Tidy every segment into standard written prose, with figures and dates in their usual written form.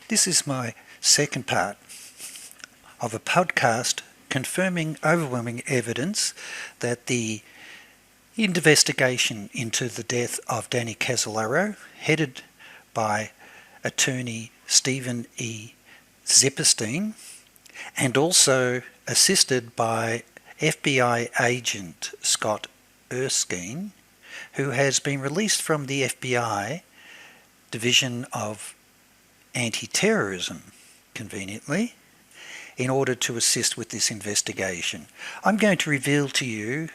This is my second part of a podcast confirming overwhelming evidence that the investigation into the death of Danny CASOLARO, headed by attorney Stephen E. Zipperstein and also assisted by FBI agent Scott Erskine, who has been released from the FBI Division of Anti-Terrorism, conveniently, in order to assist with this investigation. I'm going to reveal to you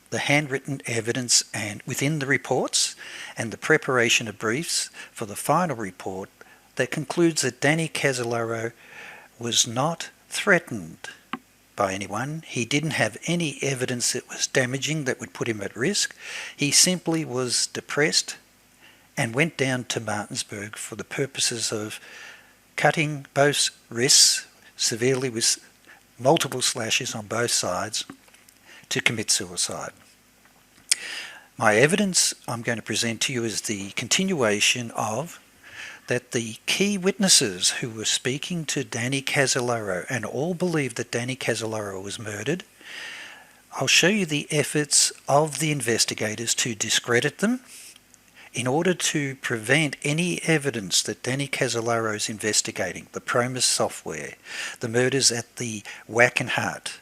the handwritten evidence and within the reports and the preparation of briefs for the final report that concludes that Danny CASOLARO was not threatened by anyone. He didn't have any evidence that was damaging that would put him at risk. He simply was depressed and went down to Martinsburg for the purposes of cutting both wrists severely with multiple slashes on both sides to commit suicide. My evidence I'm going to present to you is the continuation of that the key witnesses who were speaking to Danny CASOLARO and all believed that Danny CASOLARO was murdered. I'll show you the efforts of the investigators to discredit them in order to prevent any evidence that Danny CASOLARO is investigating, the PROMIS software, the murders at the WACKENHUT,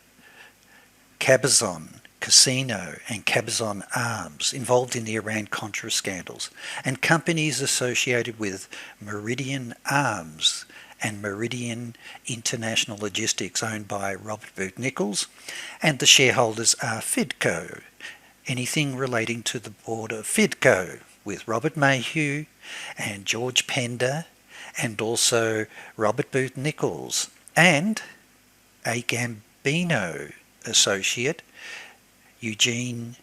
Cabazon Casino and Cabazon Arms involved in the Iran-Contra scandals, and companies associated with Meridian Arms and Meridian International Logistics owned by Robert Booth Nichols, and the shareholders are Fidco, anything relating to the board of Fidco, with Robert Mayhew and George Pender and also Robert Booth Nichols and a Gambino associate, Eugene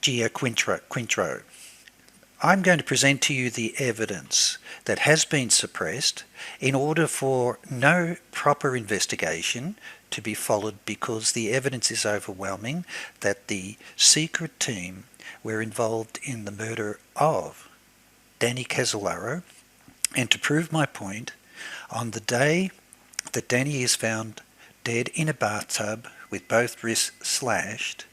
Giaquintro. I'm going to present to you the evidence that has been suppressed in order for no proper investigation to be followed, because the evidence is overwhelming that the secret team were involved in the murder of Danny CASOLARO. And to prove my point, on the day that Danny is found dead in a bathtub with both wrists slashed,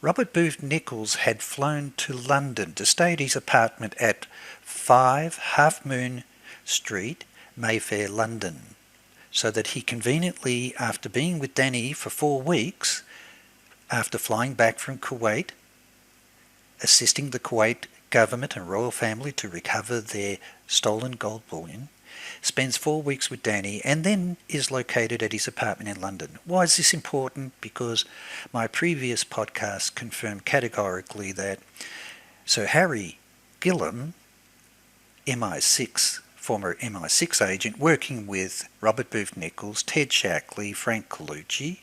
Robert Booth Nichols had flown to London to stay at his apartment at 5 Half Moon Street, Mayfair, London, so that he conveniently, after being with Danny for 4 weeks, after flying back from Kuwait, assisting the Kuwait government and royal family to recover their stolen gold bullion, spends 4 weeks with Danny and then is located at his apartment in London. Why is this important? Because my previous podcast confirmed categorically that Sir Harry Gillam, MI6, former MI6 agent, working with Robert Booth Nichols, Ted Shackley, Frank Colucci,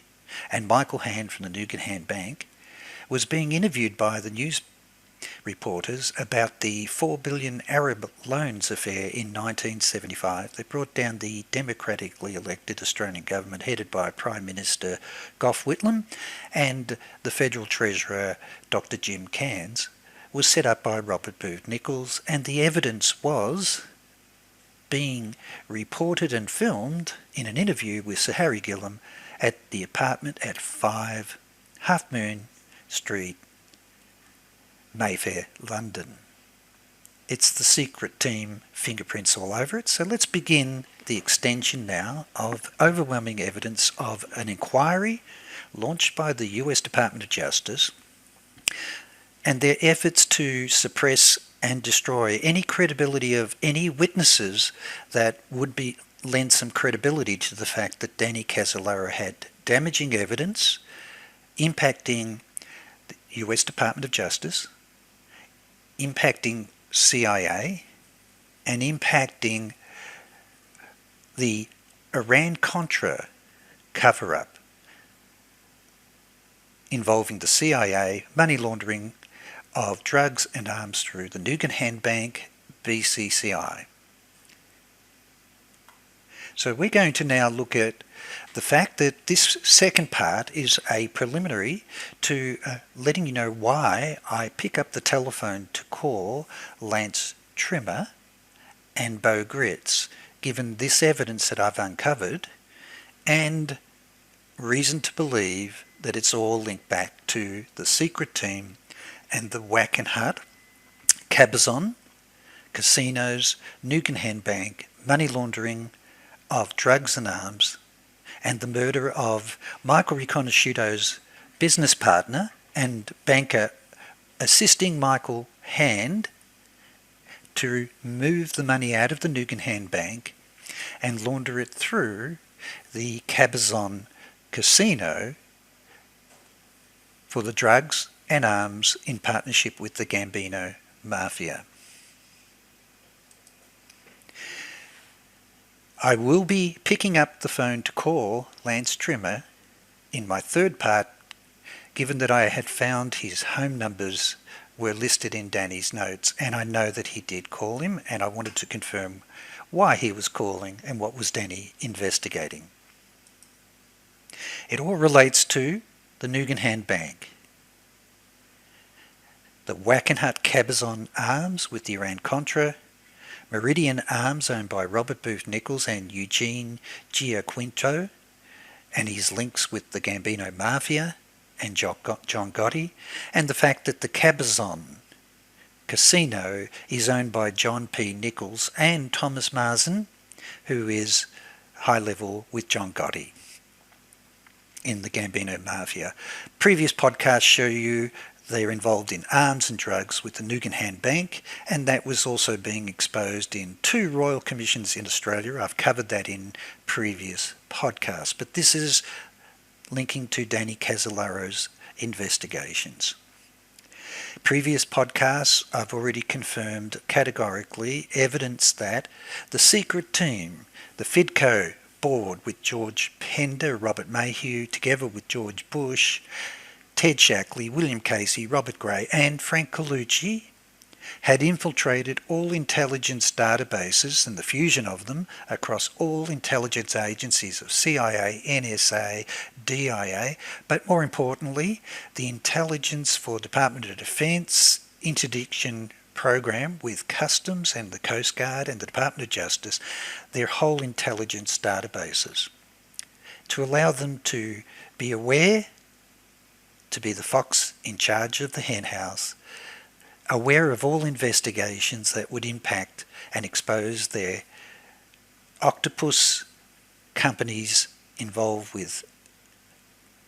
and Michael Hand from the Nugan Bank, was being interviewed by the news reporters about the 4 billion Arab loans affair in 1975 that brought down the democratically elected Australian government headed by Prime Minister Gough Whitlam, and the Federal Treasurer Dr. Jim Cairns was set up by Robert Booth Nichols, and the evidence was being reported and filmed in an interview with Sir Harry Gillam at the apartment at 5 Half Moon Street, Mayfair, London. It's the secret team fingerprints all over it. So let's begin the extension now of overwhelming evidence of an inquiry launched by the US Department of Justice and their efforts to suppress and destroy any credibility of any witnesses that would lend some credibility to the fact that Danny CASOLARO had damaging evidence impacting the US Department of Justice, impacting CIA, and impacting the Iran-Contra cover-up involving the CIA, money laundering of drugs and arms through the Nugan Bank, BCCI. So we're going to now look at the fact that this second part is a preliminary to letting you know why I pick up the telephone to call Lance Trimmer and Beau Gritz, given this evidence that I've uncovered, and reason to believe that it's all linked back to the secret team and the WACKENHUT, Cabazon, casinos, Nugan Bank, money laundering of drugs and arms, and the murder of Michael Riconosciuto's business partner and banker, assisting Michael Hand to move the money out of the Nugan Bank and launder it through the Cabazon casino for the drugs and arms in partnership with the Gambino Mafia. I will be picking up the phone to call Lance Trimmer in my third part, given that I had found his home numbers were listed in Danny's notes, and I know that he did call him, and I wanted to confirm why he was calling and what was Danny investigating. It all relates to the Nugan Bank, the WACKENHUT Cabazon Arms with the Iran-Contra, Meridian Arms owned by Robert Booth Nichols and Eugene Giaquinto, and his links with the Gambino Mafia and John Gotti, and the fact that the Cabazon casino is owned by John P. Nichols and Thomas Marsden, who is high level with John Gotti in the Gambino Mafia. Previous podcasts show you they're involved in arms and drugs with the Nugan Bank, and that was also being exposed in 2 royal commissions in Australia. I've covered that in previous podcasts, but this is linking to Danny CASOLARO's investigations. Previous podcasts, I've already confirmed categorically evidence that the secret team, the FIDCO board with George Pender, Robert Mayhew, together with George Bush, Ted Shackley, William Casey, Robert Gray and Frank Colucci, had infiltrated all intelligence databases and the fusion of them across all intelligence agencies of CIA, NSA, DIA, but more importantly, the intelligence for Department of Defence interdiction program with Customs and the Coast Guard and the Department of Justice, their whole intelligence databases, to allow them to be aware, to be the fox in charge of the henhouse, aware of all investigations that would impact and expose their octopus companies involved with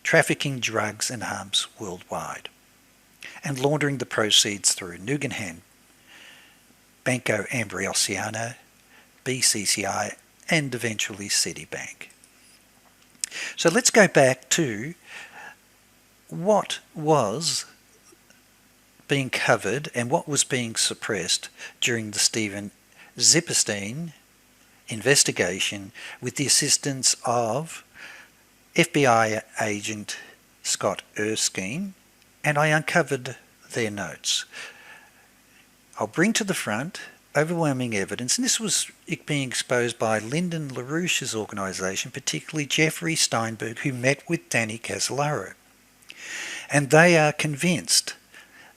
trafficking drugs and arms worldwide, and laundering the proceeds through Nugan, Banco Ambrosiano, BCCI, and eventually Citibank. So let's go back to what was being covered and what was being suppressed during the Stephen Zipperstein investigation with the assistance of FBI agent Scott Erskine, and I uncovered their notes. I'll bring to the front overwhelming evidence, and this was being exposed by Lyndon LaRouche's organisation, particularly Jeffrey Steinberg, who met with Danny CASOLARO. And they are convinced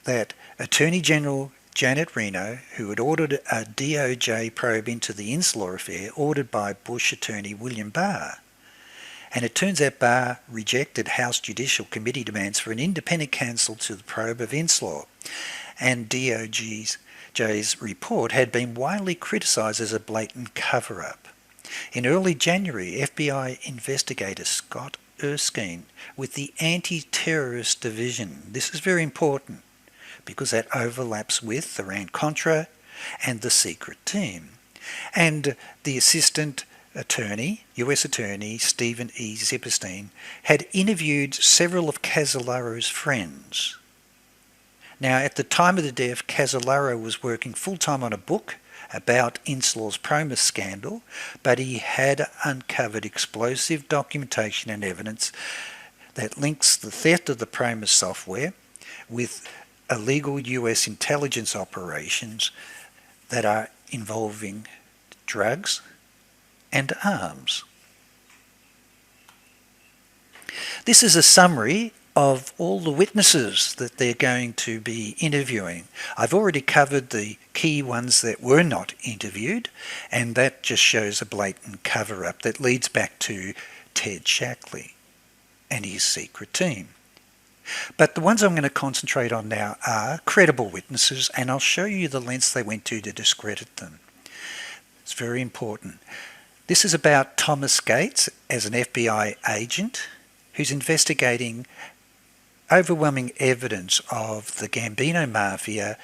that Attorney General Janet Reno, who had ordered a DOJ probe into the Inslaw affair ordered by Bush attorney William Barr, and it turns out Barr rejected House Judicial Committee demands for an independent counsel to the probe of Inslaw, and DOJ's report had been widely criticised as a blatant cover-up. In early January, FBI investigator Scott Erskine with the Anti-Terrorist Division, this is very important because that overlaps with Iran-Contra and the secret team, and the assistant attorney, US Attorney Stephen E. Zipperstein, had interviewed several of CASOLARO's friends. Now, at the time of the death, CASOLARO was working full-time on a book about Inslaw's PROMIS scandal, but he had uncovered explosive documentation and evidence that links the theft of the PROMIS software with illegal US intelligence operations that are involving drugs and arms. This is a summary of all the witnesses that they're going to be interviewing. I've already covered the key ones that were not interviewed, and that just shows a blatant cover-up that leads back to Ted Shackley and his secret team. But the ones I'm going to concentrate on now are credible witnesses, and I'll show you the lengths they went to discredit them. It's very important. This is about Thomas Gates as an FBI agent who's investigating overwhelming evidence of the Gambino Mafia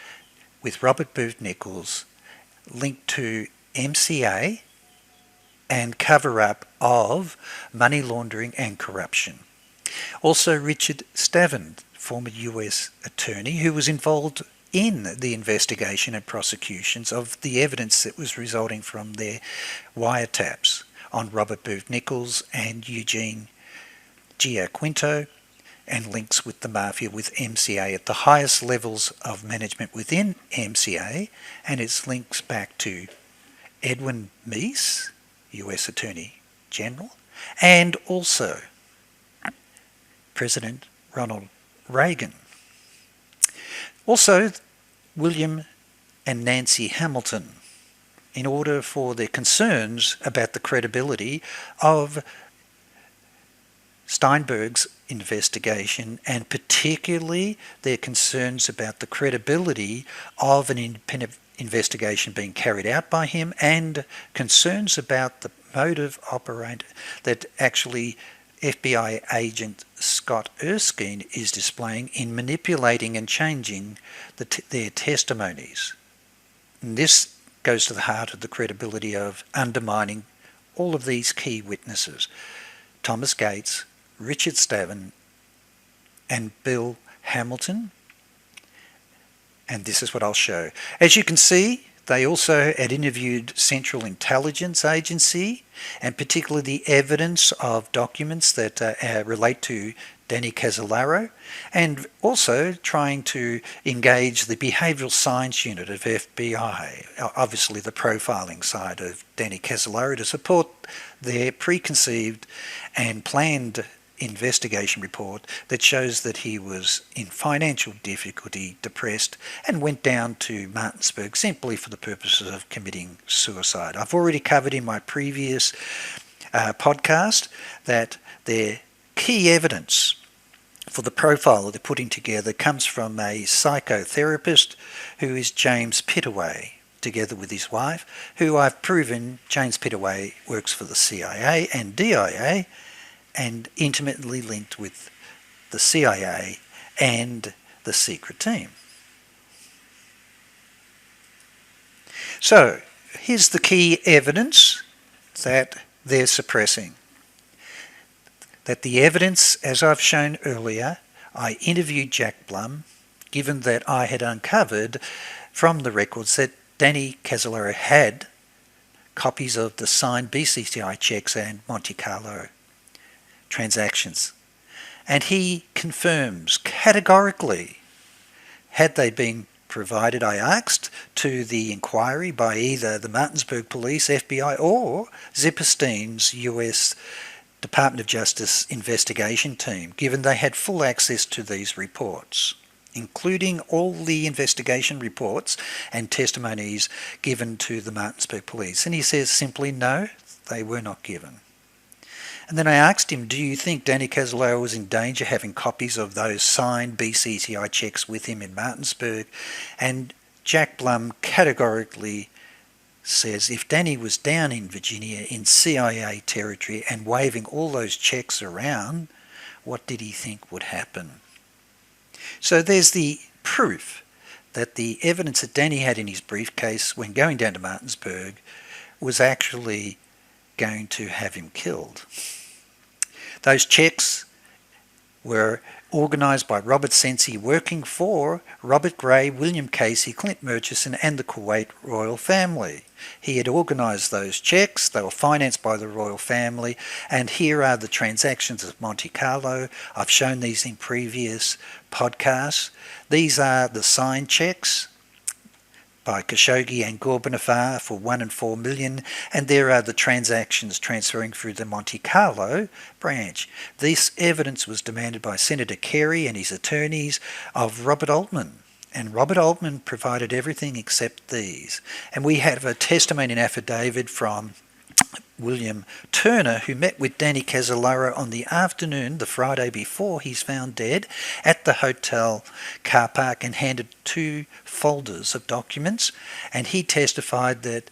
with Robert Booth Nichols linked to MCA and cover-up of money laundering and corruption. Also Richard Stavin, former US attorney who was involved in the investigation and prosecutions of the evidence that was resulting from their wiretaps on Robert Booth Nichols and Eugene Giaquinto, and links with the Mafia with MCA at the highest levels of management within MCA, and its links back to Edwin Meese, US Attorney General, and also President Ronald Reagan. Also William and Nancy Hamilton, in order for their concerns about the credibility of Steinberg's investigation, and particularly their concerns about the credibility of an independent investigation being carried out by him, and concerns about the motive operandi that actually FBI agent Scott Erskine is displaying in manipulating and changing their testimonies. And this goes to the heart of the credibility of undermining all of these key witnesses: Thomas Gates, Richard Stavin, and Bill Hamilton. And this is what I'll show. As you can see, they also had interviewed Central Intelligence Agency, and particularly the evidence of documents that relate to Danny CASOLARO, and also trying to engage the behavioural science unit of FBI, obviously the profiling side of Danny CASOLARO, to support their preconceived and planned investigation report that shows that he was in financial difficulty, depressed, and went down to Martinsburg simply for the purposes of committing suicide. I've already covered in my previous podcast that their key evidence for the profile that they're putting together comes from a psychotherapist who is James Pittaway, together with his wife, who I've proven James Pittaway works for the CIA and DIA, and intimately linked with the CIA and the secret team. So here's the key evidence that they're suppressing. That the evidence, as I've shown earlier, I interviewed Jack Blum, given that I had uncovered from the records that Danny CASOLARO had copies of the signed BCCI checks and Monte Carlo transactions. And he confirms categorically, had they been provided, I asked, to the inquiry by either the Martinsburg Police, FBI, or Zipperstein's US Department of Justice investigation team, given they had full access to these reports, including all the investigation reports and testimonies given to the Martinsburg Police. And he says simply no, they were not given. And then I asked him, do you think Danny CASOLARO was in danger having copies of those signed BCCI checks with him in Martinsburg? And Jack Blum categorically says if Danny was down in Virginia in CIA territory and waving all those checks around, what did he think would happen? So there's the proof that the evidence that Danny had in his briefcase when going down to Martinsburg was actually going to have him killed. Those checks were organised by Robert Sensi, working for Robert Gray, William Casey, Clint Murchison and the Kuwait royal family. He had organised those checks, they were financed by the royal family, and here are the transactions of Monte Carlo. I've shown these in previous podcasts. These are the signed checks by Khashoggi and Gorbanafar for 1 and 4 million, and there are the transactions transferring through the Monte Carlo branch. This evidence was demanded by Senator Kerry and his attorneys of Robert Altman, and Robert Altman provided everything except these. And we have a testimony and affidavit from William Turner, who met with Danny CASOLARO on the afternoon, the Friday before he's found dead, at the hotel car park and handed 2 folders of documents. And he testified that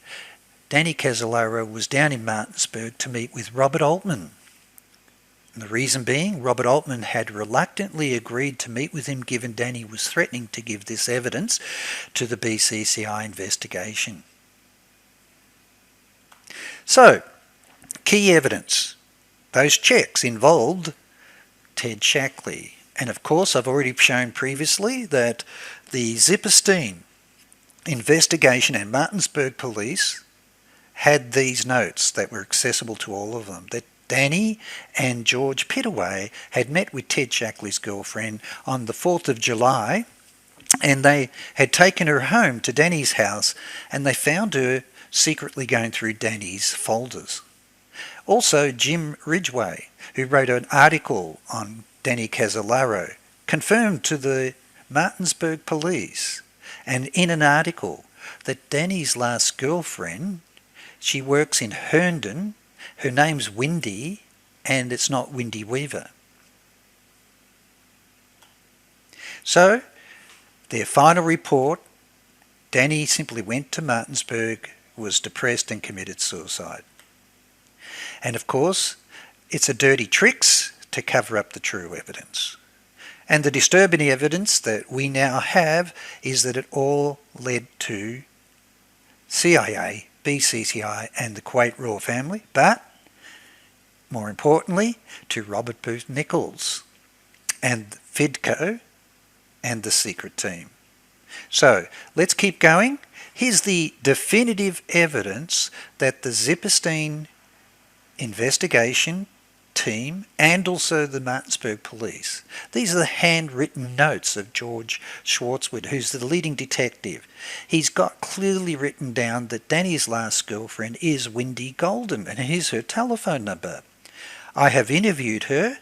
Danny CASOLARO was down in Martinsburg to meet with Robert Altman. And the reason being, Robert Altman had reluctantly agreed to meet with him given Danny was threatening to give this evidence to the BCCI investigation. So, key evidence. Those checks involved Ted Shackley. And of course, I've already shown previously that the Zipperstein investigation and Martinsburg police had these notes that were accessible to all of them, that Danny and George Pittaway had met with Ted Shackley's girlfriend on the 4th of July, and they had taken her home to Danny's house, and they found her secretly going through Danny's folders. Also, Jim Ridgway, who wrote an article on Danny CASOLARO, confirmed to the Martinsburg police, and in an article, that Danny's last girlfriend, she works in Herndon, her name's Windy, and it's not Windy Weaver. So, their final report, Danny simply went to Martinsburg, was depressed and committed suicide. And of course, it's a dirty tricks to cover up the true evidence. And the disturbing evidence that we now have is that it all led to CIA, BCCI and the Kuwait royal family, but more importantly to Robert Booth Nichols and Fedco and the secret team. So let's keep going. Here's the definitive evidence that the Zipperstein investigation team and also the Martinsburg police. These are the handwritten notes of George Schwartzwood, who's the leading detective. He's got clearly written down that Danny's last girlfriend is Windy Golden, and here's her telephone number. I have interviewed her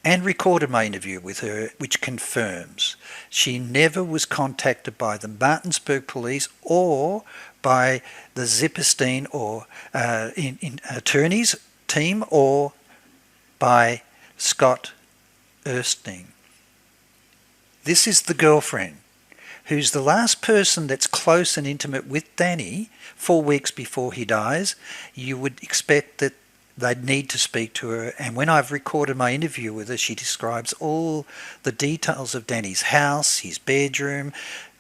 and recorded my interview with her, which confirms she never was contacted by the Martinsburg police or by the Zipperstein or attorneys team or by Scott Erstein. This is the girlfriend who's the last person that's close and intimate with Danny 4 weeks before he dies. You would expect that they'd need to speak to her, and when I've recorded my interview with her, she describes all the details of Danny's house, his bedroom,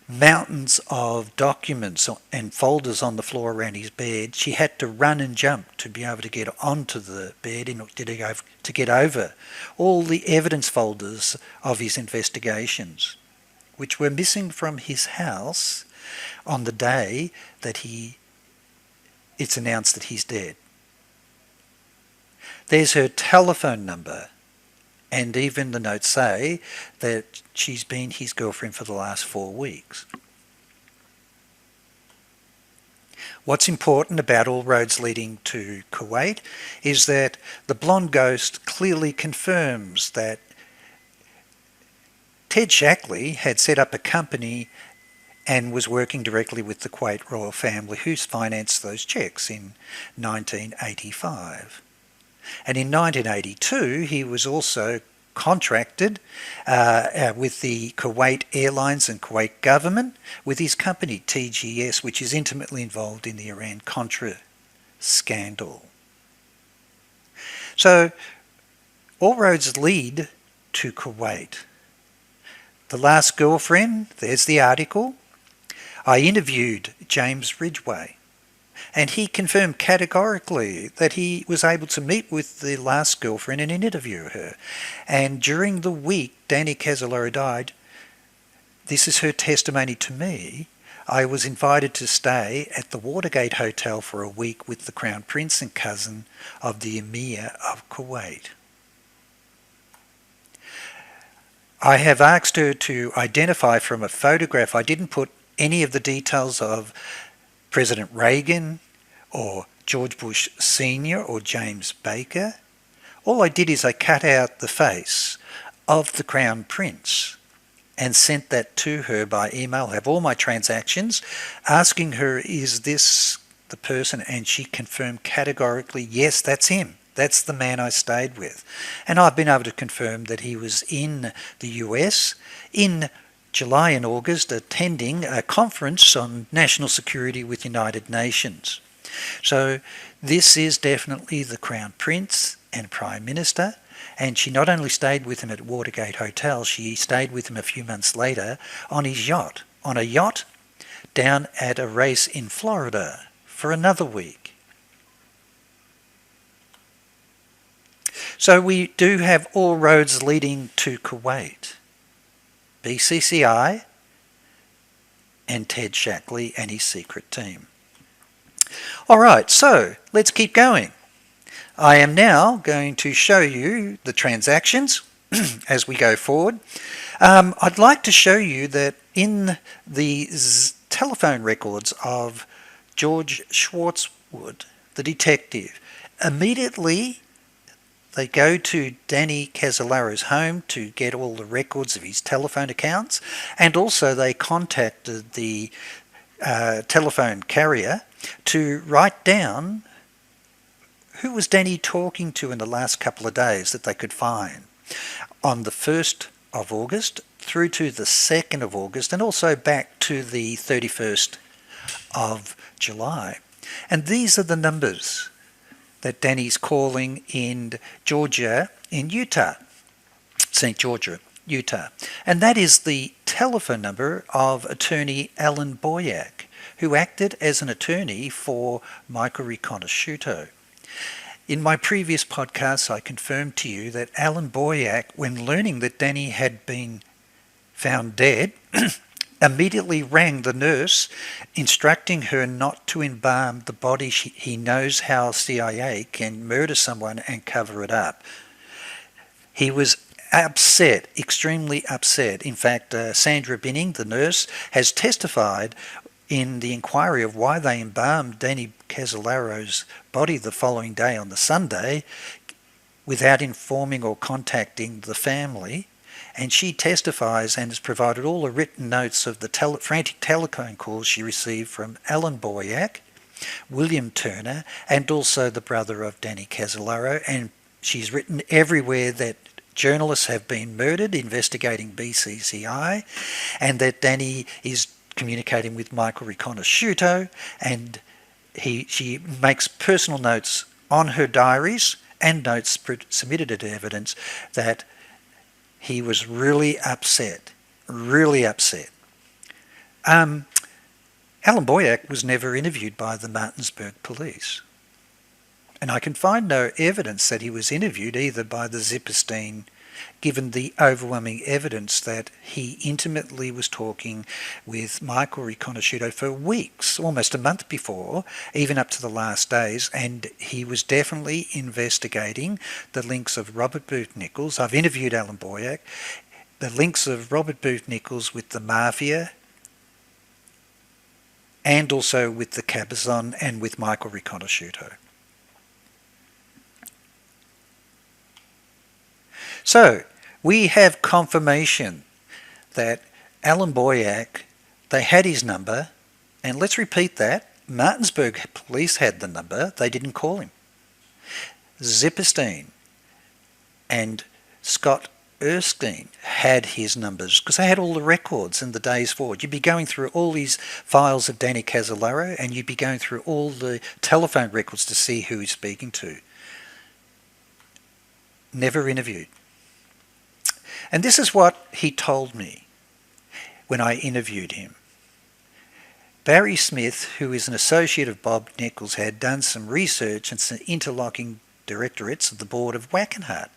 mountains of documents and folders on the floor around his bed. She had to run and jump to be able to get onto the bed in order to get over all the evidence folders of his investigations, which were missing from his house on the day that it's announced that he's dead. There's her telephone number, and even the notes say that she's been his girlfriend for the last 4 weeks. What's important about all roads leading to Kuwait is that the blonde ghost clearly confirms that Ted Shackley had set up a company and was working directly with the Kuwait royal family, who's financed those checks in 1985. And in 1982, he was also contracted with the Kuwait Airlines and Kuwait government with his company TGS, which is intimately involved in the Iran-Contra scandal. So all roads lead to Kuwait. The last girlfriend, there's the article. I interviewed James Ridgway, and he confirmed categorically that he was able to meet with the last girlfriend and interview her. And during the week Danny CASOLARO died, this is her testimony to me, I was invited to stay at the Watergate Hotel for a week with the Crown Prince and cousin of the Emir of Kuwait. I have asked her to identify from a photograph. I didn't put any of the details of President Reagan or George Bush Sr. or James Baker. All I did is I cut out the face of the Crown Prince and sent that to her by email. I have all my transactions, asking her, is this the person? And she confirmed categorically, yes, that's him. That's the man I stayed with. And I've been able to confirm that he was in the US in July and August attending a conference on national security with United Nations. So this is definitely the Crown Prince and Prime Minister, and she not only stayed with him at Watergate Hotel, she stayed with him a few months later on his yacht, on a yacht down at a race in Florida for another week. So we do have all roads leading to Kuwait. BCCI and Ted Shackley and his secret team. All right, so let's keep going. I am now going to show you the transactions as we go forward. I'd like to show you that in the telephone records of George Schwartzwood, the detective, immediately they go to Danny Casolaro's home to get all the records of his telephone accounts, and also they contacted the telephone carrier to write down who was Danny talking to in the last couple of days that they could find on the 1st of August through to the 2nd of August and also back to the 31st of July. And these are the numbers that Danny's calling in Georgia, in Utah, St. Georgia, Utah. And that is the telephone number of attorney Alan Boyack, who acted as an attorney for Michael Riconosciuto. In my previous podcasts, I confirmed to you that Alan Boyack, when learning that Danny had been found dead, immediately rang the nurse, instructing her not to embalm the body. He knows how CIA can murder someone and cover it up. He was upset, extremely upset. In fact, Sandra Binning, the nurse, has testified in the inquiry of why they embalmed Danny Casolaro's body the following day on the Sunday without informing or contacting the family. And she testifies and has provided all the written notes of the frantic telephone calls she received from Alan Boyack, William Turner, and also the brother of Danny Casolaro. And she's written everywhere that journalists have been murdered investigating BCCI, and that Danny is communicating with Michael Riconosciuto, and she makes personal notes on her diaries and notes submitted as evidence that he was really upset, really upset. Alan Boyack was never interviewed by the Martinsburg police. And I can find no evidence that he was interviewed either by the Zipperstein, given the overwhelming evidence that he intimately was talking with Michael Riconosciuto for weeks, almost a month before, even up to the last days, and he was definitely investigating the links of Robert Booth Nichols. I've interviewed Alan Boyack, the links of Robert Booth Nichols with the Mafia, and also with the Cabazon and with Michael Riconosciuto. So, we have confirmation that Alan Boyack, they had his number, and let's repeat that, Martinsburg police had the number, they didn't call him. Zipperstein and Scott Erskine had his numbers because they had all the records in the days forward. You'd be going through all these files of Danny Casolaro and you'd be going through all the telephone records to see who he's speaking to. Never interviewed. And this is what he told me when I interviewed him. Barry Smith, who is an associate of Bob Nichols, had done some research and some interlocking directorates of the board of WACKENHUT.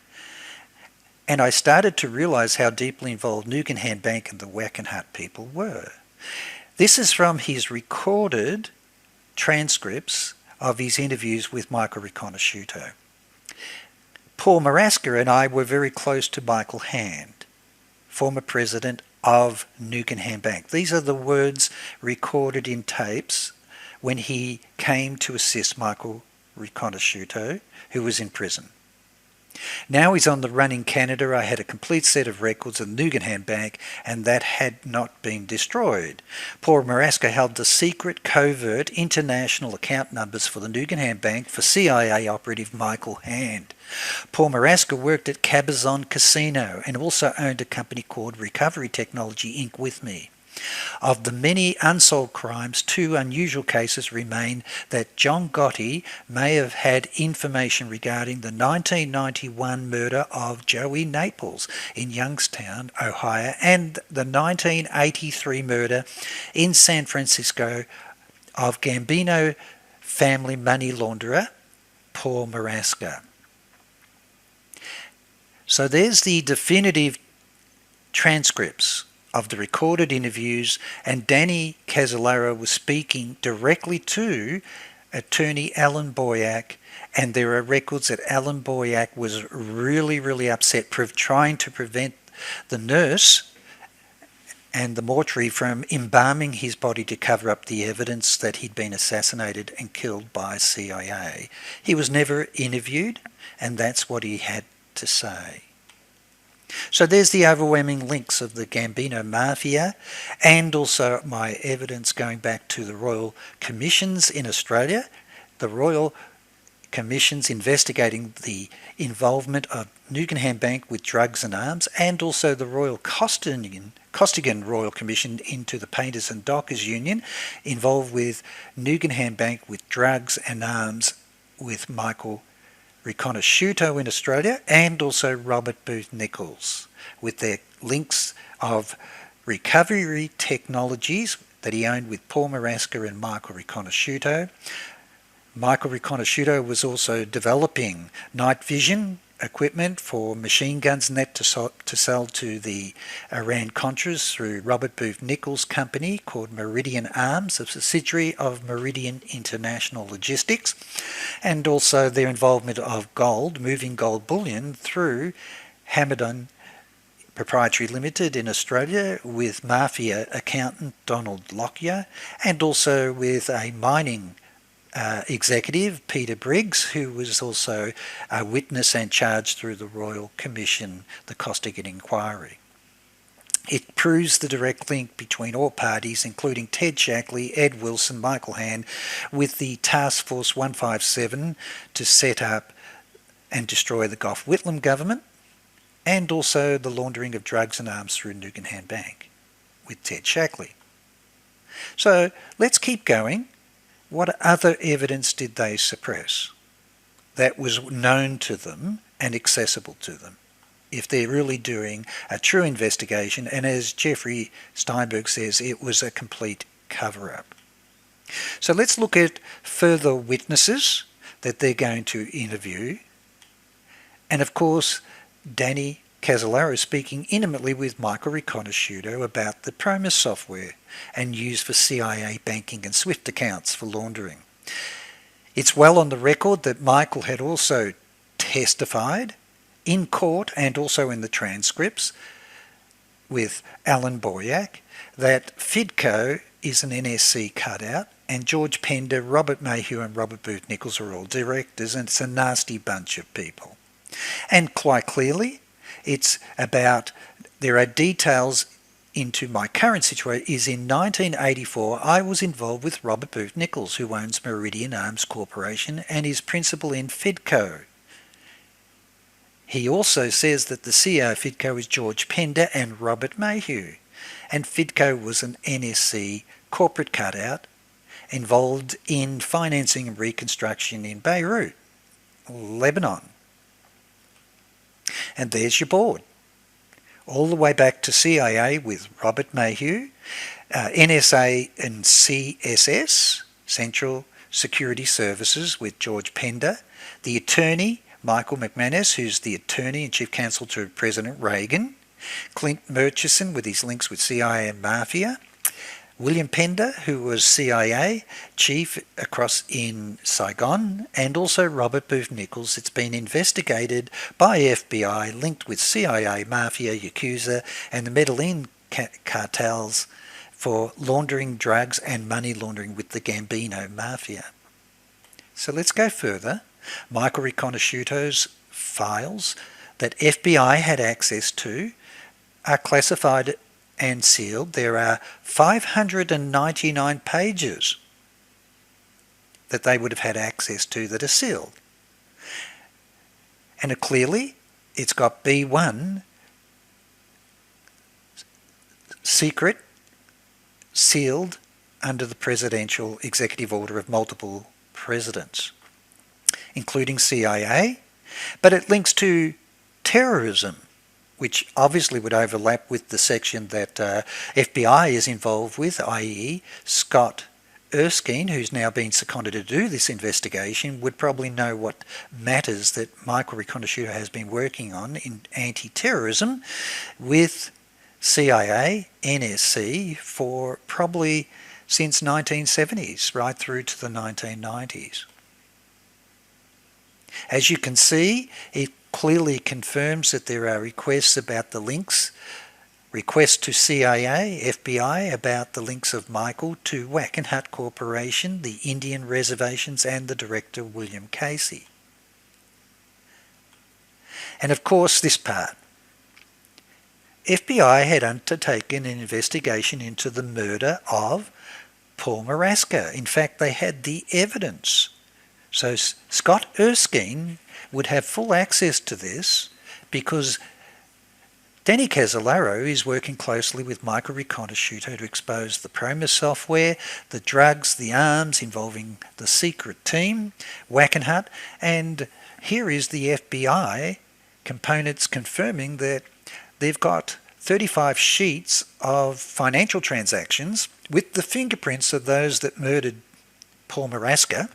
And I started to realise how deeply involved Nugan Hand Bank and the WACKENHUT people were. This is from his recorded transcripts of his interviews with Michael Riconosciuto. Paul Maraska and I were very close to Michael Hand, former president of Nugan Bank. These are the words recorded in tapes when he came to assist Michael Riconosciuto, who was in prison. Now he's on the run in Canada. I had a complete set of records of Nugan Bank, and that had not been destroyed. Paul Marasca held the secret, covert, international account numbers for the Nugan Bank for CIA operative Michael Hand. Paul Marasca worked at Cabazon Casino and also owned a company called Recovery Technology Inc. with me. Of the many unsolved crimes, two unusual cases remain that John Gotti may have had information regarding the 1991 murder of Joey Naples in Youngstown, Ohio, and the 1983 murder in San Francisco of Gambino family money launderer Paul Marasca. So there's the definitive transcripts of the recorded interviews, and Danny CASOLARO was speaking directly to attorney Alan Boyack, and there are records that Alan Boyack was really upset, trying to prevent the nurse and the mortuary from embalming his body to cover up the evidence that he'd been assassinated and killed by CIA. He was never interviewed, and that's what he had to say. So there's the overwhelming links of the Gambino Mafia, and also my evidence going back to the Royal Commissions in Australia, the Royal Commissions investigating the involvement of Nugan Bank with drugs and arms, and also the Royal Costigan Royal Commission into the Painters and Dockers Union, involved with Nugan Bank with drugs and arms with Michael Riconosciuto in Australia, and also Robert Booth Nichols with their links of recovery technologies that he owned with Paul Marasca and Michael Riconosciuto. Michael Riconosciuto was also developing night vision equipment for machine guns and that to sell to the Iran-Contras through Robert Booth Nichols' company called Meridian Arms, a subsidiary of Meridian International Logistics, and also their involvement of gold, moving gold bullion through Hamadan Proprietary Limited in Australia with Mafia accountant Donald Lockyer, and also with a mining executive, Peter Briggs, who was also a witness and charged through the Royal Commission, the Costigan Inquiry. It proves the direct link between all parties, including Ted Shackley, Ed Wilson, Michael Hand, with the Task Force 157 to set up and destroy the Gough Whitlam government, and also the laundering of drugs and arms through Nugan Bank with Ted Shackley. So let's keep going. What other evidence did they suppress that was known to them and accessible to them, if they're really doing a true investigation? And as Jeffrey Steinberg says, it was a complete cover-up. So let's look at further witnesses that they're going to interview. And of course, Danny CASOLARO speaking intimately with Michael Riconosciuto about the PROMIS software and used for CIA banking and SWIFT accounts for laundering. It's well on the record that Michael had also testified in court and also in the transcripts with Alan Boyack that Fidco is an NSC cutout, and George Pender, Robert Mayhew and Robert Booth Nichols are all directors, and it's a nasty bunch of people. And quite clearly, it's about, there are details into my current situation, is in 1984 I was involved with Robert Booth Nichols, who owns Meridian Arms Corporation and is principal in Fidco. He also says that the CEO of Fidco is George Pender and Robert Mayhew, and Fidco was an NSC corporate cutout involved in financing and reconstruction in Beirut, Lebanon. And there's your board. All the way back to CIA with Robert Mayhew, NSA and CSS, Central Security Services, with George Pender, the attorney, Michael McManus, who's the attorney and chief counsel to President Reagan, Clint Murchison with his links with CIA and Mafia, William Pender, who was CIA chief across in Saigon, and also Robert Booth Nichols. It's been investigated by FBI, linked with CIA, Mafia, Yakuza, and the Medellin cartels for laundering drugs and money laundering with the Gambino Mafia. So let's go further. Michael Riconosciuto's files that FBI had access to are classified and sealed. There are 599 pages that they would have had access to that are sealed. And clearly it's got B1 secret, sealed under the presidential executive order of multiple presidents, including CIA, but it links to terrorism, which obviously would overlap with the section that FBI is involved with, i.e. Scott Erskine, who's now been seconded to do this investigation, would probably know what matters that Michael Riconosciuto has been working on in anti-terrorism with CIA, NSC for probably since 1970s right through to the 1990s. As you can see, it clearly confirms that there are requests about the links, requests to CIA, FBI about the links of Michael to WACKENHUT Corporation, the Indian reservations, and the director William Casey. And of course this part. FBI had undertaken an investigation into the murder of Paul Marasca. In fact, they had the evidence. So Scott Erskine would have full access to this because Danny CASOLARO is working closely with Michael Riconosciuto to expose the PROMIS software, the drugs, the arms involving the secret team, WACKENHUT, and here is the FBI components confirming that they've got 35 sheets of financial transactions with the fingerprints of those that murdered Paul Marasca,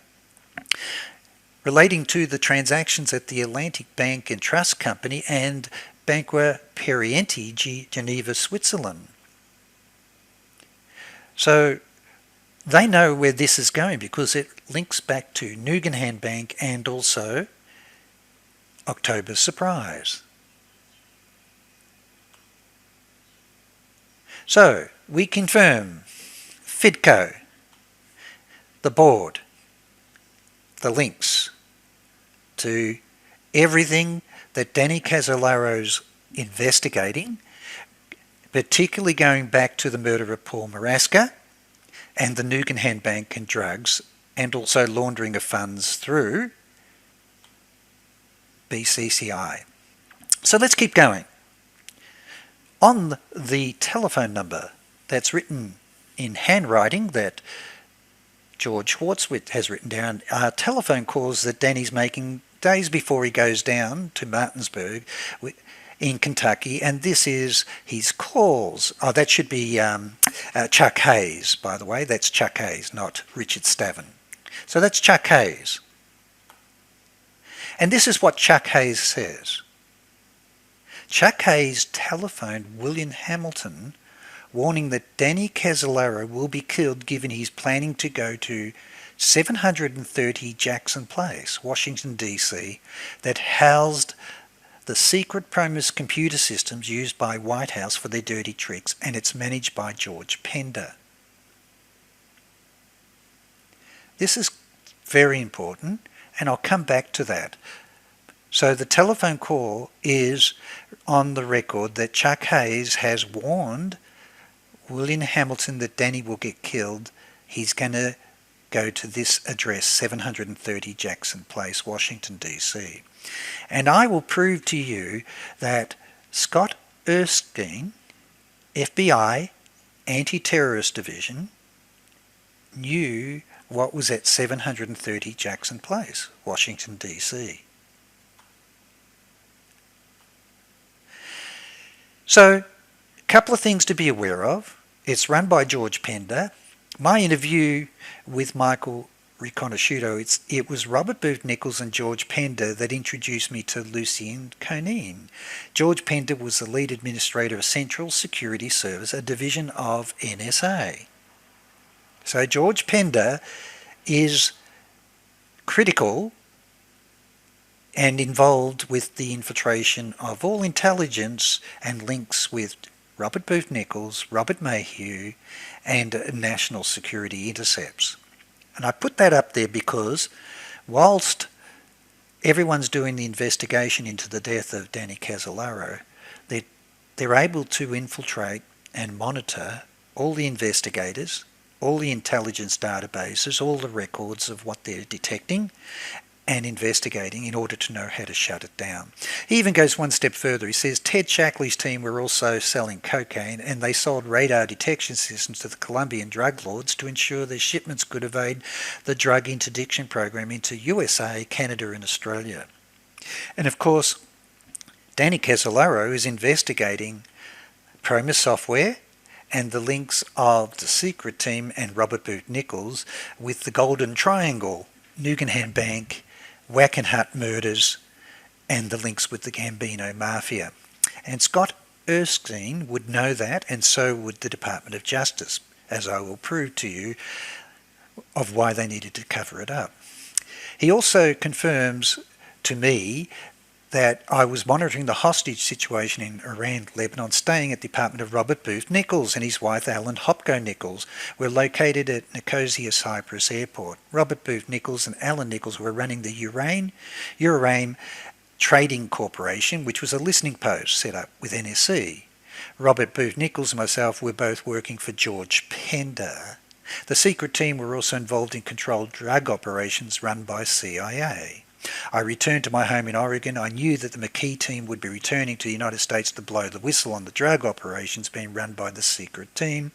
relating to the transactions at the Atlantic Bank and Trust Company and Banca Perienti, Geneva, Switzerland. So they know where this is going because it links back to Nugan Bank and also October Surprise. So we confirm FIDCO, the board, the links to everything that Danny CASOLARO's investigating, particularly going back to the murder of Paul Marasca and the Nugan Bank and drugs, and also laundering of funds through BCCI. So let's keep going. On the telephone number that's written in handwriting that George Schwartzwit has written down are telephone calls that Danny's making days before he goes down to Martinsburg in Kentucky, and this is his calls. Oh, that should be Chuck Hayes, by the way. That's Chuck Hayes, not Richard Stavin. So that's Chuck Hayes. And this is what Chuck Hayes says. Chuck Hayes telephoned William Hamilton warning that Danny CASOLARO will be killed given he's planning to go to 730 Jackson Place, Washington, D.C., that housed the secret PROMIS computer systems used by White House for their dirty tricks, and it's managed by George Pender. This is very important, and I'll come back to that. So the telephone call is on the record that Chuck Hayes has warned William Hamilton that Danny will get killed. He's going to go to this address, 730 Jackson Place, Washington, D.C. And I will prove to you that Scott Erskine, FBI, Anti-Terrorist Division, knew what was at 730 Jackson Place, Washington, D.C. So, a couple of things to be aware of. It's run by George Pender. My interview with Michael Riconosciuto, it was Robert Booth Nichols and George Pender that introduced me to Lucien Conin. George Pender was the lead administrator of Central Security Service, a division of NSA. So George Pender is critical and involved with the infiltration of all intelligence and links with Robert Booth Nichols, Robert Mayhew, and National Security Intercepts. And I put that up there because whilst everyone's doing the investigation into the death of Danny CASOLARO, they're able to infiltrate and monitor all the investigators, all the intelligence databases, all the records of what they're detecting and investigating in order to know how to shut it down. He even goes one step further. He says Ted Shackley's team were also selling cocaine, and they sold radar detection systems to the Colombian drug lords to ensure their shipments could evade the drug interdiction program into USA, Canada and Australia. And of course, Danny CASOLARO is investigating PROMIS software and the links of the secret team and Robert Booth Nichols with the Golden Triangle, Nugan Bank, WACKENHUT murders, and the links with the Gambino Mafia. And Scott Erskine would know that, and so would the Department of Justice, as I will prove to you of why they needed to cover it up. He also confirms to me that I was monitoring the hostage situation in Iran, Lebanon, staying at the apartment of Robert Booth Nichols and his wife Alan Hopko Nichols were located at Nicosia Cyprus Airport. Robert Booth Nichols and Alan Nichols were running the Uranium Trading Corporation, which was a listening post set up with NSC. Robert Booth Nichols and myself were both working for George Pender. The secret team were also involved in controlled drug operations run by CIA. I returned to my home in Oregon. I knew that the McKee team would be returning to the United States to blow the whistle on the drug operations being run by the secret team.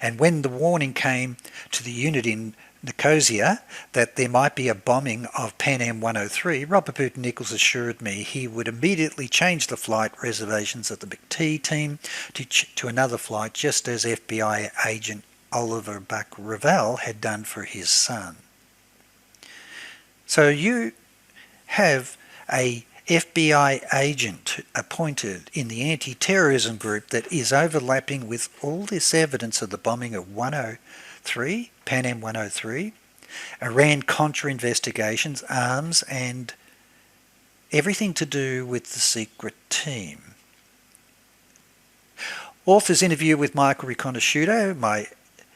And when the warning came to the unit in Nicosia that there might be a bombing of Pan Am 103, Robert Booth Nichols assured me he would immediately change the flight reservations of the McKee team to another flight, just as FBI agent Oliver Buck Revell had done for his son. So you have a FBI agent appointed in the anti-terrorism group that is overlapping with all this evidence of the bombing of 103, Pan Am 103, Iran-Contra investigations, arms, and everything to do with the secret team. Author's interview with Michael Riconosciuto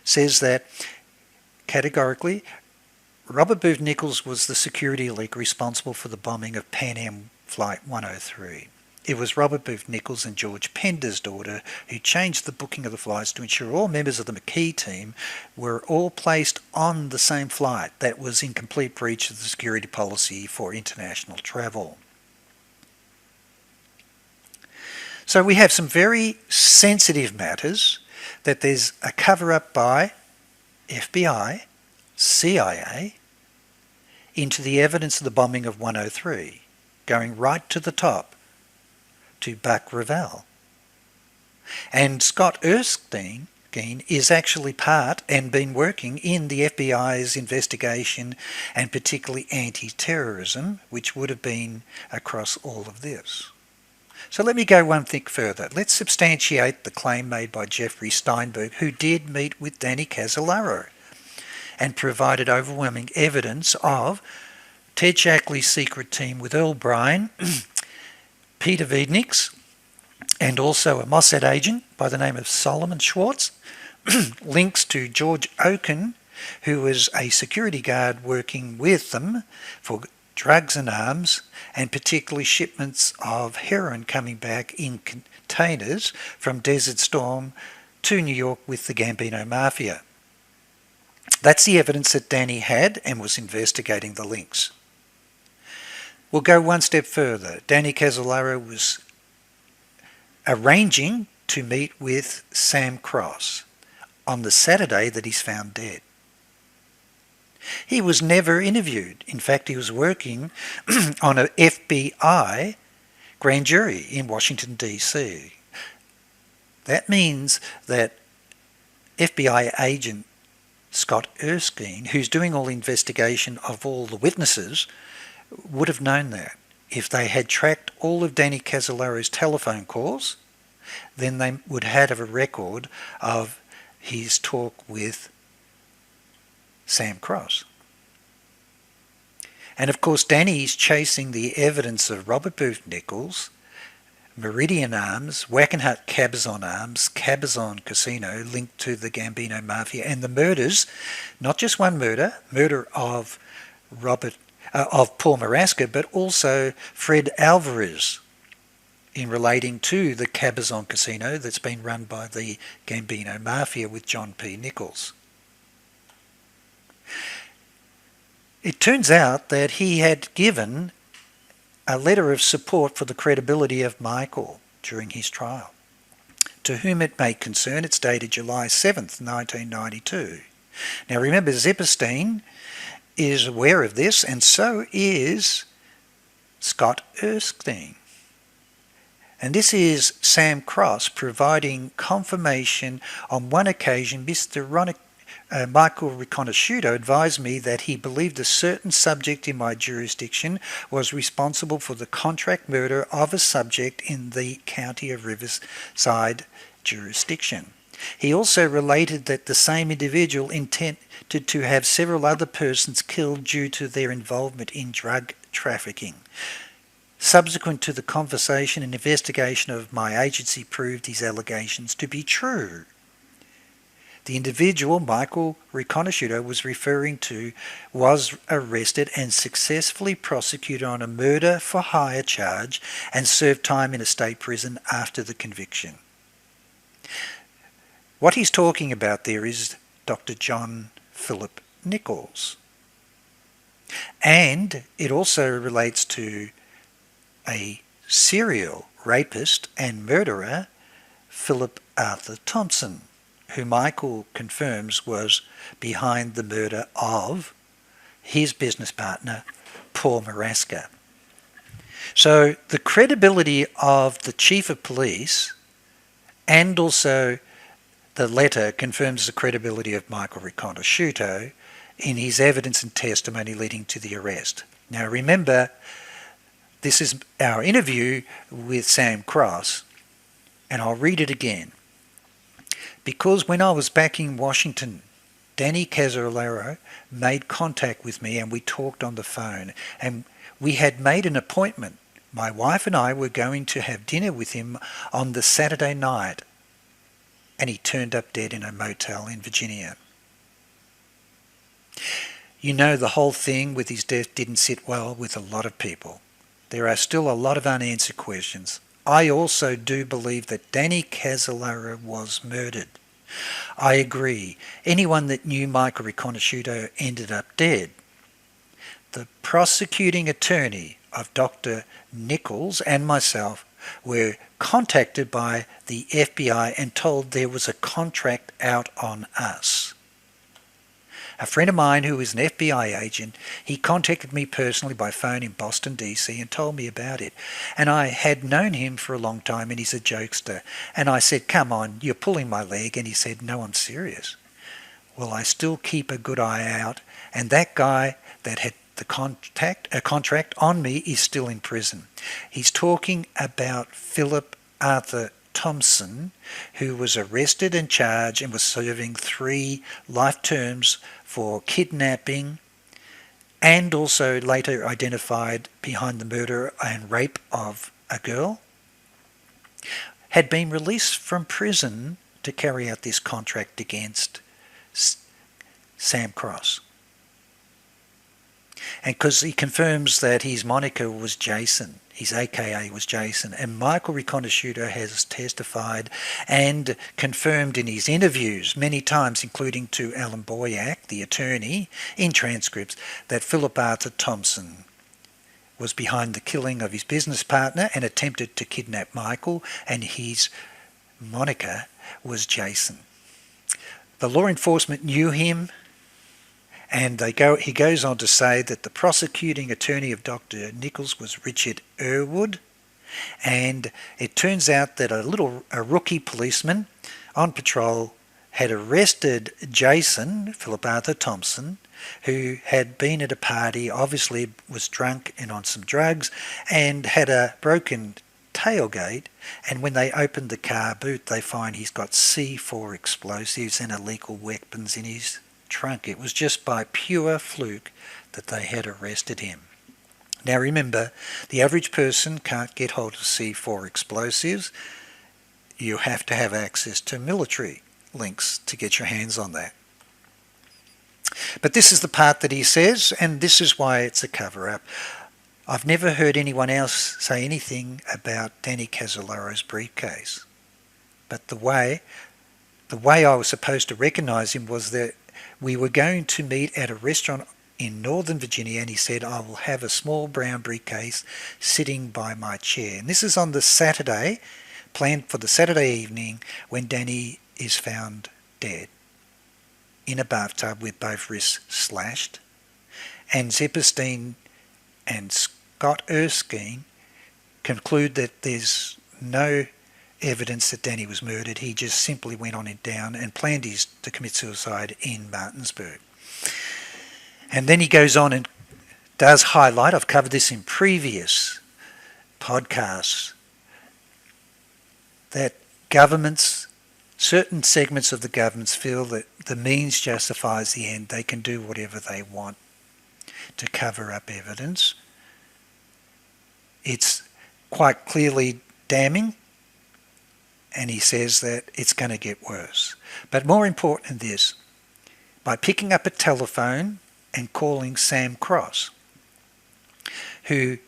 says that categorically Robert Booth Nichols was the security leak responsible for the bombing of Pan Am Flight 103. It was Robert Booth Nichols and George Pender's daughter who changed the booking of the flights to ensure all members of the McKee team were all placed on the same flight that was in complete breach of the security policy for international travel. So we have some very sensitive matters that there's a cover-up by FBI, CIA, into the evidence of the bombing of 103, going right to the top, to Buck Revell. And Scott Erskine is actually part and been working in the FBI's investigation and particularly anti-terrorism, which would have been across all of this. So let me go one thing further. Let's substantiate the claim made by Jeffrey Steinberg, who did meet with Danny CASOLARO and provided overwhelming evidence of Ted Shackley's secret team with Earl Bryan, Peter Wiedniks, and also a Mossad agent by the name of Solomon Schwartz, links to George Oken, who was a security guard working with them for drugs and arms, and particularly shipments of heroin coming back in containers from Desert Storm to New York with the Gambino Mafia. That's the evidence that Danny had and was investigating the links. We'll go one step further. Danny CASOLARO was arranging to meet with Sam Cross on the Saturday that he's found dead. He was never interviewed. In fact, he was working on an FBI grand jury in Washington, D.C. That means that FBI agent Scott Erskine, who's doing all the investigation of all the witnesses, would have known that. If they had tracked all of Danny CASOLARO's telephone calls, then they would have a record of his talk with Sam Cross. And of course, Danny's chasing the evidence of Robert Booth Nichols, Meridian Arms, WACKENHUT Cabazon Arms, Cabazon Casino linked to the Gambino Mafia, and the murders, not just one murder of Paul Marasca, but also Fred Alvarez, in relating to the Cabazon Casino that's been run by the Gambino Mafia with John P. Nichols. It turns out that he had given a letter of support for the credibility of Michael during his trial. To whom it may concern, it's dated July 7th, 1992. Now remember, Zipperstein is aware of this, and so is Scott Erskine. And this is Sam Cross providing confirmation. On one occasion, Michael Riconosciuto advised me that he believed a certain subject in my jurisdiction was responsible for the contract murder of a subject in the County of Riverside jurisdiction. He also related that the same individual intended to have several other persons killed due to their involvement in drug trafficking. Subsequent to the conversation, an investigation of my agency proved his allegations to be true. The individual Michael Riconosciuto was referring to was arrested and successfully prosecuted on a murder for hire charge and served time in a state prison after the conviction. What he's talking about there is Dr. John Philip Nichols. And it also relates to a serial rapist and murderer, Philip Arthur Thompson, who Michael confirms was behind the murder of his business partner, Paul Marasca. So the credibility of the Chief of Police and also the letter confirms the credibility of Michael Riconosciuto in his evidence and testimony leading to the arrest. Now remember, this is our interview with Sam Cross, and I'll read it again. Because when I was back in Washington, Danny CASOLARO made contact with me and we talked on the phone, and we had made an appointment. My wife and I were going to have dinner with him on the Saturday night, and he turned up dead in a motel in Virginia. You know, the whole thing with his death didn't sit well with a lot of people. There are still a lot of unanswered questions. I also do believe that Danny CASOLARO was murdered. I agree. Anyone that knew Michael Riconosciuto ended up dead. The prosecuting attorney of Dr. Nichols and myself were contacted by the FBI and told there was a contract out on us. A friend of mine who is an FBI agent, he contacted me personally by phone in Boston, DC, and told me about it. And I had known him for a long time, and he's a jokester. And I said, come on, you're pulling my leg. And he said, no, I'm serious. Well, I still keep a good eye out, and that guy that had the contract on me is still in prison. He's talking about Philip Arthur Thompson, who was arrested and charged and was serving 3 life terms for kidnapping and also later identified behind the murder and rape of a girl, had been released from prison to carry out this contract against Sam Cross. And because he confirms that his moniker was Jason, his AKA was Jason, and Michael Riconosciuto has testified and confirmed in his interviews many times, including to Alan Boyack, the attorney, in transcripts, that Philip Arthur Thompson was behind the killing of his business partner and attempted to kidnap Michael, and his moniker was Jason. The law enforcement knew him, and he goes on to say that the prosecuting attorney of Dr. Nichols was Richard Irwood, and it turns out that a rookie policeman on patrol had arrested Jason, Philip Arthur Thompson, who had been at a party, obviously was drunk and on some drugs, and had a broken tailgate, and when they opened the car boot they find he's got C4 explosives and illegal weapons in his trunk. It was just by pure fluke that they had arrested him. Now remember, the average person can't get hold of C4 explosives. You have to have access to military links to get your hands on that. But this is the part that he says, and this is why it's a cover-up. I've never heard anyone else say anything about Danny Casolaro's briefcase. But the way I was supposed to recognise him was that we were going to meet at a restaurant in Northern Virginia, and he said, I will have a small brown briefcase sitting by my chair. And this is on the Saturday, planned for the Saturday evening, when Danny is found dead in a bathtub with both wrists slashed. And Zepperstein and Scott Erskine conclude that there's no evidence that Danny was murdered. He just simply went on it down and planned to commit suicide in Martinsburg. And then he goes on and does highlight, I've covered this in previous podcasts, that governments, certain segments of the governments feel that the means justifies the end. They can do whatever they want to cover up evidence. It's quite clearly damning, and he says that it's going to get worse. But more important than this, by picking up a telephone and calling Sam Cross, who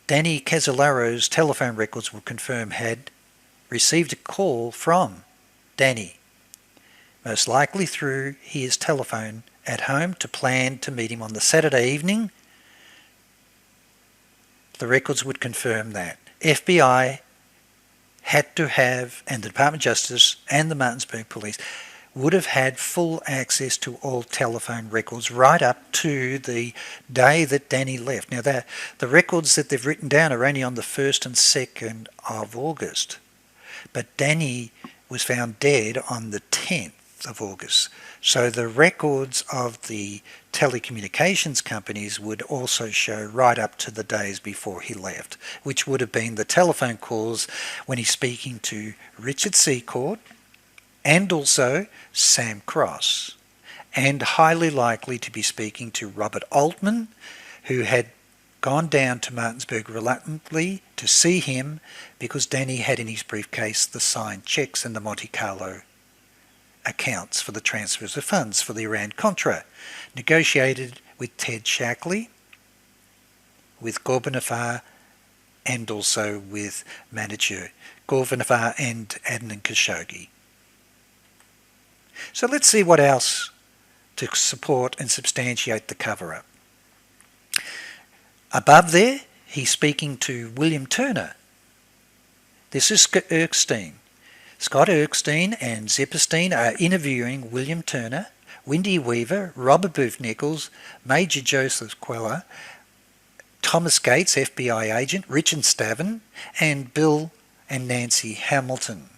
Danny Casolaro's telephone records will confirm had received a call from Danny, most likely through his telephone at home, to plan to meet him on the Saturday evening. The records would confirm that. FBI had to have, and the Department of Justice and the Martinsburg Police would have had full access to all telephone records right up to the day that Danny left. Now, the records that they've written down are only on the 1st and 2nd of August, but Danny was found dead on the 10th of August. So the records of the telecommunications companies would also show right up to the days before he left, which would have been the telephone calls when he's speaking to Richard Secord and also Sam Cross, and highly likely to be speaking to Robert Altman, who had gone down to Martinsburg reluctantly to see him because Danny had in his briefcase the signed cheques and the Monte Carlo accounts for the transfers of funds for the Iran-Contra, negotiated with Ted Shackley, with Gorbanafar, and also with manager Gorbanafar and Adnan Khashoggi. So let's see what else to support and substantiate the cover-up. Above there, he's speaking to William Turner. This is Erskine. Scott Erskine and Zepperstein are interviewing William Turner, Wendy Weaver, Robert Booth Nichols, Major Joseph Queller, Thomas Gates, FBI agent, Richard Stavin, and Bill and Nancy Hamilton.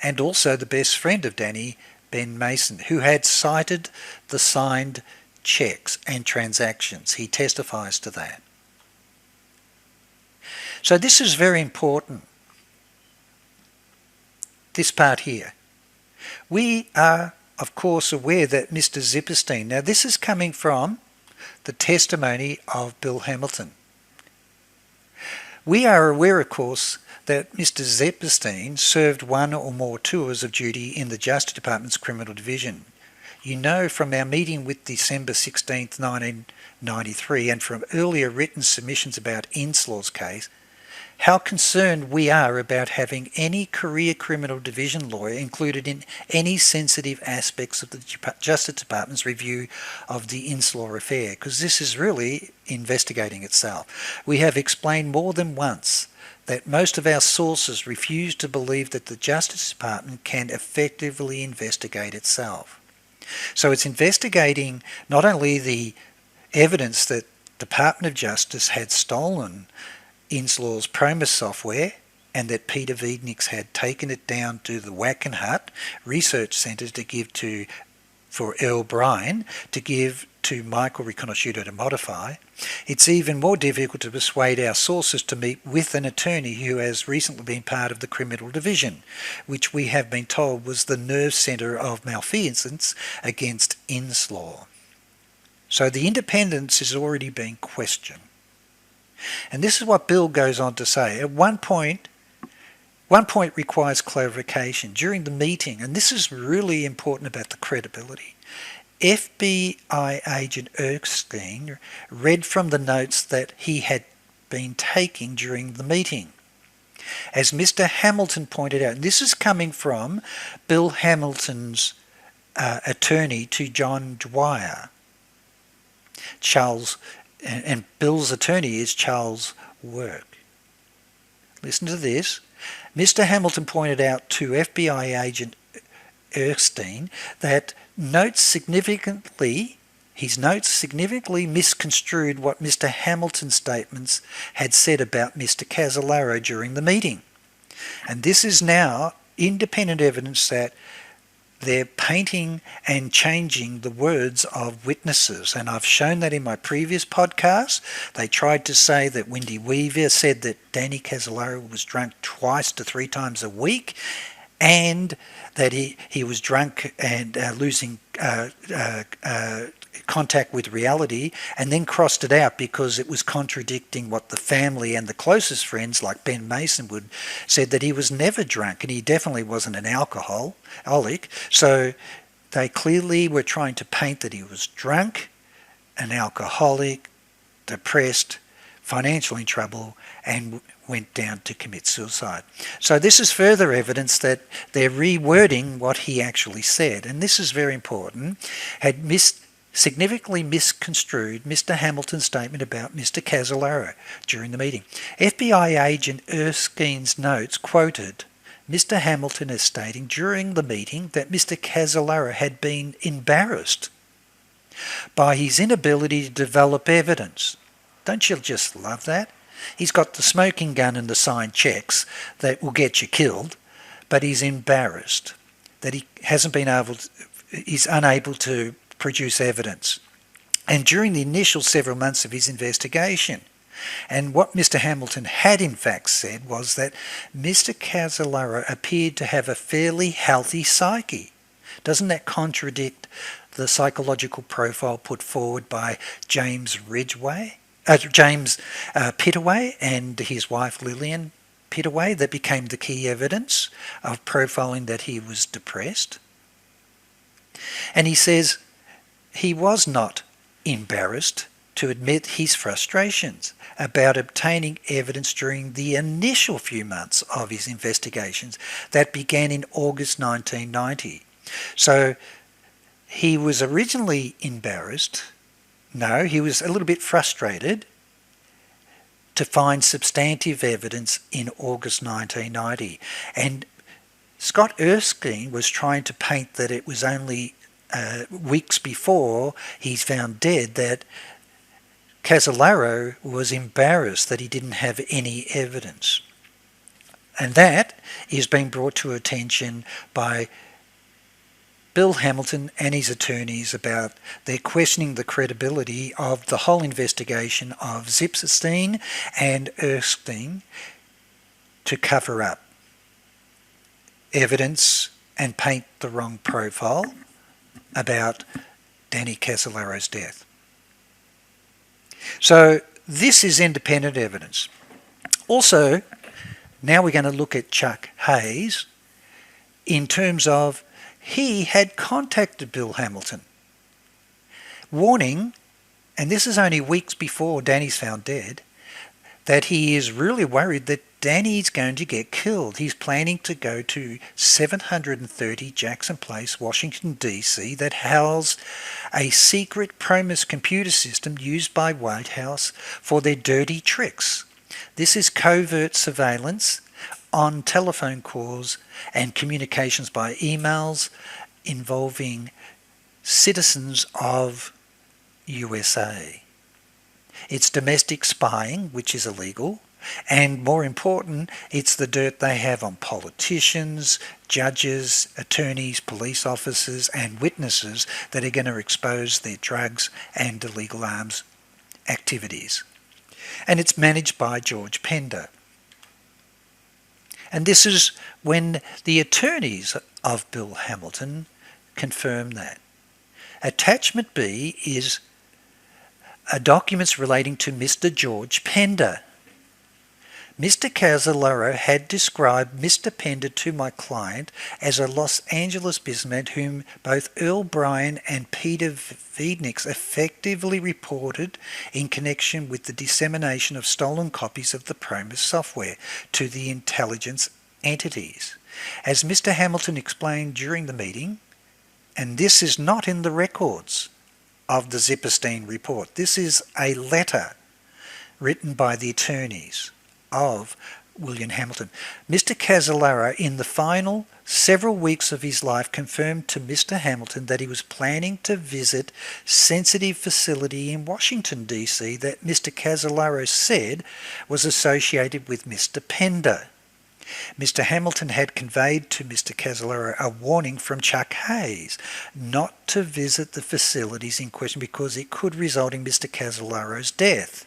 And also the best friend of Danny, Ben Mason, who had cited the signed cheques and transactions. He testifies to that. So this is very important, this part here. We are, of course, aware that Mr. Zepperstein, now this is coming from the testimony of Bill Hamilton. We are aware, of course, that Mr. Zepperstein served one or more tours of duty in the Justice Department's Criminal Division. You know from our meeting with December 16th, 1993, and from earlier written submissions about Inslaw's case, how concerned we are about having any career criminal division lawyer included in any sensitive aspects of the Justice Department's review of the Inslaw affair, because this is really investigating itself. We have explained more than once that most of our sources refuse to believe that the Justice Department can effectively investigate itself. So it's investigating not only the evidence that the Department of Justice had stolen Inslaw's PROMIS software and that Peter Wiedniks had taken it down to the WACKENHUT research centre to give to, for Earl Bryan, to give to Michael Riconosciuto to modify. It's even more difficult to persuade our sources to meet with an attorney who has recently been part of the criminal division, which we have been told was the nerve centre of malfeasance against Inslaw. So the independence is already being questioned. And this is what Bill goes on to say. At one point requires clarification. During the meeting, and this is really important about the credibility, FBI agent Erskine read from the notes that he had been taking during the meeting. As Mr. Hamilton pointed out, and this is coming from Bill Hamilton's attorney to John Dwyer. And Bill's attorney is Charles Work. Listen to this. Mr. Hamilton pointed out to FBI agent Erskine that his notes significantly misconstrued what Mr. Hamilton's statements had said about Mr. CASOLARO during the meeting. And this is now independent evidence that they're painting and changing the words of witnesses. And I've shown that in my previous podcast. They tried to say that Wendy Weaver said that Danny CASOLARO was drunk 2 to 3 times a week, and that he was drunk and losing contact with reality, and then crossed it out because it was contradicting what the family and the closest friends like Ben Mason said, that he was never drunk and he definitely wasn't an alcoholic. So they clearly were trying to paint that he was drunk, an alcoholic, depressed, financially in trouble, and went down to commit suicide. So this is further evidence that they're rewording what he actually said, and this is very important. Had significantly misconstrued Mr. Hamilton's statement about Mr. CASOLARO during the meeting. FBI agent Erskine's notes quoted Mr. Hamilton as stating during the meeting that Mr. CASOLARO had been embarrassed by his inability to develop evidence. Don't you just love that? He's got the smoking gun and the signed checks that will get you killed, but he's embarrassed that he's unable to produce evidence. And during the initial several months of his investigation, and what Mr. Hamilton had in fact said was that Mr. CASOLARO appeared to have a fairly healthy psyche. Doesn't that contradict the psychological profile put forward by James Pittaway and his wife Lillian Pittaway that became the key evidence of profiling that he was depressed? And he says he was not embarrassed to admit his frustrations about obtaining evidence during the initial few months of his investigations that began in August 1990. So he was originally embarrassed. No, he was a little bit frustrated to find substantive evidence in August 1990. And Scott Erskine was trying to paint that it was only weeks before he's found dead that CASOLARO was embarrassed that he didn't have any evidence. And that is being brought to attention by Bill Hamilton and his attorneys about their questioning the credibility of the whole investigation of Zipstein and Erskine to cover up evidence and paint the wrong profile about Danny CASOLARO's death. So this is independent evidence. Also, now we're going to look at Chuck Hayes in terms of he had contacted Bill Hamilton, warning, and this is only weeks before Danny's found dead, that he is really worried that Danny's going to get killed. He's planning to go to 730 Jackson Place, Washington, D.C. that housed a secret PROMIS computer system used by White House for their dirty tricks. This is covert surveillance on telephone calls and communications by emails involving citizens of USA. It's domestic spying, which is illegal, and more important, it's the dirt they have on politicians, judges, attorneys, police officers and witnesses that are going to expose their drugs and illegal arms activities. And it's managed by George Pender. And this is when the attorneys of Bill Hamilton confirm that. Attachment B is are documents relating to Mr. George Pender. Mr. CASOLARO had described Mr. Pender to my client as a Los Angeles businessman whom both Earl Bryan and Peter Wiedniks effectively reported in connection with the dissemination of stolen copies of the PROMIS software to the intelligence entities. As Mr. Hamilton explained during the meeting, and this is not in the records of the Zipperstein report, this is a letter written by the attorneys of William Hamilton. Mr. CASOLARO, in the final several weeks of his life, confirmed to Mr. Hamilton that he was planning to visit sensitive facility in Washington, D.C. that Mr. CASOLARO said was associated with Mr. Pender. Mr. Hamilton had conveyed to Mr. CASOLARO a warning from Chuck Hayes not to visit the facilities in question because it could result in Mr. CASOLARO's death.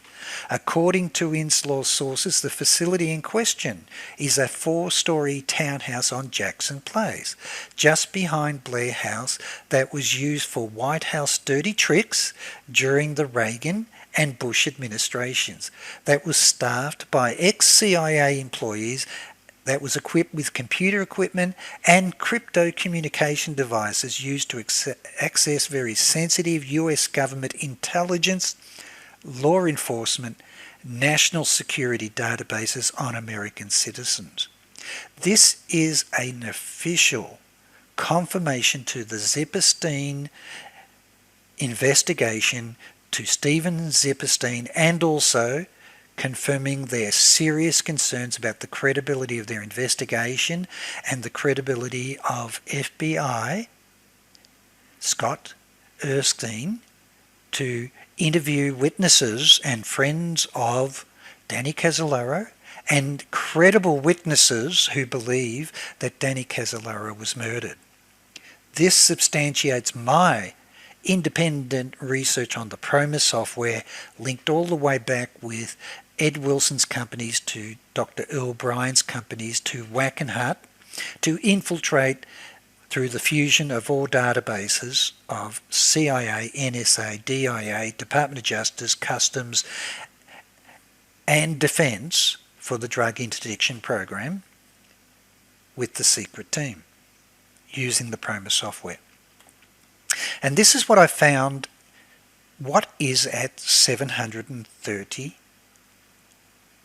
According to in-law sources, the facility in question is a 4-story townhouse on Jackson Place, just behind Blair House, that was used for White House dirty tricks during the Reagan and Bush administrations, that was staffed by ex-CIA employees, that was equipped with computer equipment and crypto communication devices used to access very sensitive US government intelligence, law enforcement, national security databases on American citizens. This is an official confirmation to the Zipperstein investigation, to Stephen Zipperstein, and also confirming their serious concerns about the credibility of their investigation and the credibility of FBI Scott Erskine to interview witnesses and friends of Danny CASOLARO and credible witnesses who believe that Danny CASOLARO was murdered. This substantiates my independent research on the PROMIS software, linked all the way back with Ed Wilson's companies to Dr. Earl Bryan's companies to WACKENHUT, to infiltrate through the fusion of all databases of CIA, NSA, DIA, Department of Justice, Customs, and Defence for the drug interdiction program with the secret team using the PROMIS software. And this is what I found, what is at 730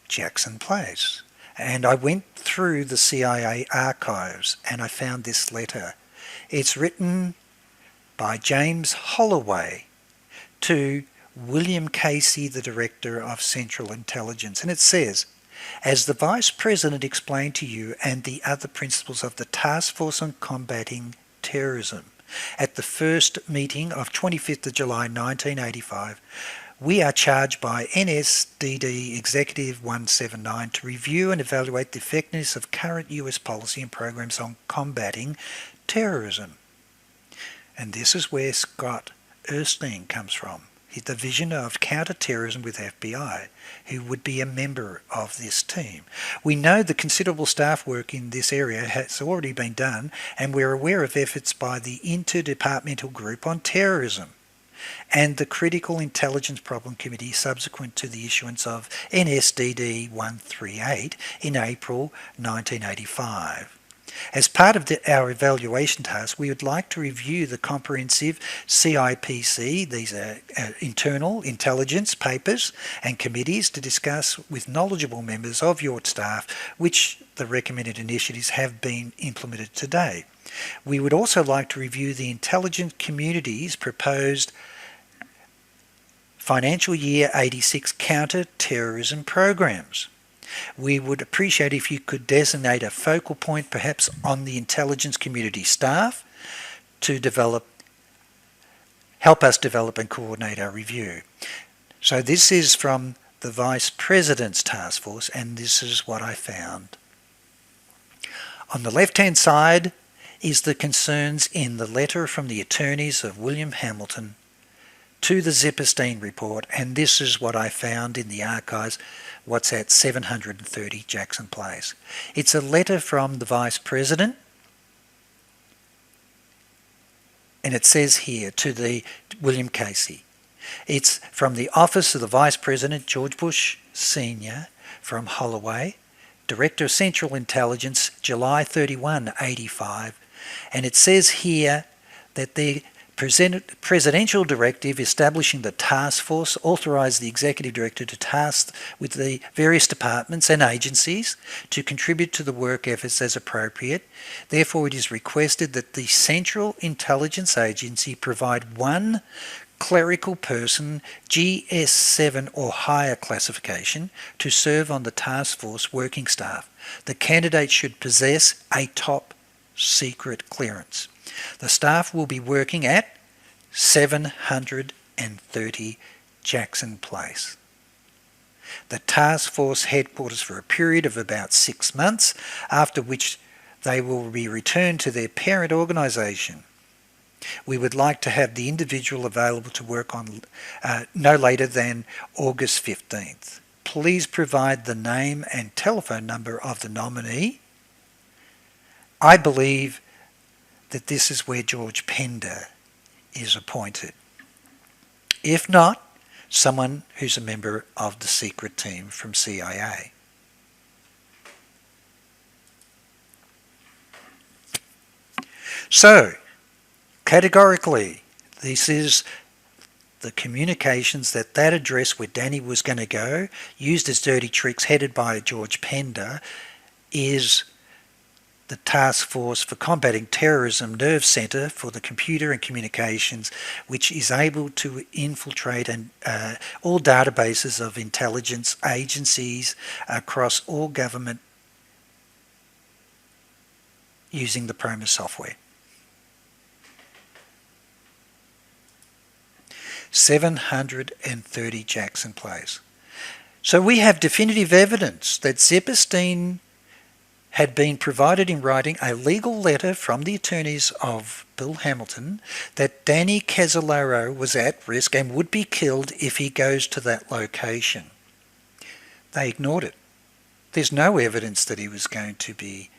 Jackson Place. And I went through the CIA archives and I found this letter. It's written by James Holloway to William Casey, the Director of Central Intelligence. And it says, as the Vice President explained to you and the other principals of the Task Force on Combating Terrorism at the first meeting of 25th of July 1985, we are charged by NSDD Executive 179 to review and evaluate the effectiveness of current US policy and programs on combating terrorism. And this is where Scott Erskine comes from, the Division of Counter-Terrorism with FBI, who would be a member of this team. We know the considerable staff work in this area has already been done, and we're aware of efforts by the Interdepartmental Group on Terrorism and the Critical Intelligence Problem Committee subsequent to the issuance of NSDD 138 in April 1985. As part of our evaluation task, we would like to review the comprehensive CIPC, these are internal intelligence papers and committees, to discuss with knowledgeable members of your staff which the recommended initiatives have been implemented today. We would also like to review the intelligence community's proposed financial year 86 counter-terrorism programs. We would appreciate if you could designate a focal point perhaps on the intelligence community staff to help us develop and coordinate our review. So this is from the Vice President's Task Force, and this is what I found. On the left-hand side is the concerns in the letter from the attorneys of William Hamilton to the Zipperstein report, and this is what I found in the archives, what's at 730 Jackson Place. It's a letter from the Vice President, and it says here to the William Casey, It's from the Office of the Vice President, George Bush Sr., from Holloway, Director of Central Intelligence, July 31, 85. And it says here that the presidential directive establishing the task force authorised the executive director to task with the various departments and agencies to contribute to the work efforts as appropriate. Therefore, it is requested that the Central Intelligence Agency provide one clerical person, GS7 or higher classification, to serve on the task force working staff. The candidate should possess a top secret clearance. The staff will be working at 730 Jackson Place. The task force headquarters for a period of about 6 months, after which they will be returned to their parent organisation. We would like to have the individual available to work on no later than August 15th. Please provide the name and telephone number of the nominee. I believe that this is where George Pender is appointed. If not, someone who's a member of the secret team from CIA. So, categorically, this is the communications that address where Danny was going to go, used as dirty tricks, headed by George Pender, is the Task Force for Combating Terrorism Nerve Centre for the Computer and Communications, which is able to infiltrate all databases of intelligence agencies across all government using the PROMIS software. 730 Jackson Place. So we have definitive evidence that Zepperstein had been provided in writing a legal letter from the attorneys of Bill Hamilton that Danny CASOLARO was at risk and would be killed if he goes to that location. They ignored it. There's no evidence that he was going to be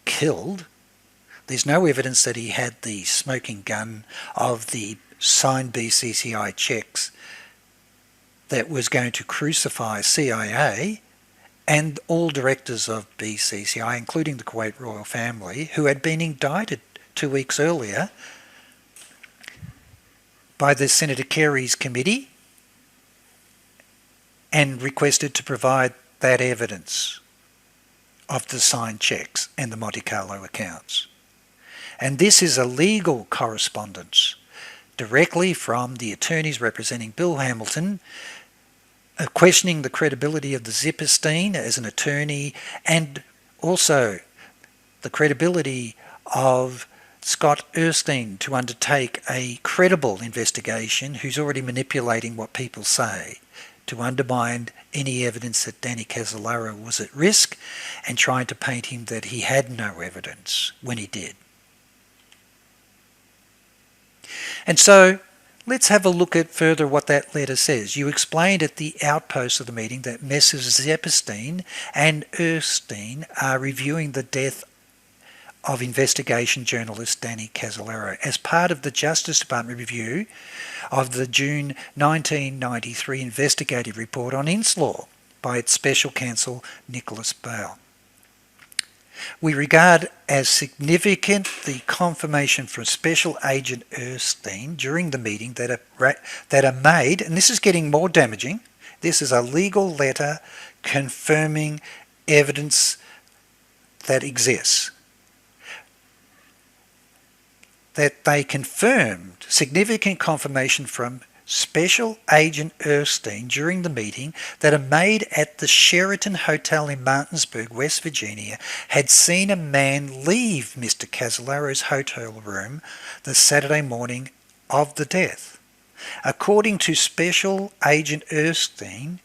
killed. There's no evidence that he had the smoking gun of the signed BCCI checks that was going to crucify CIA and all directors of BCCI, including the Kuwait royal family, who had been indicted 2 weeks earlier by the Senator Kerry's committee and requested to provide that evidence of the signed checks and the Monte Carlo accounts. And this is a legal correspondence directly from the attorneys representing Bill Hamilton, questioning the credibility of the Zepperstein as an attorney, and also the credibility of Scott Erskine to undertake a credible investigation, who's already manipulating what people say to undermine any evidence that Danny CASOLARO was at risk, and trying to paint him that he had no evidence when he did. And so let's have a look at further what that letter says. You explained at the outpost of the meeting that Messrs. Zepperstein and Erskine are reviewing the death of investigation journalist Danny CASOLARO as part of the Justice Department review of the June 1993 investigative report on Inslaw by its special counsel Nicholas Bale. We regard as significant the confirmation from Special Agent Erskine during the meeting that are made, and this is getting more damaging, this is a legal letter confirming evidence that exists, that they confirmed significant confirmation from Special Agent Erskine during the meeting that a maid at the Sheraton Hotel in Martinsburg, West Virginia, had seen a man leave Mr. CASOLARO's hotel room the Saturday morning of the death. According to Special Agent Erskine,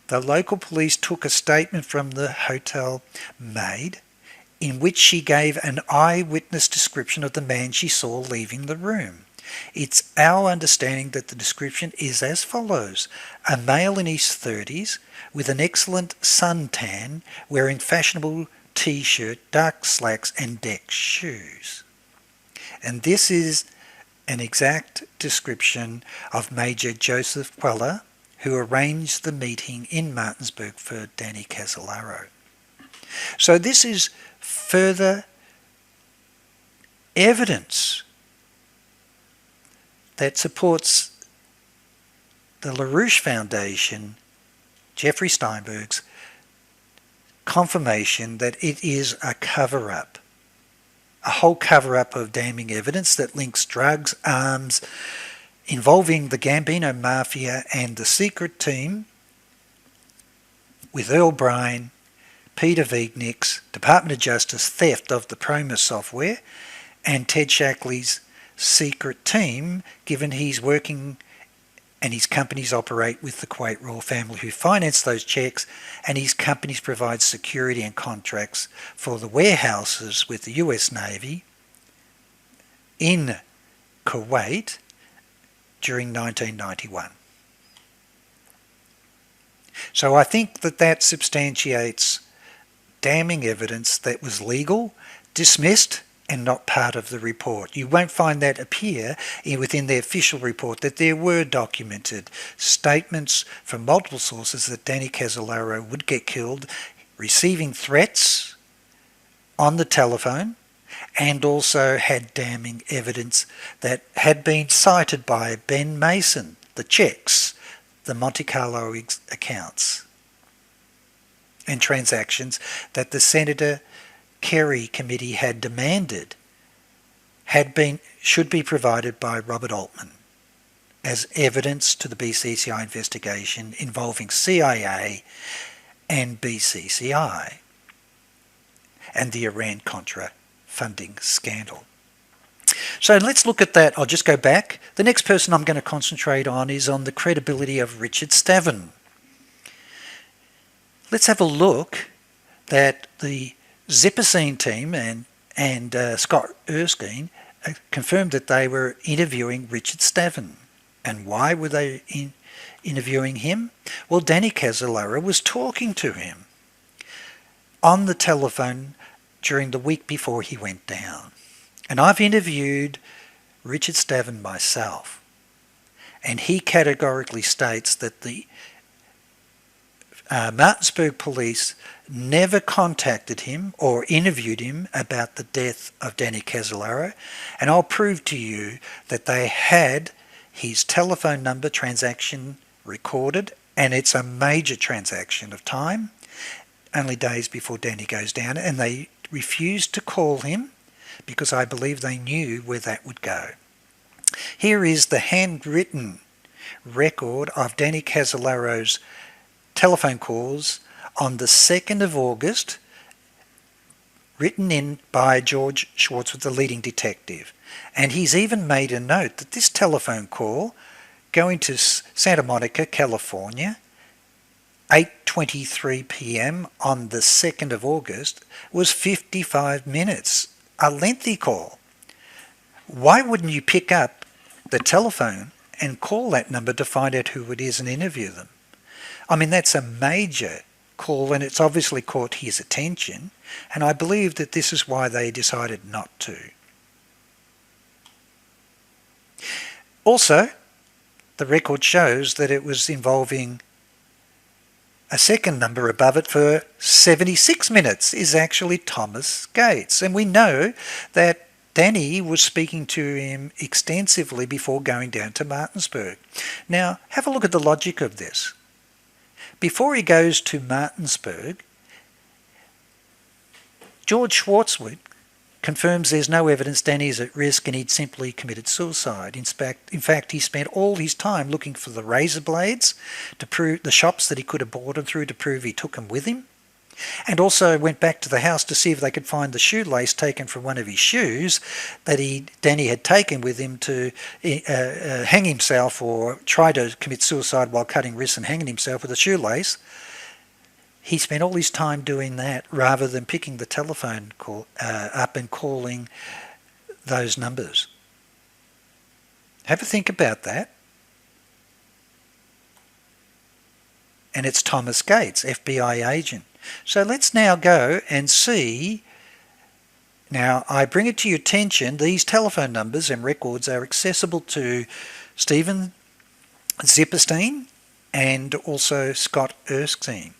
the local police took a statement from the hotel maid in which she gave an eyewitness description of the man she saw leaving the room. It's our understanding that the description is as follows: a male in his 30s with an excellent suntan, wearing fashionable t-shirt, dark slacks and deck shoes. And this is an exact description of Major Joseph Queller, who arranged the meeting in Martinsburg for Danny CASOLARO. So this is further evidence that supports the LaRouche Foundation, Jeffrey Steinberg's confirmation that it is a cover-up. A whole cover-up of damning evidence that links drugs, arms, involving the Gambino Mafia and the secret team with Earl Bryan, Peter Viegnick's Department of Justice theft of the PROMIS software, and Ted Shackley's secret team, given he's working and his companies operate with the Kuwait royal family who finance those checks, and his companies provide security and contracts for the warehouses with the US Navy in Kuwait during 1991. So I think that that substantiates damning evidence that was legal, dismissed, and not part of the report. You won't find that appear within the official report, that there were documented statements from multiple sources that Danny CASOLARO would get killed, receiving threats on the telephone, and also had damning evidence that had been cited by Ben Mason, the checks, the Monte Carlo accounts, and transactions that the Senator Kerry committee had demanded should be provided by Robert Altman as evidence to the BCCI investigation involving CIA and BCCI and the Iran-Contra funding scandal. So let's look at that. I'll just go back. The next person I'm going to concentrate on is on the credibility of Richard Stavin. Let's have a look that the Zippersine team and Scott Erskine confirmed that they were interviewing Richard Stavin. And why were they interviewing him? Well, Danny CASOLARO was talking to him on the telephone during the week before he went down. And I've interviewed Richard Stavin myself, and he categorically states that the Martinsburg police never contacted him or interviewed him about the death of Danny CASOLARO, and I'll prove to you that they had his telephone number transaction recorded, and it's a major transaction of time, only days before Danny goes down, and they refused to call him because I believe they knew where that would go. Here is the handwritten record of Danny CASOLARO's telephone calls on the 2nd of August, written in by George Schwartzwood, the leading detective. And he's even made a note that this telephone call going to Santa Monica, California, 8:23 p.m. on the 2nd of August, was 55 minutes, a lengthy call. Why wouldn't you pick up the telephone and call that number to find out who it is and interview them? I mean, that's a major call, and it's obviously caught his attention, and I believe that this is why they decided not to. Also, the record shows that it was involving a second number above it for 76 minutes is actually Thomas Gates, and we know that Danny was speaking to him extensively before going down to Martinsburg. Now, have a look at the logic of this. Before he goes to Martinsburg, George Schwartzwood confirms there's no evidence Danny is at risk and he'd simply committed suicide. In fact, he spent all his time looking for the razor blades to prove the shops that he could have bought them through to prove he took them with him, and also went back to the house to see if they could find the shoelace taken from one of his shoes that Danny had taken with him to hang himself or try to commit suicide while cutting wrists and hanging himself with a shoelace. He spent all his time doing that rather than picking the telephone call up and calling those numbers. Have a think about that. And it's Thomas Gates, FBI agent. So let's now go and see Now, I bring it to your attention, these telephone numbers and records are accessible to Stephen Zipperstein and also Scott Erskine.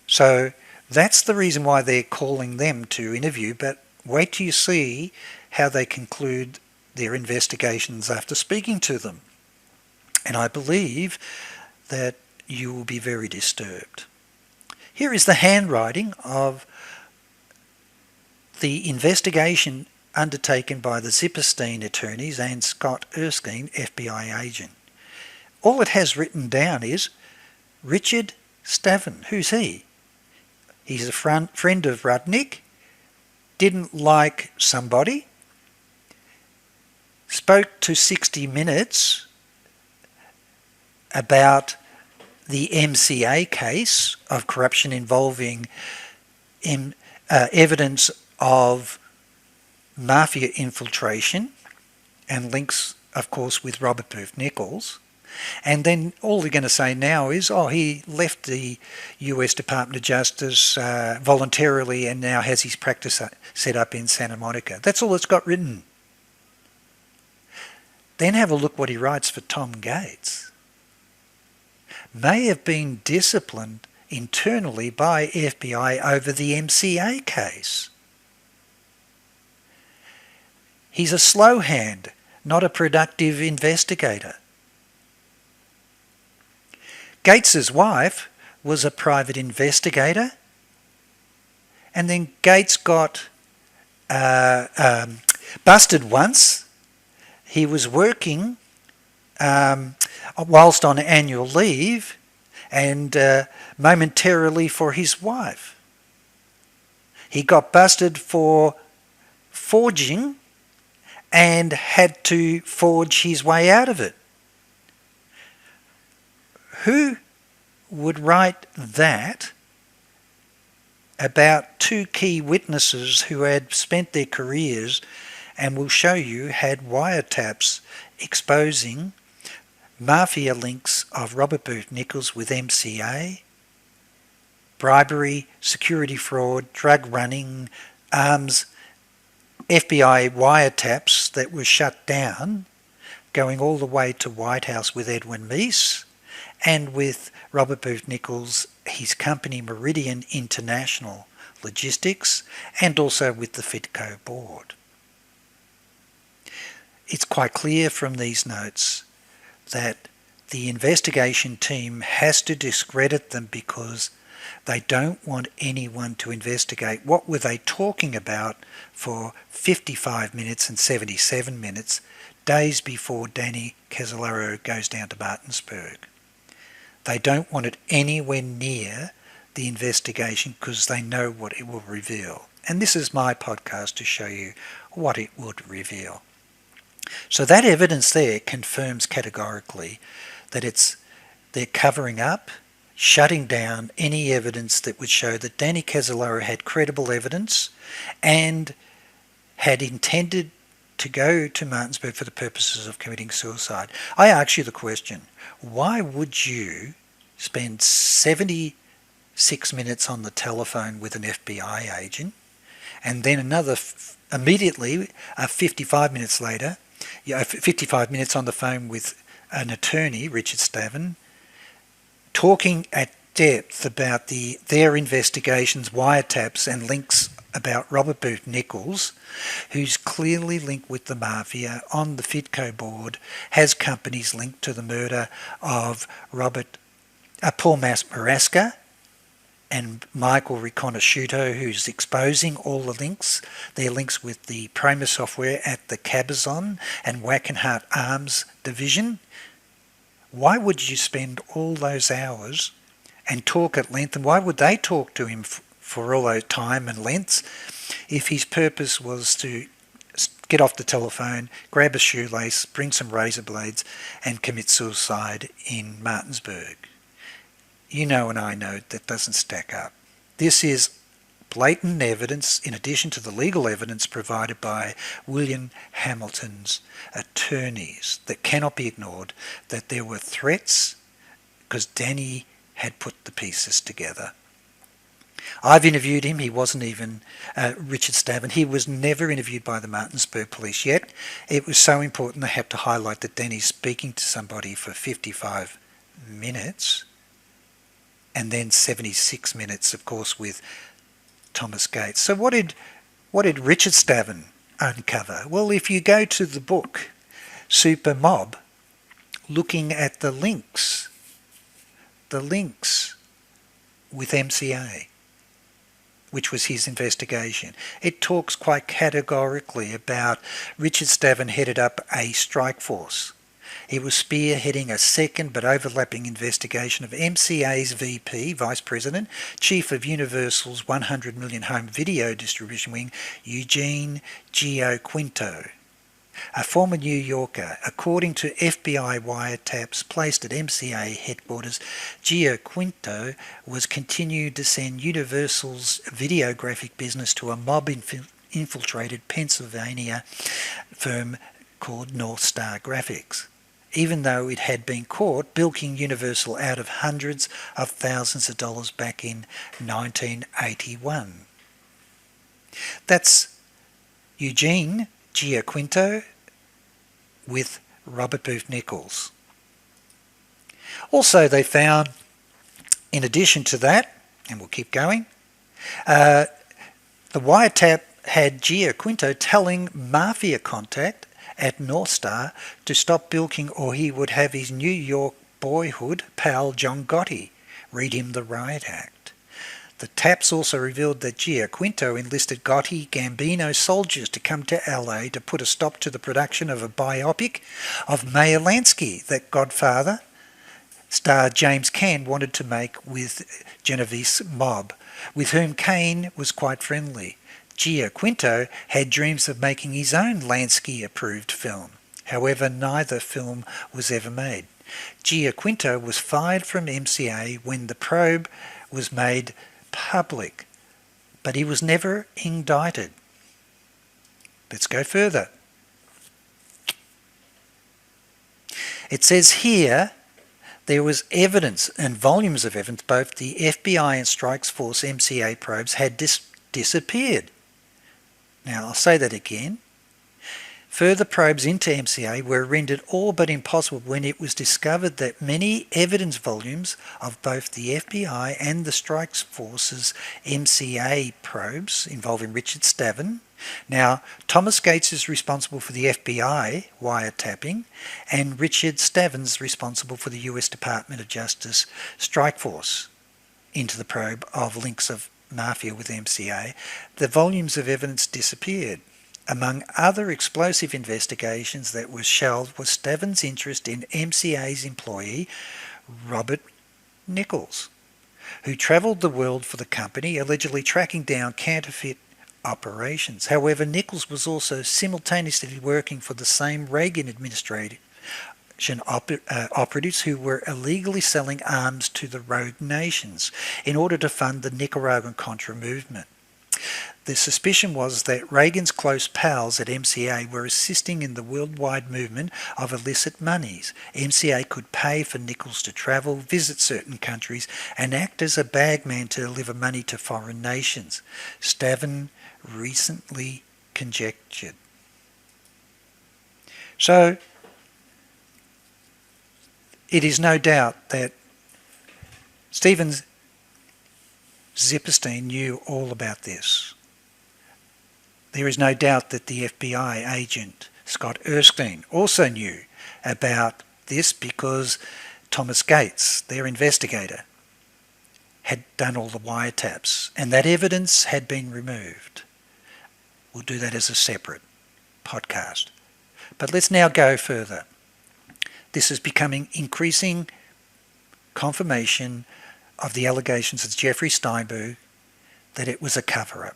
So that's the reason why they're calling them to interview, but wait till you see how they conclude their investigations after speaking to them. And I believe that you will be very disturbed. Here is the handwriting of the investigation undertaken by the Zipperstein attorneys and Scott Erskine, FBI agent. All it has written down is Richard Stavin. Who's he? He's a friend of Rudnick, didn't like somebody, spoke to 60 Minutes about the MCA case of corruption involving evidence of mafia infiltration and links, of course, with Robert Booth Nichols. And then all they're going to say now is, oh, he left the US Department of Justice voluntarily and now has his practice set up in Santa Monica. That's all it's got written. Then have a look what he writes for Tom Gates. May have been disciplined internally by FBI over the MCA case. He's a slow hand, not a productive investigator. Gates's wife was a private investigator, and then Gates got busted once. He was working whilst on annual leave and momentarily for his wife. He got busted for forging and had to forge his way out of it. Who would write that about two key witnesses who had spent their careers and will show you had wiretaps exposing mafia links of Robert Booth Nichols with MCA, bribery, security fraud, drug running, arms, FBI wiretaps that were shut down, going all the way to White House with Edwin Meese and with Robert Booth Nichols, his company Meridian International Logistics, and also with the FITCO board. It's quite clear from these notes that the investigation team has to discredit them because they don't want anyone to investigate what were they talking about for 55 minutes and 77 minutes days before Danny CASOLARO goes down to Martinsburg. They don't want it anywhere near the investigation because they know what it will reveal. And this is my podcast to show you what it would reveal. So that evidence there confirms categorically that they're covering up, shutting down any evidence that would show that Danny CASOLARO had credible evidence and had intended to go to Martinsburg for the purposes of committing suicide. I ask you the question, why would you spend 76 minutes on the telephone with an FBI agent and then another immediately 55 minutes later, 55 minutes on the phone with an attorney, Richard Stavin, talking at depth about their investigations, wiretaps and links about Robert Booth Nichols, who's clearly linked with the mafia on the FITCO board, has companies linked to the murder of Paul Maraska and Michael Riconosciuto, who's exposing all the links. Their links with the PROMIS software at the Cabazon and WACKENHUT Arms division. Why would you spend all those hours and talk at length, and why would they talk to him for all those time and lengths if his purpose was to get off the telephone, grab a shoelace, bring some razor blades and commit suicide in Martinsburg? You know and I know that doesn't stack up. This is blatant evidence in addition to the legal evidence provided by William Hamilton's attorneys that cannot be ignored, that there were threats because Danny had put the pieces together. I've interviewed him. He wasn't even Richard Stavin. He was never interviewed by the Martinsburg police yet. It was so important they had to highlight that Danny's speaking to somebody for 55 minutes and then 76 minutes, of course, with Thomas Gates. So what did Richard Stavin uncover? Well, if you go to the book Super Mob, looking at the links with MCA, which was his investigation, it talks quite categorically about Richard Stavin headed up a strike force. He was spearheading a second but overlapping investigation of MCA's VP, Vice President, Chief of Universal's 100 million home video distribution wing, Eugene Giaquinto, a former New Yorker. According to FBI wiretaps placed at MCA headquarters, Giaquinto was continued to send Universal's videographic business to a mob-infiltrated Pennsylvania firm called North Star Graphics, even though it had been caught bilking Universal out of hundreds of thousands of dollars back in 1981. That's Eugene Giaquinto with Robert Booth Nichols. Also, they found, in addition to that, and we'll keep going, the wiretap had Giaquinto telling MAFIA contact at North Star to stop bilking or he would have his New York boyhood pal John Gotti read him the riot act. The taps also revealed that Giaquinto enlisted Gotti Gambino soldiers to come to LA to put a stop to the production of a biopic of Meyer Lansky that Godfather star James Caan wanted to make with Genovese Mob, with whom Caan was quite friendly. Giaquinto had dreams of making his own Lansky-approved film. However, neither film was ever made. Giaquinto was fired from MCA when the probe was made public, but he was never indicted. Let's go further. It says here there was evidence and volumes of evidence both the FBI and Strikes Force MCA probes had disappeared. Now I'll say that again. Further probes into MCA were rendered all but impossible when it was discovered that many evidence volumes of both the FBI and the Strikes Force's MCA probes involving Richard Stavin. Now, Thomas Gates is responsible for the FBI wiretapping, and Richard Stavin's responsible for the US Department of Justice Strike Force into the probe of links of Mafia with MCA. The volumes of evidence disappeared. Among other explosive investigations that were shelved was Stavin's interest in MCA's employee, Robert Nichols, who travelled the world for the company, allegedly tracking down counterfeit operations. However, Nichols was also simultaneously working for the same Reagan administration operatives who were illegally selling arms to the rogue nations in order to fund the Nicaraguan Contra movement. The suspicion was that Reagan's close pals at MCA were assisting in the worldwide movement of illicit monies. MCA could pay for Nichols to travel, visit certain countries, and act as a bagman to deliver money to foreign nations, Stavin recently conjectured. So, it is no doubt that Stephen Zipperstein knew all about this. There is no doubt that the FBI agent Scott Erskine also knew about this because Thomas Gates, their investigator, had done all the wiretaps and that evidence had been removed. We'll do that as a separate podcast. But let's now go further. This is becoming increasing confirmation of the allegations of Jeffrey Steinberg that it was a cover-up.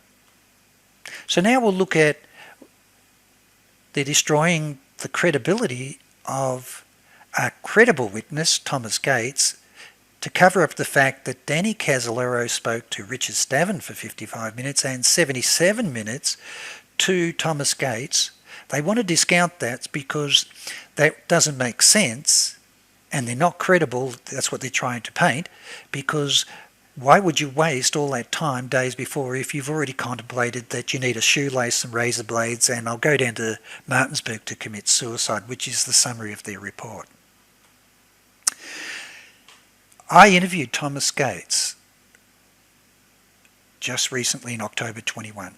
So now we'll look at the destroying the credibility of a credible witness, Thomas Gates, to cover up the fact that Danny CASOLARO spoke to Richard Stavin for 55 minutes and 77 minutes to Thomas Gates. They want to discount that because that doesn't make sense and they're not credible. That's what they're trying to paint, because why would you waste all that time days before if you've already contemplated that you need a shoelace, some razor blades, and I'll go down to Martinsburg to commit suicide, which is the summary of their report. I interviewed Thomas Gates just recently in October 21.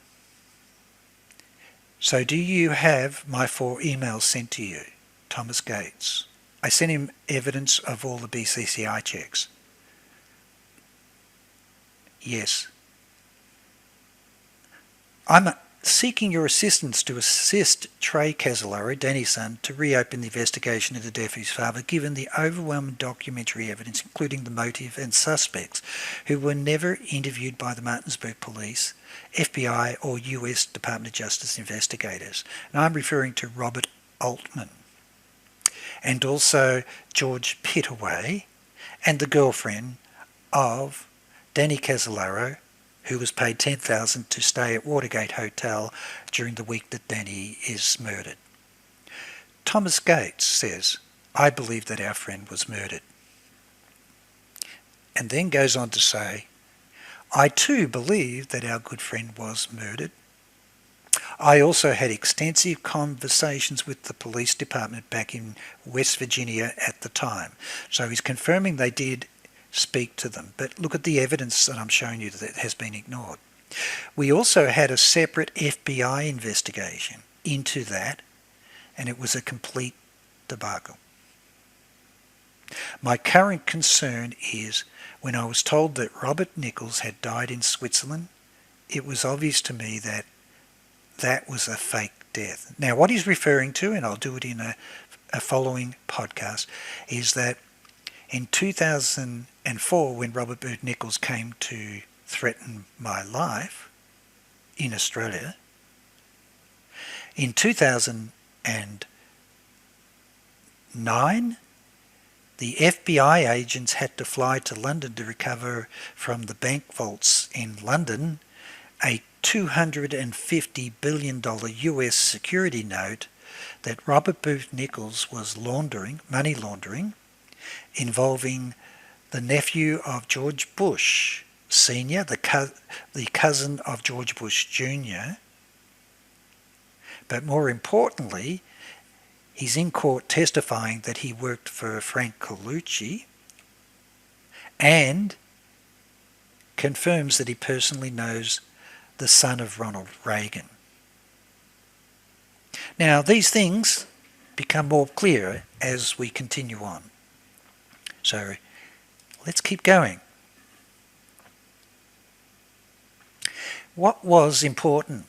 So do you have my 4 emails sent to you, Thomas Gates? I sent him evidence of all the BCCI checks. Yes. I'm seeking your assistance to assist Trey CASOLARO, Danny's son, to reopen the investigation into Duffy's father, given the overwhelming documentary evidence, including the motive and suspects, who were never interviewed by the Martinsburg Police, FBI or US Department of Justice investigators. And I'm referring to Robert Altman and also George Pittaway and the girlfriend of Danny CASOLARO, who was paid $10,000 to stay at Watergate Hotel during the week that Danny is murdered. Thomas Gates says, I believe that our friend was murdered. And then goes on to say, I too believe that our good friend was murdered. I also had extensive conversations with the police department back in West Virginia at the time. So he's confirming they did speak to them. But look at the evidence that I'm showing you that has been ignored. We also had a separate FBI investigation into that, and it was a complete debacle. My current concern is when I was told that Robert Nichols had died in Switzerland, it was obvious to me that that was a fake death. Now, what he's referring to, and I'll do it in a following podcast, is that in 2004, when Robert Booth Nichols came to threaten my life in Australia, in 2009, the FBI agents had to fly to London to recover from the bank vaults in London a $250 billion US security note that Robert Booth Nichols was laundering, money laundering, involving the nephew of George Bush Sr., the cousin of George Bush Jr. But more importantly, he's in court testifying that he worked for Frank Colucci and confirms that he personally knows the son of Ronald Reagan. Now, these things become more clear as we continue on. So let's keep going. What was important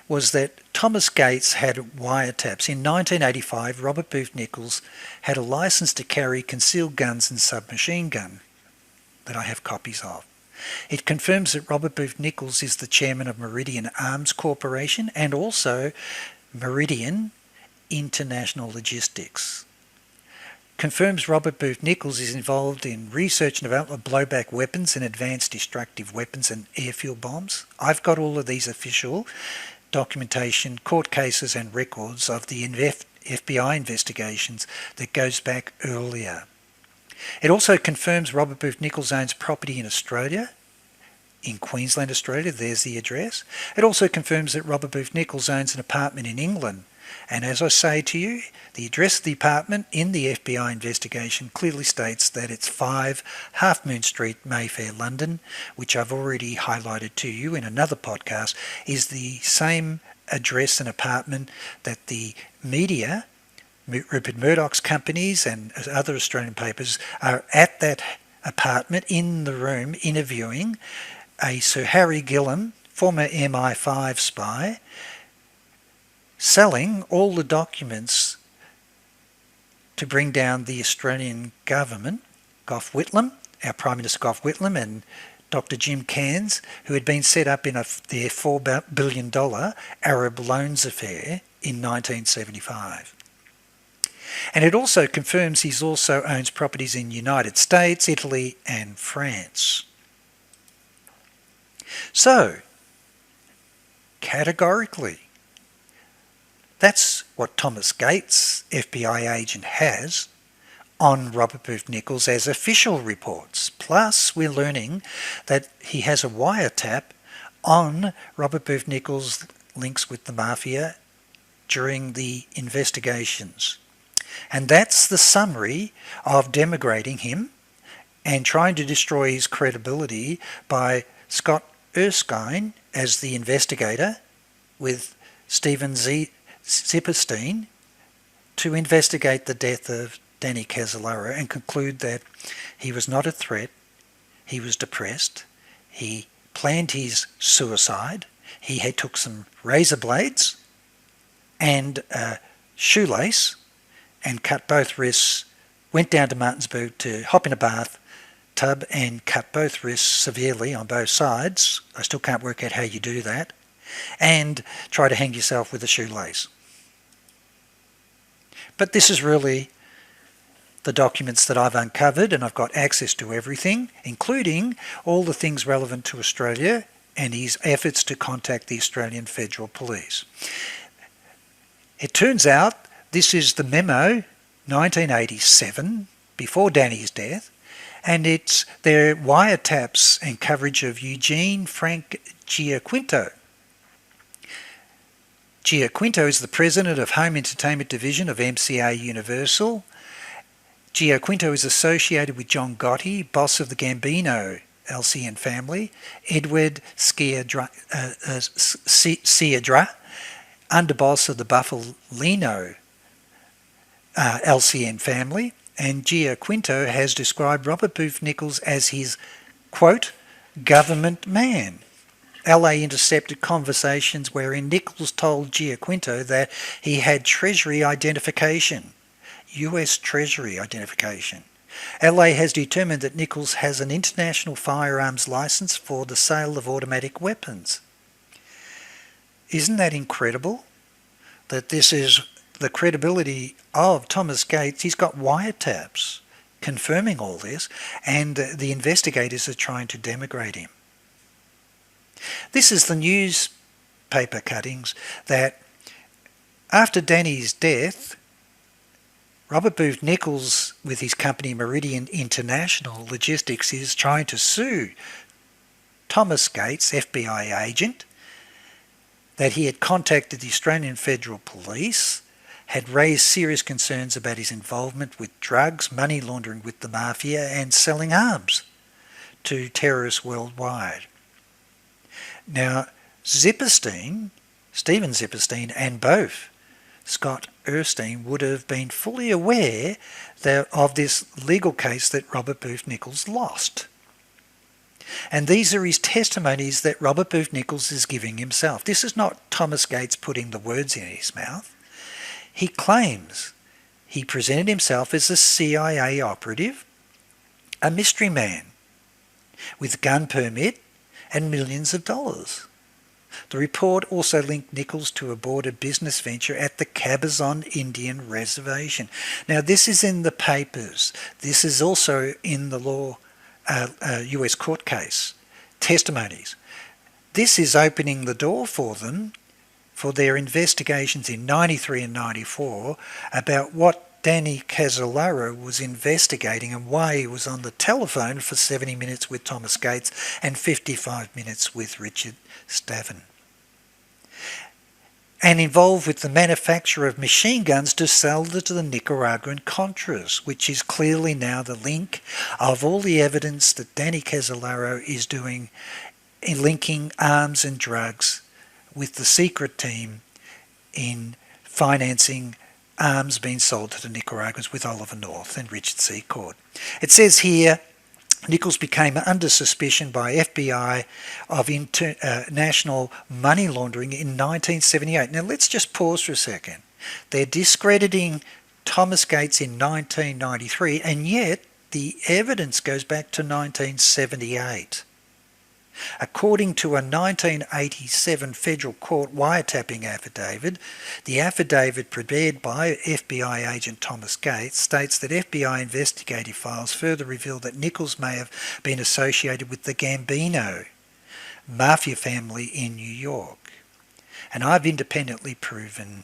was that Thomas Gates had wiretaps. In 1985, Robert Booth Nichols had a license to carry concealed guns and submachine gun that I have copies of. It confirms that Robert Booth Nichols is the chairman of Meridian Arms Corporation and also Meridian International Logistics. Confirms Robert Booth Nichols is involved in research and development of blowback weapons and advanced destructive weapons and airfield bombs. I've got all of these official documentation, court cases and records of the FBI investigations that goes back earlier. It also confirms Robert Booth Nichols owns property in Australia, in Queensland, Australia. There's the address. It also confirms that Robert Booth Nichols owns an apartment in England. And as I say to you, the address of the apartment in the FBI investigation clearly states that it's 5 Half Moon Street, Mayfair, London, which I've already highlighted to you in another podcast, is the same address and apartment that the media, Rupert Murdoch's companies and other Australian papers, are at that apartment in the room interviewing a Sir Harry Gillam, former MI5 spy, selling all the documents to bring down the Australian government, Gough Whitlam, our Prime Minister Gough Whitlam, and Dr. Jim Cairns, who had been set up in their $4 billion Arab loans affair in 1975. And it also confirms he also owns properties in the United States, Italy and France. So, categorically, that's what Thomas Gates, FBI agent, has on Robert Booth Nichols as official reports. Plus, we're learning that he has a wiretap on Robert Booth Nichols' links with the Mafia during the investigations. And that's the summary of denigrating him and trying to destroy his credibility by Scott Erskine as the investigator with Stephen Zipperstein to investigate the death of Danny CASOLARO and conclude that he was not a threat, he was depressed, he planned his suicide, he had took some razor blades and a shoelace and cut both wrists, went down to Martinsburg to hop in a bath tub and cut both wrists severely on both sides. I still can't work out how you do that. And try to hang yourself with a shoelace. But this is really the documents that I've uncovered, and I've got access to everything, including all the things relevant to Australia and his efforts to contact the Australian Federal Police. It turns out this is the memo 1987, before Danny's death, and it's their wiretaps and coverage of Eugene Frank Giaquinto. Giaquinto is the president of Home Entertainment Division of MCA Universal. Giaquinto is associated with John Gotti, boss of the Gambino LCN family, Edward Sciadra, underboss of the Buffalino LCN family, and Giaquinto has described Robert Booth Nichols as his, quote, government man. LA intercepted conversations wherein Nichols told Giaquinto that he had Treasury identification, US Treasury identification. LA has determined that Nichols has an international firearms license for the sale of automatic weapons. Isn't that incredible? That this is the credibility of Thomas Gates. He's got wiretaps confirming all this, and the investigators are trying to denigrate him. This is the newspaper cuttings that after Danny's death, Robert Booth Nichols, with his company Meridian International Logistics, is trying to sue Thomas Gates, FBI agent, that he had contacted the Australian Federal Police, had raised serious concerns about his involvement with drugs, money laundering with the Mafia, and selling arms to terrorists worldwide. Now, Stephen Zipperstein, and both Scott Erskine would have been fully aware of this legal case that Robert Booth Nichols lost. And these are his testimonies that Robert Booth Nichols is giving himself. This is not Thomas Gates putting the words in his mouth. He claims he presented himself as a CIA operative, a mystery man, with a gun permit and millions of dollars. The report also linked Nichols to aboard a business venture at the Cabazon Indian Reservation. Now, this is in the papers. This is also in the law, US court case, testimonies. This is opening the door for them for their investigations in 93 and 94 about what Danny CASOLARO was investigating and why he was on the telephone for 70 minutes with Thomas Gates and 55 minutes with Richard Stavin. And involved with the manufacture of machine guns to sell to the Nicaraguan Contras, which is clearly now the link of all the evidence that Danny CASOLARO is doing in linking arms and drugs with the secret team in financing arms being sold to the Nicaraguans with Oliver North and Richard Secord. It says here, Nichols became under suspicion by FBI of international money laundering in 1978. Now let's just pause for a second. They're discrediting Thomas Gates in 1993, and yet the evidence goes back to 1978. According to a 1987 federal court wiretapping affidavit, the affidavit prepared by FBI agent Thomas Gates states that FBI investigative files further reveal that Nichols may have been associated with the Gambino Mafia family in New York. And I've independently proven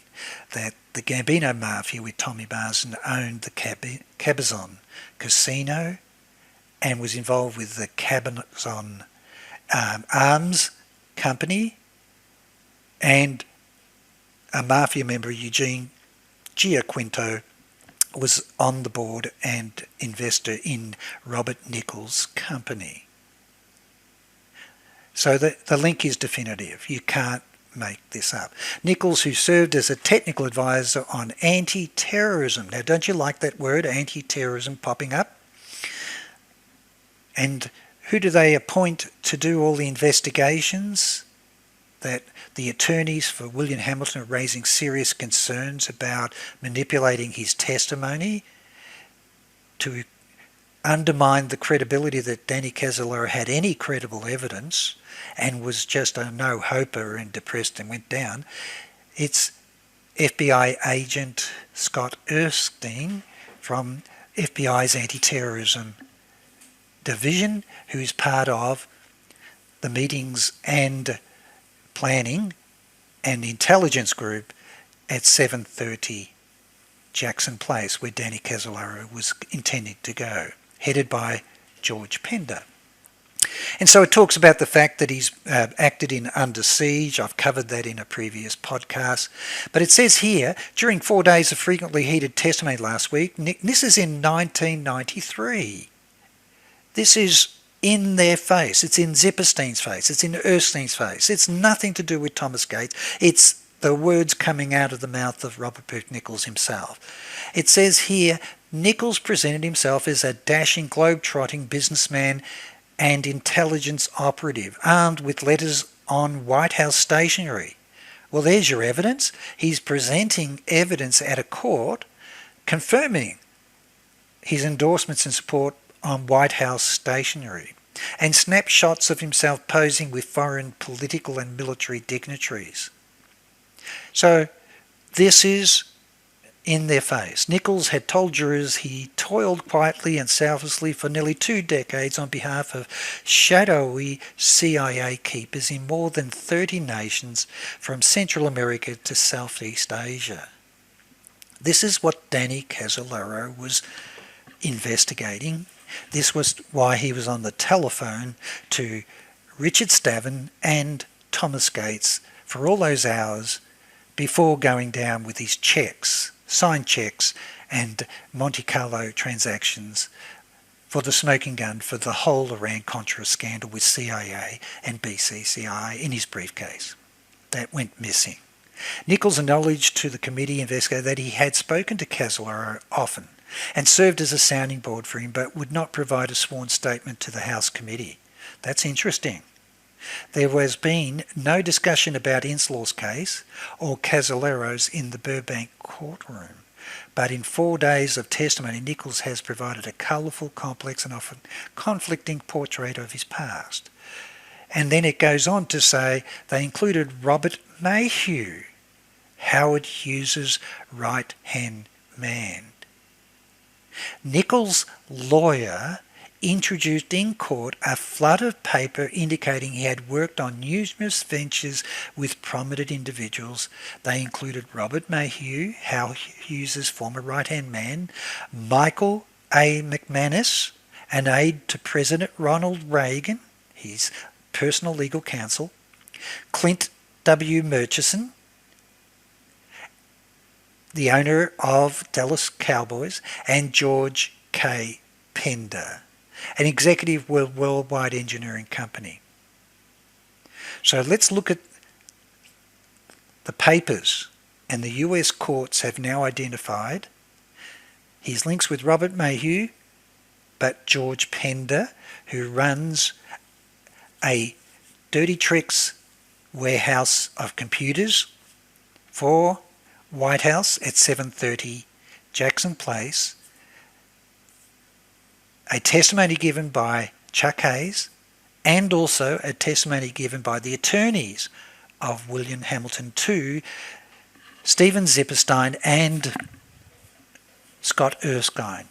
that the Gambino Mafia with Tommy Marsden owned the Cabazon Casino and was involved with the Cabazon Arms Company, and a Mafia member, Eugene Giaquinto, was on the board and investor in Robert Nichols' company. So the link is definitive. You can't make this up. Nichols, who served as a technical advisor on anti-terrorism. Now, don't you like that word, anti-terrorism, popping up? And who do they appoint to do all the investigations? That the attorneys for William Hamilton are raising serious concerns about manipulating his testimony to undermine the credibility that Danny CASOLARO had any credible evidence and was just a no-hoper and depressed and went down. It's FBI agent Scott Erskine from FBI's anti-terrorism division, who's part of the meetings and planning and intelligence group at 730 Jackson Place, where Danny CASOLARO was intending to go, headed by George Pender. And so it talks about the fact that he's acted in Under Siege. I've covered that in a previous podcast. But it says here, during 4 days of frequently heated testimony last week, this is in 1993. This is in their face. It's in Zipperstein's face. It's in Erskine's face. It's nothing to do with Thomas Gates. It's the words coming out of the mouth of Robert Booth Nichols himself. It says here, Nichols presented himself as a dashing, globe-trotting businessman and intelligence operative, armed with letters on White House stationery. Well, there's your evidence. He's presenting evidence at a court confirming his endorsements and support on White House stationery, and snapshots of himself posing with foreign political and military dignitaries. So this is in their face. Nichols had told jurors he toiled quietly and selflessly for nearly 2 decades on behalf of shadowy CIA keepers in more than 30 nations from Central America to Southeast Asia. This is what Danny CASOLARO was investigating. This was why he was on the telephone to Richard Stavin and Thomas Gates for all those hours before going down with his checks, signed checks and Monte Carlo transactions for the smoking gun for the whole Iran-Contra scandal with CIA and BCCI in his briefcase. That went missing. Nichols acknowledged to the committee investigator that he had spoken to CASOLARO often and served as a sounding board for him, but would not provide a sworn statement to the House committee. That's interesting. There has been no discussion about Inslaw's case or CASOLARO's in the Burbank courtroom, but in 4 days of testimony, Nichols has provided a colourful, complex and often conflicting portrait of his past. And then it goes on to say they included Robert Mayhew, Howard Hughes's right-hand man. Nichols' lawyer introduced in court a flood of paper indicating he had worked on numerous ventures with prominent individuals. They included Robert Mayhew, Howard Hughes's former right-hand man, Michael A. McManus, an aide to President Ronald Reagan, his personal legal counsel, Clint W. Murchison, the owner of Dallas Cowboys, and George K. Pender, an executive with Worldwide Engineering Company. So let's look at the papers, and the US courts have now identified his links with Robert Mayhew, but George Pender, who runs a dirty tricks warehouse of computers for White House at 730 Jackson Place, a testimony given by Chuck Hayes, and also a testimony given by the attorneys of William Hamilton to Stephen Zipperstein and Scott Erskine,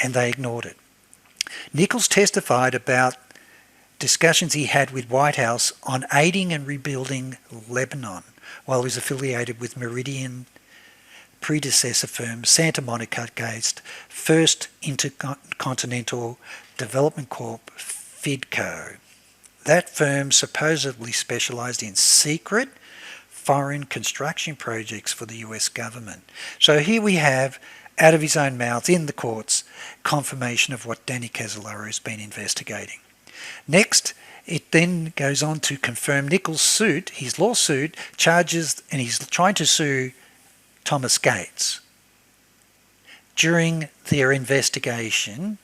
and they ignored it. Nichols testified about discussions he had with White House on aiding and rebuilding Lebanon, while he was affiliated with Meridian predecessor firm Santa Monica-based First Intercontinental Development Corp, FIDCO. That firm supposedly specialised in secret foreign construction projects for the US government. So here we have, out of his own mouth in the courts, confirmation of what Danny Casolaro has been investigating. Next, it then goes on to confirm Nichols' suit, his lawsuit, charges, and he's trying to sue Thomas Gates during their investigation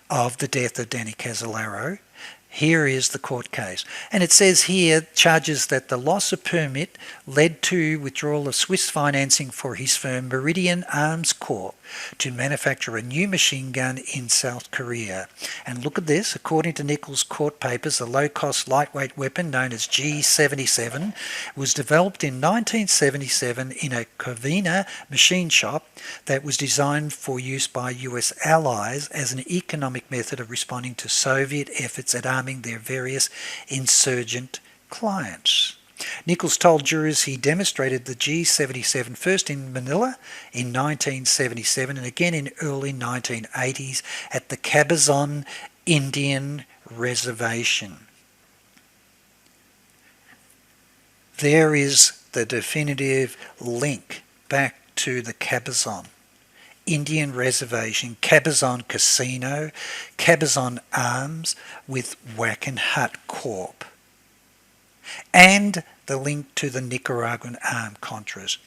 of the death of Danny Casolaro. Here is the court case. And it says here, charges that the loss of permit led to withdrawal of Swiss financing for his firm Meridian Arms Corp to manufacture a new machine gun in South Korea. And look at this, according to Nichols' court papers, the low-cost lightweight weapon known as G77 was developed in 1977 in a Covina machine shop that was designed for use by US allies as an economic method of responding to Soviet efforts at arming their various insurgent clients. Nichols told jurors he demonstrated the G77 first in Manila in 1977 and again in early 1980s at the Cabazon Indian Reservation. There is the definitive link back to the Cabazon Indian Reservation, Cabazon Casino, Cabazon Arms with WACKENHUT Corp, and the link to the Nicaraguan armed Contras.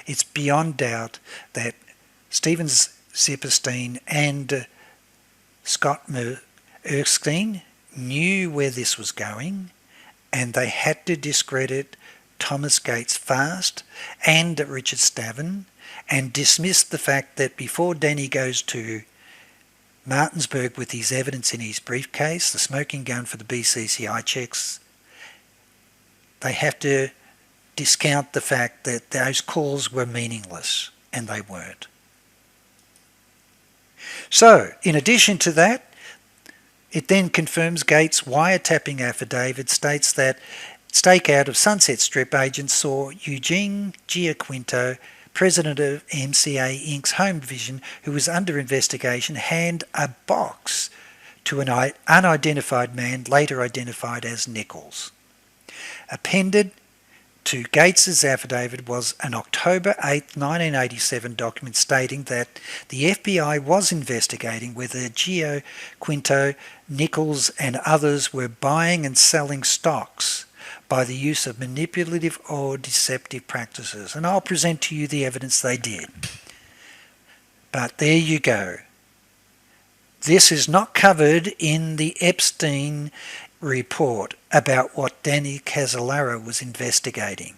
It's beyond doubt that Steven Zipperstein and Scott Erskine knew where this was going, and they had to discredit Thomas Gates fast and Richard Stavin, and dismissed the fact that before Danny goes to Martinsburg with his evidence in his briefcase, the smoking gun for the BCCI checks, they have to discount the fact that those calls were meaningless, and they weren't. So, in addition to that, it then confirms Gates' wiretapping affidavit states that stakeout of Sunset Strip agents saw Eugene Giaquinto, president of MCA Inc.'s Home Division, who was under investigation, hand a box to an unidentified man, later identified as Nichols. Appended to Gates's affidavit was an October 8, 1987 document stating that the FBI was investigating whether Giaquinto, Nichols and others were buying and selling stocks by the use of manipulative or deceptive practices. And I'll present to you the evidence they did. But there you go. This is not covered in the Epstein report about what Danny Casolaro was investigating.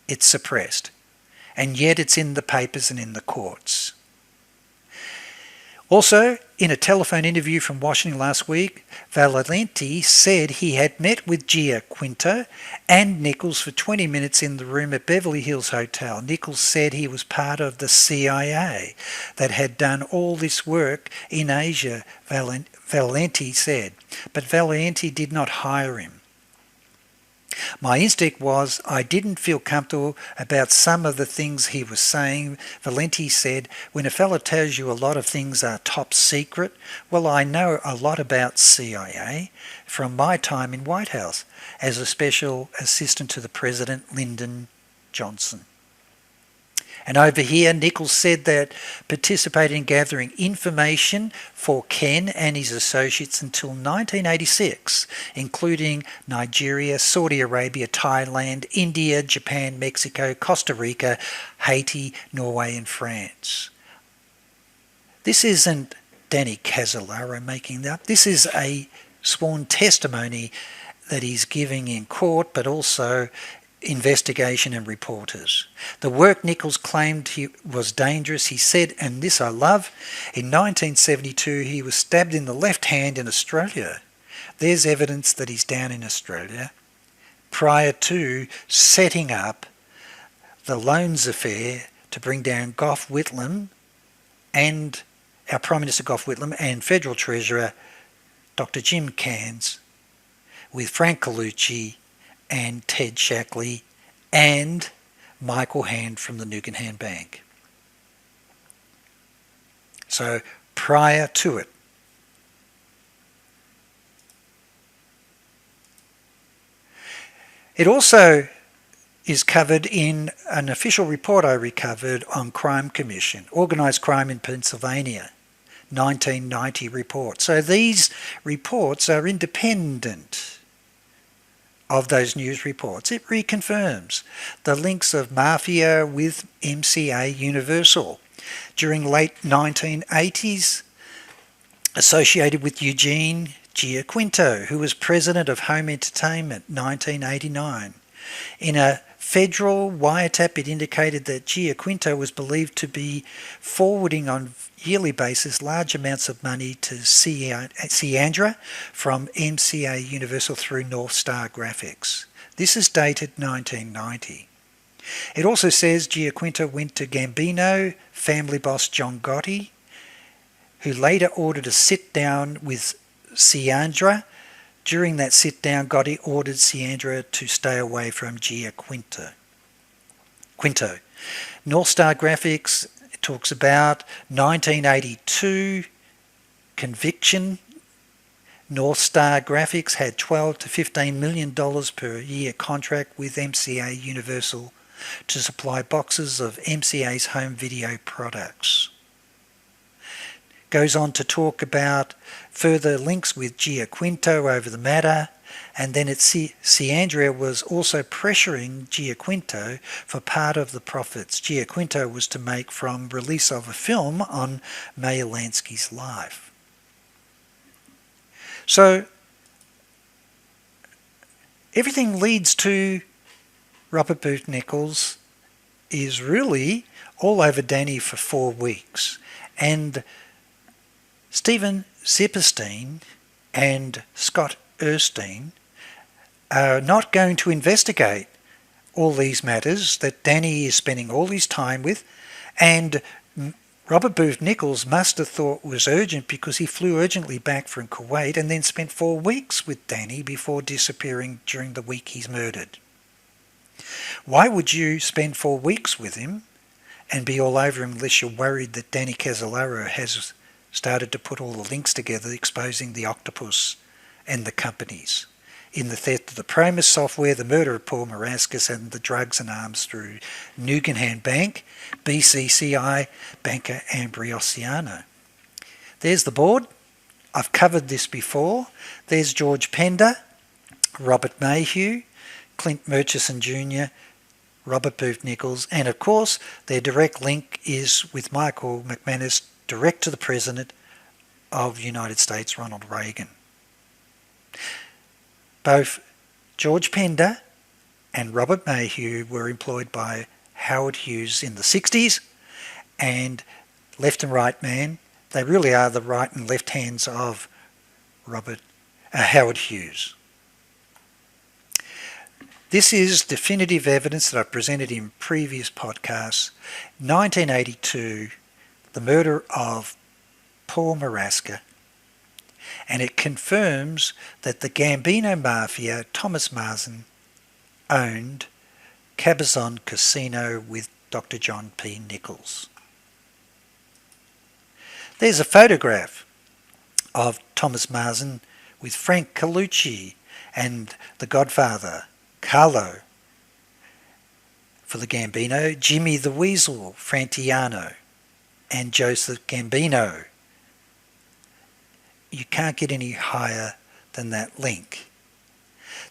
It's suppressed. And yet it's in the papers and in the courts. Also, in a telephone interview from Washington last week, Valenti said he had met with Giaquinto and Nichols for 20 minutes in the room at Beverly Hills Hotel. Nichols said he was part of the CIA that had done all this work in Asia, Valenti said. But Valenti did not hire him. My instinct was I didn't feel comfortable about some of the things he was saying. Valenti said, when a fellow tells you a lot of things are top secret, well, I know a lot about CIA from my time in White House as a special assistant to the President, Lyndon Johnson. And over here, Nichols said that participated in gathering information for Ken and his associates until 1986, including Nigeria, Saudi Arabia, Thailand, India, Japan, Mexico, Costa Rica, Haiti, Norway and France. This isn't Danny Casolaro making that up. This is a sworn testimony that he's giving in court, but also investigation and reporters. The work Nichols claimed he was dangerous. He said, and this I love, in 1972 he was stabbed in the left hand in Australia. There's evidence that he's down in Australia prior to setting up the loans affair to bring down Gough Whitlam and our Prime Minister Gough Whitlam and Federal Treasurer Dr. Jim Cairns with Frank Colucci and Ted Shackley and Michael Hand from the Nugan Bank. So prior to it. It also is covered in an official report I recovered on Crime Commission, Organised Crime in Pennsylvania, 1990 report. So these reports are independent of those news reports. It reconfirms the links of Mafia with MCA Universal during late 1980s, associated with Eugene Giaquinto, who was president of Home Entertainment, 1989. In a federal wiretap, it indicated that Giaquinto was believed to be forwarding on yearly basis large amounts of money to Ciandra from MCA Universal through North Star Graphics. This is dated 1990. It also says Giaquinto went to Gambino family boss John Gotti, who later ordered a sit-down with Ciandra. During that sit-down, Gotti ordered Ciandra to stay away from Giaquinto. North Star Graphics talks about 1982 conviction. North Star Graphics had $12 to $15 million per year contract with MCA Universal to supply boxes of MCA's home video products. Goes on to talk about further links with Giaquinto over the matter, and then Ciandra was also pressuring Giaquinto for part of the profits Giaquinto was to make from release of a film on Meyer Lansky's life. So everything leads to Robert Booth Nichols is really all over Danny for 4 weeks, and Stephen Zipperstein and Scott Erstein are not going to investigate all these matters that Danny is spending all his time with, and Robert Booth Nichols must have thought was urgent because he flew urgently back from Kuwait and then spent 4 weeks with Danny before disappearing during the week he's murdered. Why would you spend 4 weeks with him and be all over him unless you're worried that Danny CASOLARO has started to put all the links together exposing the octopus and the companies in the theft of the PROMIS software, the murder of Paul Marascus, and the drugs and arms through Nugan Bank, BCCI banker Ambrosiano. There's the board. I've covered this before. There's George Pender, Robert Mayhew, Clint Murchison Jr., Robert Booth Nichols, and of course their direct link is with Michael McManus, direct to the President of the United States, Ronald Reagan. Both George Pender and Robert Mayhew were employed by Howard Hughes in the 60s, and left and right man, they really are the right and left hands of Howard Hughes. This is definitive evidence that I've presented in previous podcasts. 1982, the murder of Paul Marasca, and it confirms that the Gambino Mafia, Thomas Marsden, owned Cabazon Casino with Dr. John P. Nichols. There's a photograph of Thomas Marsden with Frank Colucci and the Godfather, Carlo, for the Gambino, Jimmy the Weasel Frantiano, and Joseph Gambino. You can't get any higher than that link.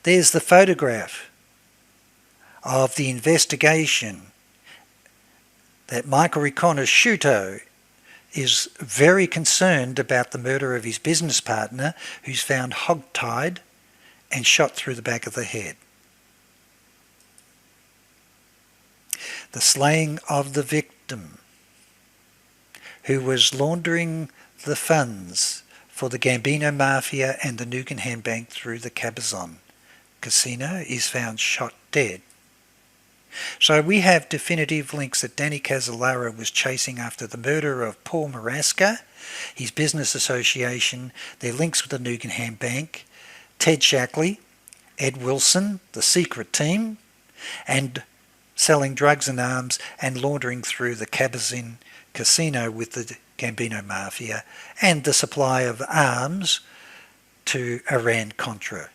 There's the photograph of the investigation that Michael Riconosciuto is very concerned about the murder of his business partner, who's found hog-tied and shot through the back of the head. The slaying of the victim, who was laundering the funds for the Gambino Mafia and the Nugan Bank through the Cabazon Casino, is found shot dead. So we have definitive links that Danny CASOLARO was chasing after the murder of Paul Marasca, his business association, their links with the Nugan Bank, Ted Shackley, Ed Wilson, the secret team, and selling drugs and arms and laundering through the Cabazon casino with the Gambino Mafia, and the supply of arms to Iran-Contra.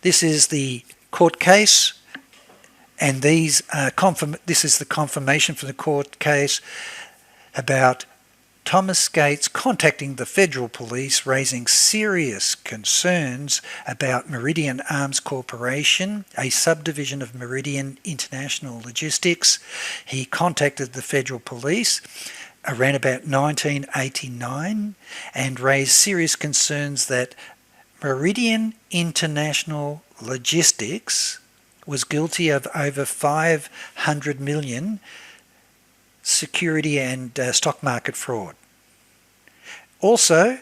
This is the court case, and this is the confirmation for the court case about Thomas Gates contacting the federal police, raising serious concerns about Meridian Arms Corporation, a subdivision of Meridian International Logistics. He contacted the federal police around about 1989 and raised serious concerns that Meridian International Logistics was guilty of over 500 million security and stock market fraud. Also,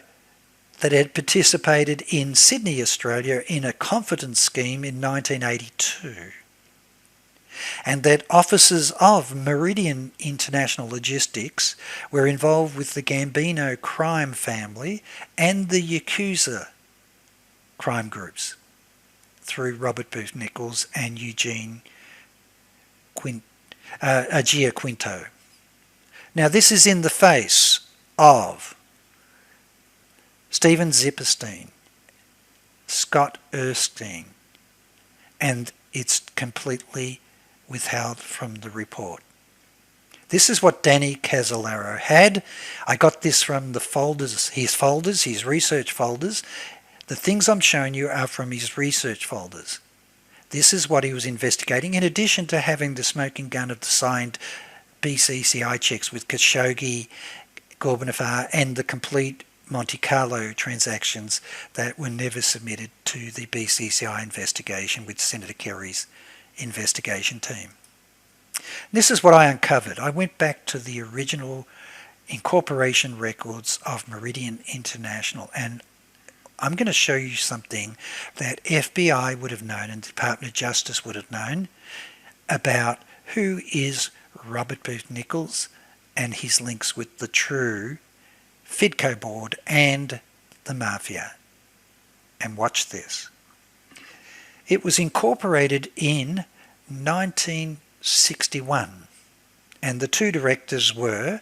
that it had participated in Sydney, Australia in a confidence scheme in 1982, and that officers of Meridian International Logistics were involved with the Gambino crime family and the Yakuza crime groups through Robert Booth Nichols and Gia Quinto. Now, this is in the face of Stephen Zipperstein, Scott Erskine, and it's completely withheld from the report. This is what Danny CASOLARO had. I got this from the folders, his research folders. The things I'm showing you are from his research folders. This is what he was investigating, in addition to having the smoking gun of the signed BCCI checks with Khashoggi, Gorbanafar, and the complete Monte Carlo transactions that were never submitted to the BCCI investigation with Senator Kerry's investigation team. This is what I uncovered. I went back to the original incorporation records of Meridian International, and I'm going to show you something that FBI would have known and the Department of Justice would have known about who is Robert Booth Nichols and his links with the true FIDCO board and the Mafia. And watch this. It was incorporated in 1961, and the two directors were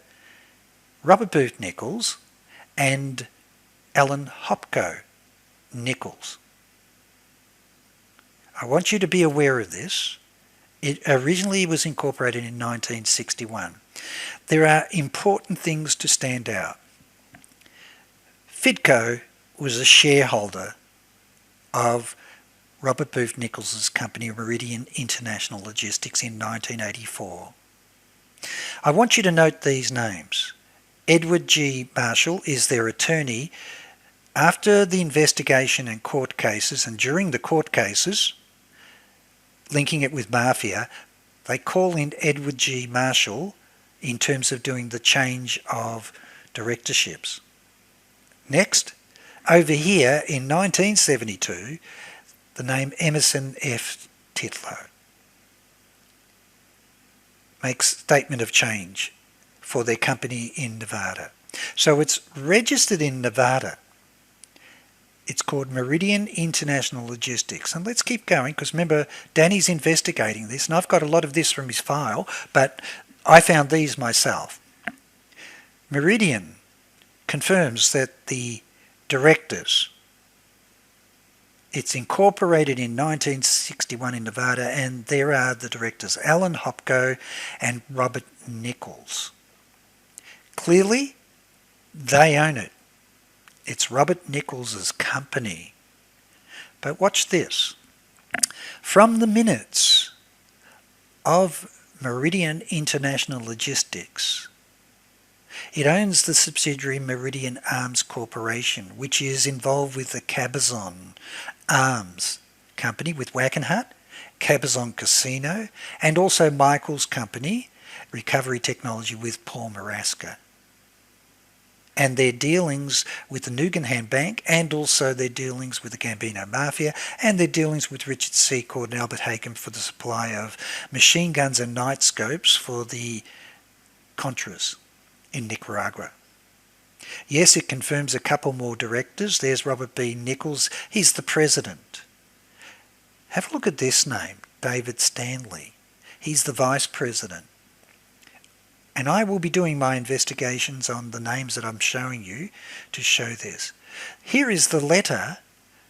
Robert Booth Nichols and Alan Hopko Nichols. I want you to be aware of this. It originally was incorporated in 1961. There are important things to stand out. FIDCO was a shareholder of Robert Booth Nichols' company Meridian International Logistics in 1984. I want you to note these names. Edward G. Marshall is their attorney. After the investigation and court cases, and during the court cases, linking it with Mafia, they call in Edward G. Marshall in terms of doing the change of directorships. Next, over here in 1972, the name Emerson F. Titlow makes statement of change for their company in Nevada. So it's registered in Nevada. It's called Meridian International Logistics. And let's keep going, because remember, Danny's investigating this, and I've got a lot of this from his file, but I found these myself. Meridian confirms that the directors, it's incorporated in 1961 in Nevada, and there are the directors, Alan Hopko and Robert Nichols. Clearly, they own it. It's Robert Nichols' company. But watch this. From the minutes of Meridian International Logistics, it owns the subsidiary Meridian Arms Corporation, which is involved with the Cabazon Arms Company with WACKENHUT, Cabazon Casino, and also Michael's company, Recovery Technology, with Paul Maraska. And their dealings with the Nugan Bank, and also their dealings with the Gambino Mafia, and their dealings with Richard Secord and Albert Hakem for the supply of machine guns and night scopes for the Contras in Nicaragua. Yes, it confirms a couple more directors. There's Robert B. Nichols. He's the president. Have a look at this name, David Stanley. He's the Vice President. And I will be doing my investigations on the names that I'm showing you to show this. Here is the letter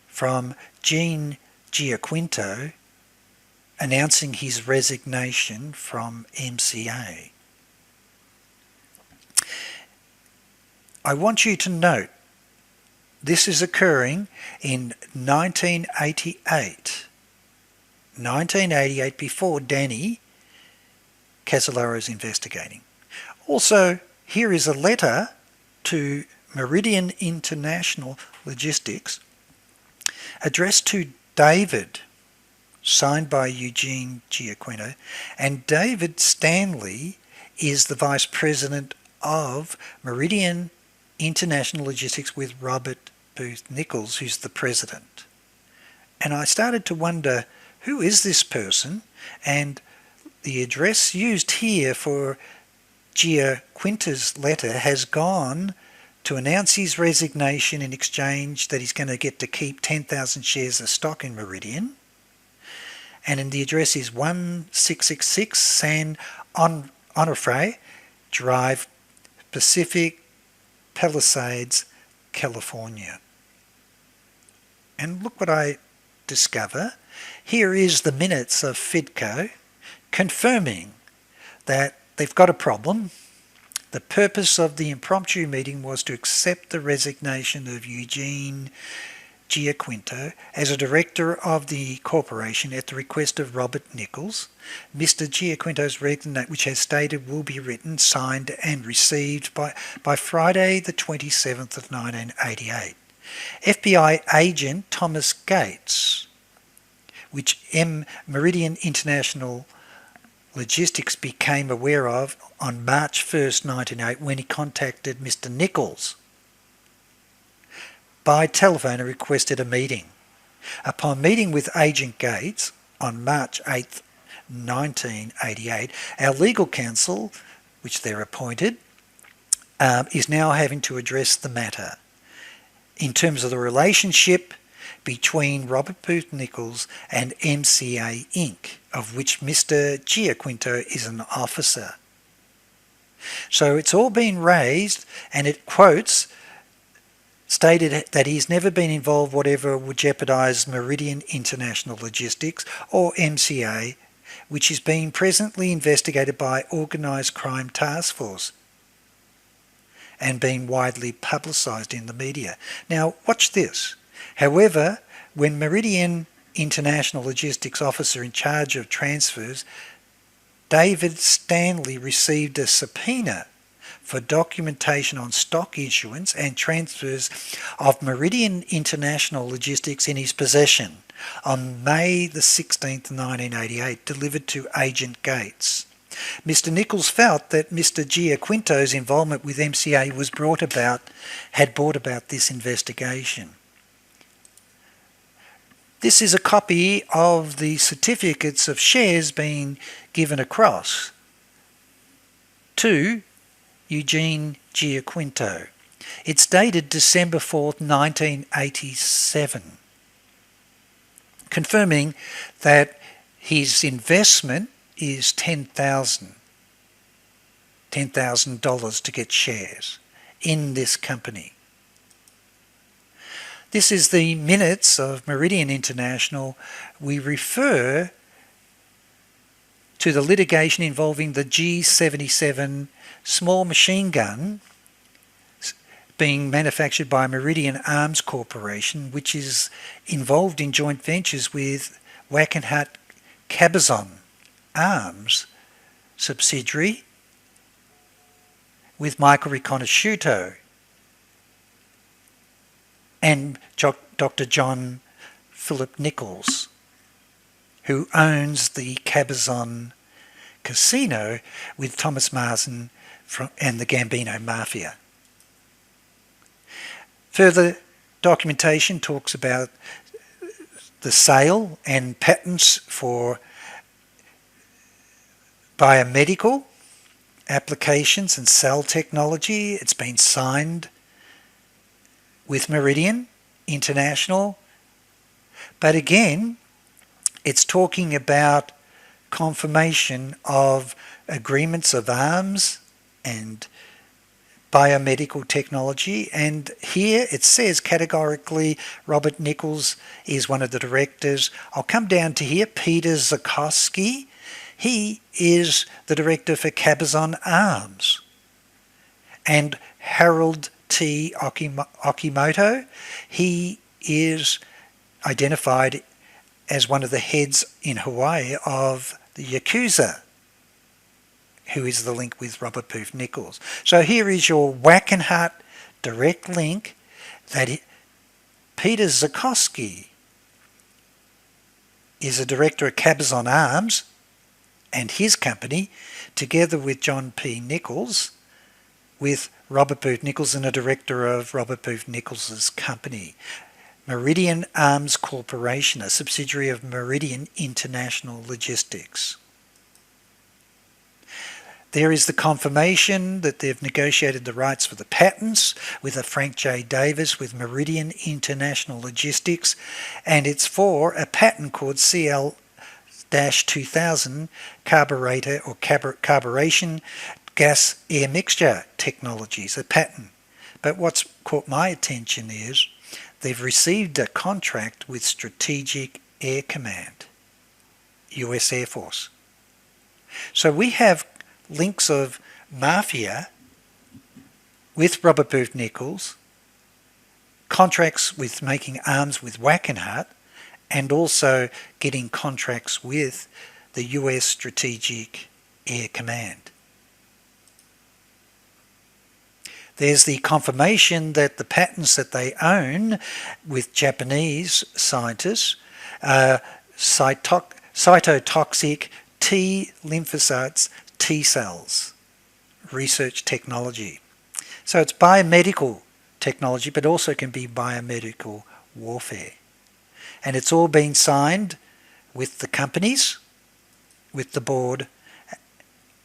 from Gene Giaquinto announcing his resignation from MCA. I want you to note this is occurring in 1988. 1988, before Danny CASOLARO is investigating. Also, here is a letter to Meridian International Logistics addressed to David, signed by Eugene Giaquinto, and David Stanley is the Vice President of Meridian International Logistics with Robert Booth Nichols, who's the President. And I started to wonder, who is this person? And the address used here for Giaquinto's letter has gone to announce his resignation in exchange that he's going to get to keep 10,000 shares of stock in Meridian. And the address is 1666 San Onofre Drive, Pacific Palisades, California. And look what I discover. Here is the minutes of FIDCO confirming that they've got a problem. The purpose of the impromptu meeting was to accept the resignation of Eugene Giaquinto as a director of the corporation at the request of Robert Nichols. Mr. Giaquinto's resignation, which has stated will be written, signed and received by Friday the 27th of 1988. FBI agent Thomas Gates, which Meridian International Logistics became aware of on March 1st, 1988, when he contacted Mr. Nichols by telephone and requested a meeting. Upon meeting with Agent Gates on March 8th, 1988, our legal counsel, which they're appointed, is now having to address the matter in terms of the relationship between Robert Booth Nichols and MCA Inc., of which Mr. Giaquinto is an officer. So it's all been raised, and it quotes, stated that he's never been involved whatever would jeopardise Meridian International Logistics or MCA, which is being presently investigated by Organised Crime Task Force and being widely publicised in the media. Now, watch this. However, when Meridian International Logistics officer in charge of transfers, David Stanley, received a subpoena for documentation on stock issuance and transfers of Meridian International Logistics in his possession on May the 16th, 1988, delivered to Agent Gates. Mr. Nichols felt that Mr. Giaquinto's involvement with MCA had brought about this investigation. This is a copy of the certificates of shares being given across to Eugene Giaquinto. It's dated December 4th, 1987, confirming that his investment is $10,000 to get shares in this company. This is the minutes of Meridian International. We refer to the litigation involving the G77 small machine gun being manufactured by Meridian Arms Corporation, which is involved in joint ventures with WACKENHUT Cabazon Arms subsidiary with Michael Riconosciuto and Dr. John Philip Nichols, who owns the Cabazon Casino with Thomas Marsden and the Gambino Mafia. Further documentation talks about the sale and patents for biomedical applications and cell technology. It's been signed with Meridian International. But again, It's talking about confirmation of agreements of arms and biomedical technology, and here it says categorically Robert Nichols is one of the directors. I'll come down to here, Peter Zakowski. He is the director for Cabazon Arms. And Harold T. Okimoto, he is identified as one of the heads in Hawaii of the Yakuza, who is the link with Robert Booth Nichols. So here is your WACKENHUT direct link that Peter Zakowski is a director at Cabazon Arms and his company, together with John P. Nichols, with Robert Booth Nichols and a director of Robert Booth Nichols' company. Meridian Arms Corporation, a subsidiary of Meridian International Logistics. There is the confirmation that they've negotiated the rights for the patents with a Frank J. Davis with Meridian International Logistics, and it's for a patent called CL-2000 carburetor or carburation gas air mixture technologies, a patent. But what's caught my attention is they've received a contract with Strategic Air Command, US Air Force. So we have links of MAFIA with Robert Booth Nichols, contracts with making arms with WACKENHUT, and also getting contracts with the US Strategic Air Command. There's the confirmation that the patents that they own with Japanese scientists, cytotoxic T lymphocytes, T cells, research technology. So it's biomedical technology, but also can be biomedical warfare. And it's all been signed with the companies, with the board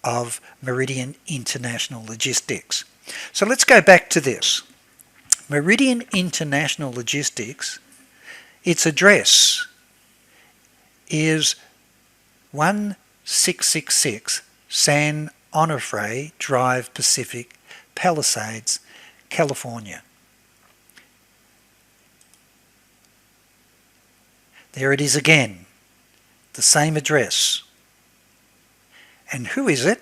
of Meridian International Logistics. So let's go back to this. Meridian International Logistics, its address is 1666 San Onofre Drive, Pacific Palisades, California. There it is again, the same address. And who is it?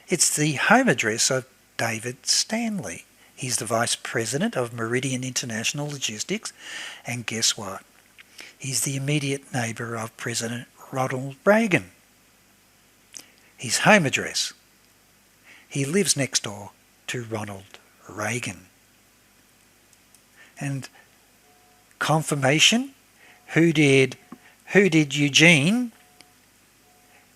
It's the home address of David Stanley. He's the Vice President of Meridian International Logistics, and guess what? He's the immediate neighbour of President Ronald Reagan. His home address. He lives next door to Ronald Reagan. And confirmation, who did Eugene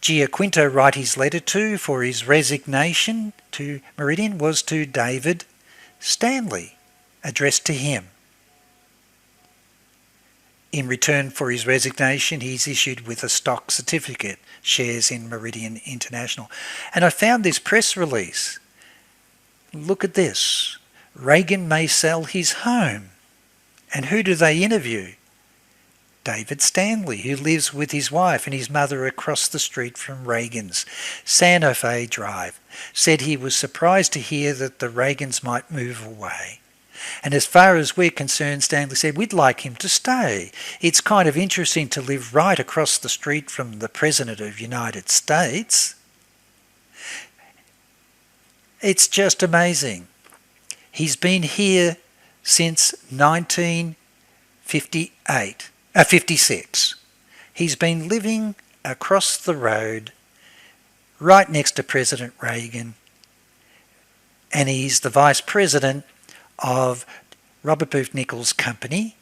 Giaquinto write his letter to for his resignation to Meridian? Was to David Stanley, addressed to him. In return for his resignation, he's issued with a stock certificate, shares in Meridian International. And I found this press release. Look at this. Reagan may sell his home. And who do they interview? David Stanley, who lives with his wife and his mother across the street from Reagan's, Santa Fe Drive, said he was surprised to hear that the Reagans might move away. And as far as we're concerned, Stanley said, we'd like him to stay. It's kind of interesting to live right across the street from the President of the United States. It's just amazing. He's been here since 56. He's been living across the road, right next to President Reagan, and he's the Vice President of Robert Booth Nichols' company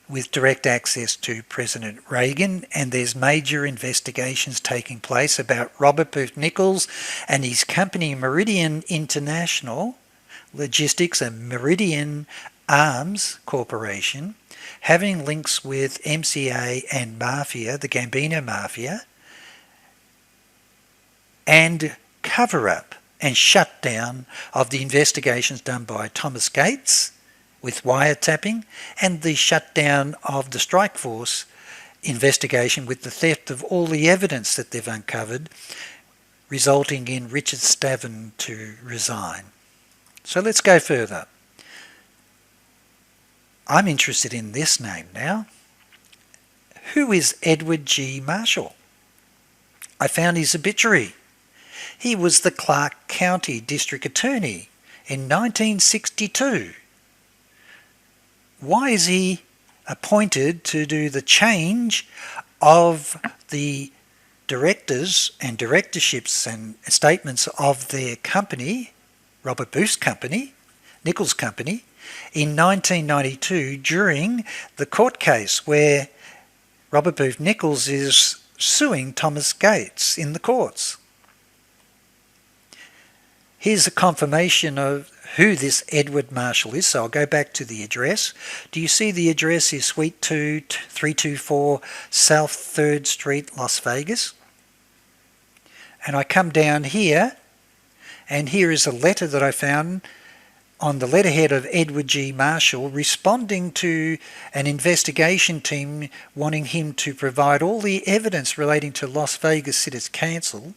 with direct access to President Reagan, and there's major investigations taking place about Robert Booth Nichols and his company Meridian International Logistics and Meridian Arms Corporation having links with MCA and Mafia, the Gambino Mafia, and cover-up and shutdown of the investigations done by Thomas Gates with wiretapping, and the shutdown of the strike force investigation with the theft of all the evidence that they've uncovered, resulting in Richard Stavin to resign. So let's go further. I'm interested in this name now. Who is Edward G. Marshall? I found his obituary. He was the Clark County District Attorney in 1962. Why is he appointed to do the change of the directors and directorships and statements of their company, Robert Booth's company, Nichols' company, in 1992 during the court case where Robert Booth Nichols is suing Thomas Gates in the courts? Here's a confirmation of who this Edward Marshall is. So I'll go back to the address. Do you see the address is Suite 2, 324 South 3rd Street, Las Vegas? And I come down here, and here is a letter that I found on the letterhead of Edward G. Marshall responding to an investigation team wanting him to provide all the evidence relating to Las Vegas City Council,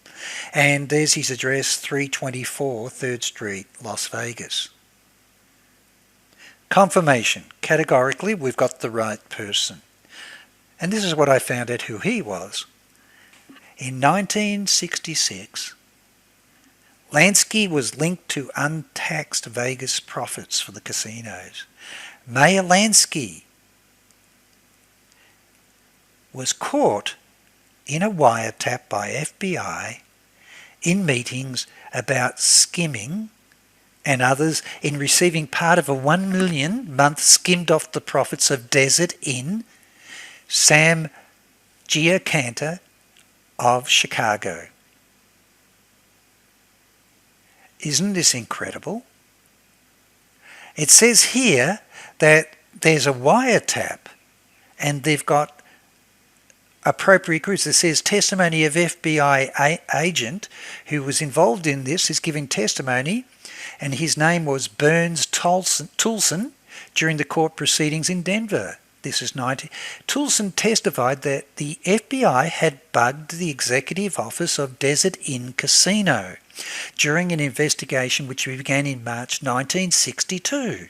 and there's his address, 324 3rd Street, Las Vegas. Confirmation. Categorically, we've got the right person. And this is what I found out who he was. In 1966, Lansky was linked to untaxed Vegas profits for the casinos. Mayor Lansky was caught in a wiretap by FBI in meetings about skimming and others in receiving part of a $1 million month skimmed off the profits of Desert Inn, Sam Giancana of Chicago. Isn't this incredible? It says here that there's a wiretap and they've got appropriate groups. It says testimony of FBI agent who was involved in this is giving testimony, and his name was Burns Toulson during the court proceedings in Denver. This is 90. Toulson testified that the FBI had bugged the executive office of Desert Inn Casino during an investigation which began in March 1962.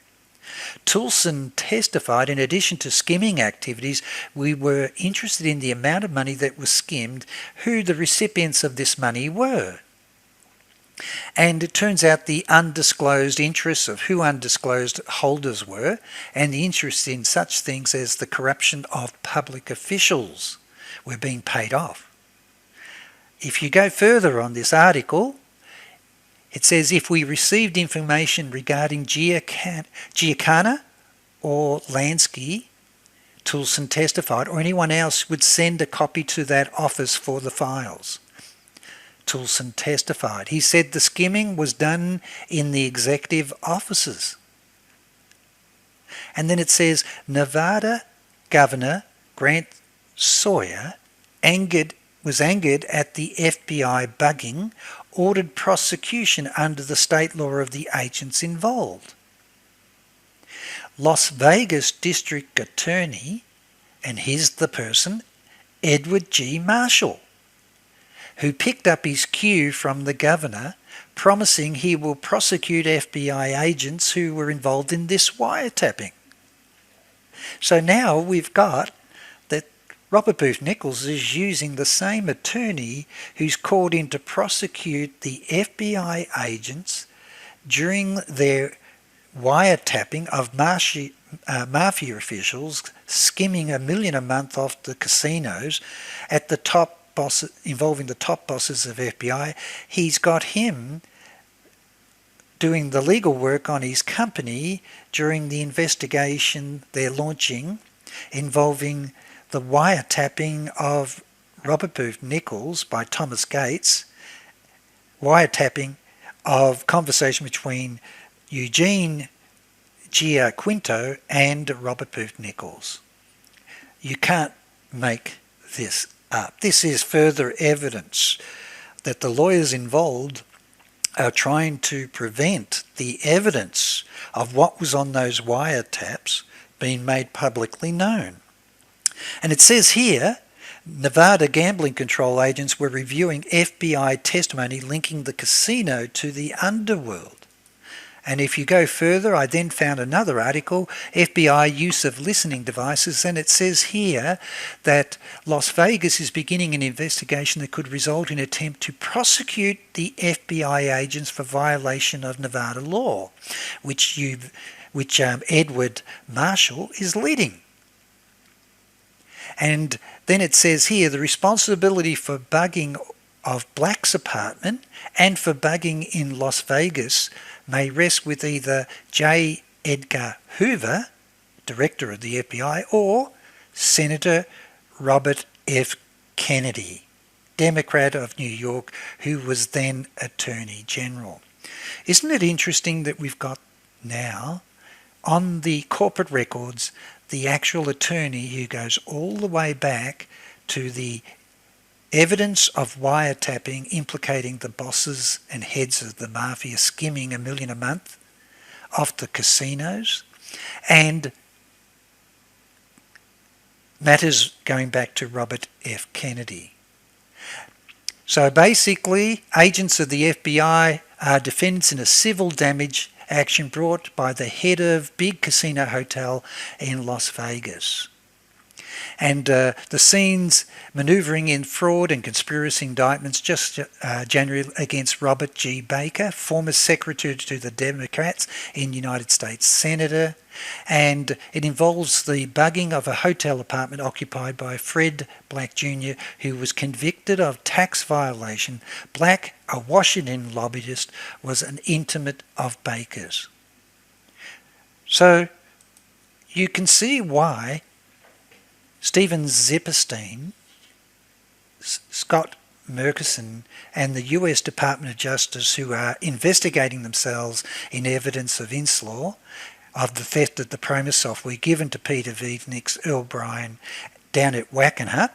Toulson testified, in addition to skimming activities, we were interested in the amount of money that was skimmed, who the recipients of this money were. And it turns out the undisclosed interests of who undisclosed holders were, and the interest in such things as the corruption of public officials were being paid off. If you go further on this article, it says if we received information regarding Giancana or Lansky, Toulson testified, or anyone else would send a copy to that office for the files. Toulson testified. He said the skimming was done in the executive offices. And then it says Nevada Governor Grant Sawyer was angered at the FBI bugging, ordered prosecution under the state law of the agents involved. Las Vegas District Attorney, and here's the person, Edward G. Marshall, who picked up his cue from the governor, promising he will prosecute FBI agents who were involved in this wiretapping. So now we've got that Robert Booth Nichols is using the same attorney who's called in to prosecute the FBI agents during their wiretapping of mafia officials skimming $1 million a month off the casinos at the top boss, involving the top bosses of FBI. He's got him doing the legal work on his company during the investigation they're launching involving the wiretapping of Robert Booth Nichols by Thomas Gates, wiretapping of conversation between Eugene Giaquinto and Robert Booth Nichols. You can't make this up. This is further evidence that the lawyers involved are trying to prevent the evidence of what was on those wiretaps being made publicly known. And it says here, Nevada gambling control agents were reviewing FBI testimony linking the casino to the underworld. And if you go further, I then found another article, FBI use of listening devices, and it says here that Las Vegas is beginning an investigation that could result in an attempt to prosecute the FBI agents for violation of Nevada law, which Edward Marshall is leading. And then it says here, the responsibility for bugging of Black's apartment and for bugging in Las Vegas may rest with either J. Edgar Hoover, director of the FBI, or Senator Robert F. Kennedy, Democrat of New York, who was then Attorney General. Isn't it interesting that we've got now on the corporate records the actual attorney who goes all the way back to the evidence of wiretapping implicating the bosses and heads of the mafia skimming $1 million a month off the casinos, and matters going back to Robert F. Kennedy. So basically, agents of the FBI are defendants in a civil damage action brought by the head of big casino hotel in Las Vegas. And the scenes manoeuvring in fraud and conspiracy indictments just January against Robert G. Baker, former secretary to the Democrats in United States Senator. And it involves the bugging of a hotel apartment occupied by Fred Black Jr., who was convicted of tax violation. Black, a Washington lobbyist, was an intimate of Baker's. So you can see why Stephen Zipperstein, Scott Murkison, and the US Department of Justice, who are investigating themselves in evidence of inslaw of the theft of the PROMIS software given to Peter Vietnick's Earl Bryan down at WACKENHUT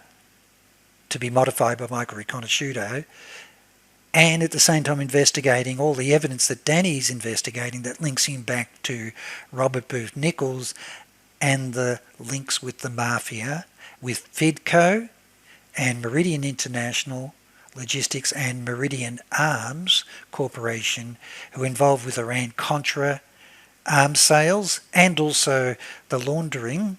to be modified by Michael Riconosciuto, and at the same time investigating all the evidence that Danny's investigating that links him back to Robert Booth Nichols and the links with the Mafia, with Fedco and Meridian International Logistics and Meridian Arms Corporation, who are involved with Iran-Contra arms sales and also the laundering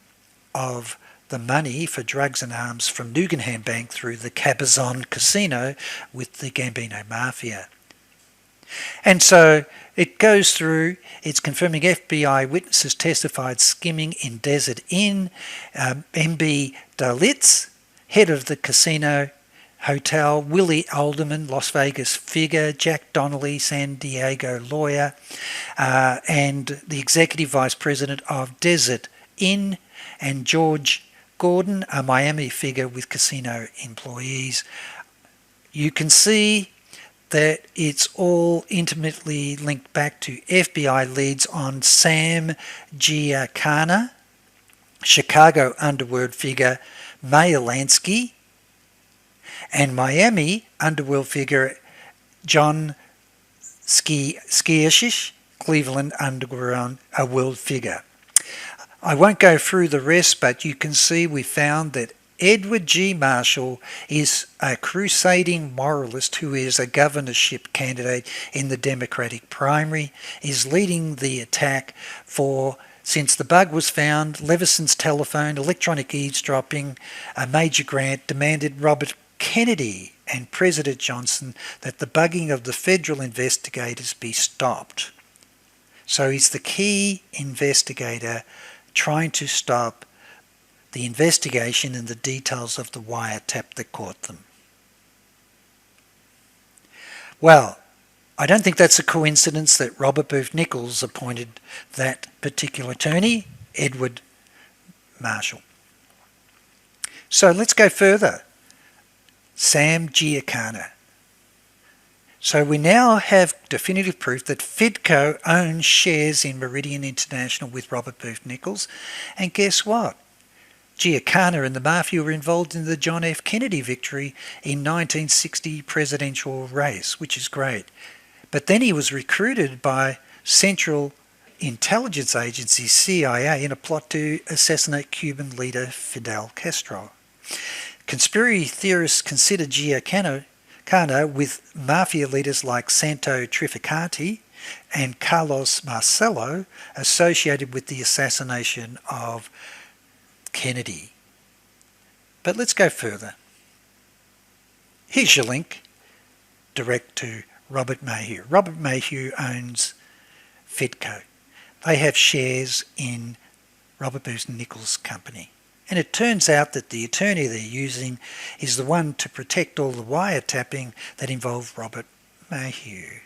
of the money for drugs and arms from Nugan Bank through the Cabazon Casino with the Gambino Mafia. And so it goes through, it's confirming FBI witnesses testified skimming in Desert Inn, MB Dalitz, head of the casino hotel, Willie Alderman, Las Vegas figure, Jack Donnelly, San Diego lawyer, and the executive vice president of Desert Inn, and George Gordon, a Miami figure with casino employees. You can see that it's all intimately linked back to FBI leads on Sam Giancana, Chicago underworld figure Meyer Lansky, and Miami underworld figure John Skierschich, Cleveland underground a world figure. I won't go through the rest, but you can see we found that Edward G. Marshall is a crusading moralist who is a governorship candidate in the Democratic primary, is leading the attack for, since the bug was found, Levison's telephone, electronic eavesdropping, a major grant demanded Robert Kennedy and President Johnson that the bugging of the federal investigators be stopped. So he's the key investigator trying to stop the investigation and the details of the wiretap that caught them. Well, I don't think that's a coincidence that Robert Booth Nichols appointed that particular attorney, Edward Marshall. So let's go further. Sam Giancana. So we now have definitive proof that Fedco owns shares in Meridian International with Robert Booth Nichols. And guess what? Giancana and the Mafia were involved in the John F. Kennedy victory in 1960 presidential race, which is great. But then he was recruited by Central intelligence agency CIA in a plot to assassinate Cuban leader Fidel Castro. Conspiracy theorists consider Giancana with mafia leaders like Santo Traffickinger and Carlos Marcello associated with the assassination of Kennedy. But let's go further. Here's your link direct to Robert Mayhew. Robert Mayhew owns Fedco. They have shares in Robert Booth Nichols' company. And it turns out that the attorney they're using is the one to protect all the wiretapping that involved Robert Mayhew.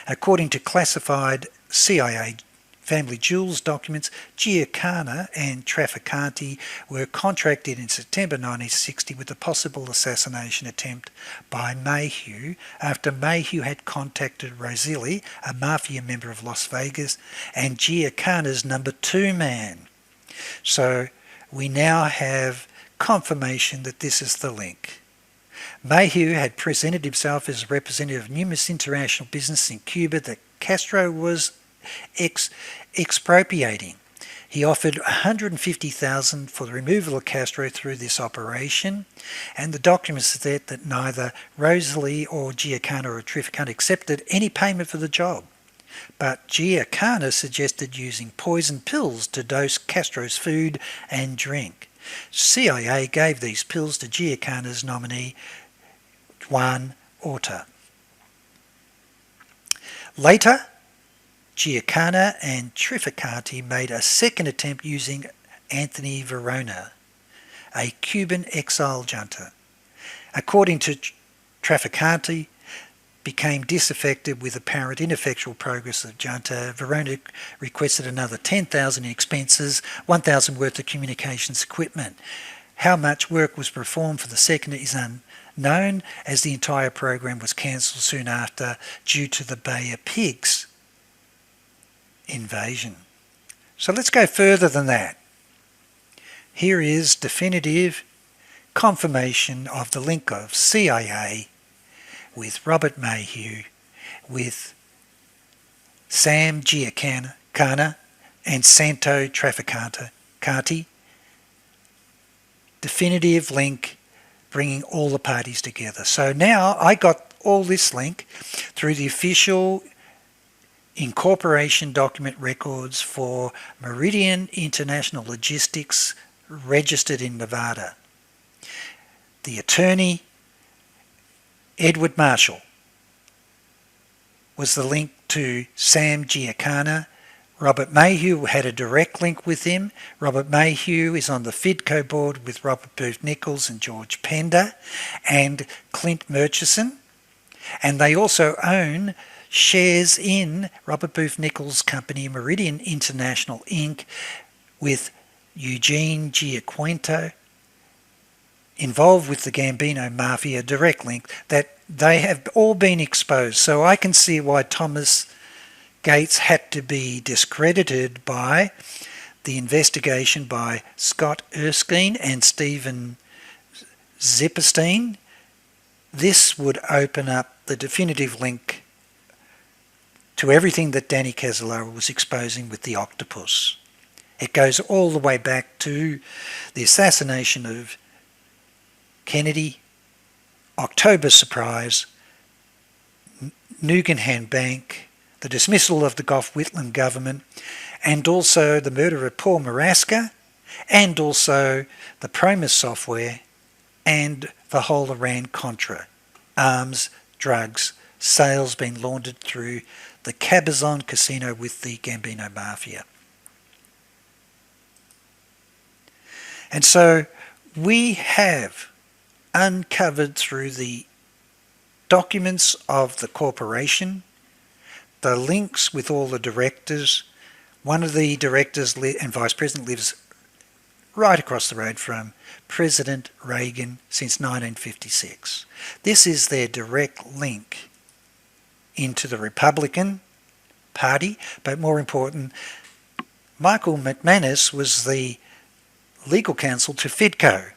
According to classified CIA family jewels documents, Giancana and Traffickinger were contracted in September 1960 with a possible assassination attempt by Mayhew after Mayhew had contacted Rosilli, a mafia member of Las Vegas, and Giancana's number 2 man. So we now have confirmation that this is the link. Mayhew had presented himself as a representative of numerous international business in Cuba that Castro was expropriating. He offered $150,000 for the removal of Castro through this operation, and the documents said that neither Rosalie or Giancana or Traffickinger accepted any payment for the job. But Giancana suggested using poison pills to dose Castro's food and drink. CIA gave these pills to Giancana's nominee, Juan Orta. Later, Giancana and Traffickinger made a second attempt using Anthony Verona, a Cuban exile junta. According to Traffickinger, became disaffected with apparent ineffectual progress of junta. Verona requested another $10,000 in expenses, $1,000 worth of communications equipment. How much work was performed for the second is unknown, as the entire program was cancelled soon after due to the Bay of Pigs invasion. So let's go further than that. Here is definitive confirmation of the link of CIA with Robert Mayhew, with Sam Giancana and Santo Traffickinger. Definitive link bringing all the parties together. So now I got all this link through the official incorporation document records for Meridian International Logistics, registered in Nevada. The attorney, Edward Marshall, was the link to Sam Giancana. Robert Mayhew had a direct link with him. Robert Mayhew is on the Fedco board with Robert Booth Nichols and George Pender and Clint Murchison. And they also own shares in Robert Booth Nichols' company Meridian International Inc. with Eugene Giaquinto, involved with the Gambino Mafia, direct link, that they have all been exposed. So I can see why Thomas Gates had to be discredited by the investigation by Scott Erskine and Stephen Zipperstein. This would open up the definitive link to everything that Danny CASOLARO was exposing with the octopus. It goes all the way back to the assassination of Kennedy, October surprise, Nugan Bank, the dismissal of the Gough Whitlam government, and also the murder of Paul Maraska, and also the PROMIS software, and the whole Iran-Contra, arms, drugs, sales being laundered through the Cabazon casino with the Gambino Mafia. And so we have uncovered through the documents of the corporation, the links with all the directors. One of the directors and vice president lives right across the road from President Reagan since 1956. This is their direct link into the Republican Party, but more important, Michael McManus was the legal counsel to Fedco,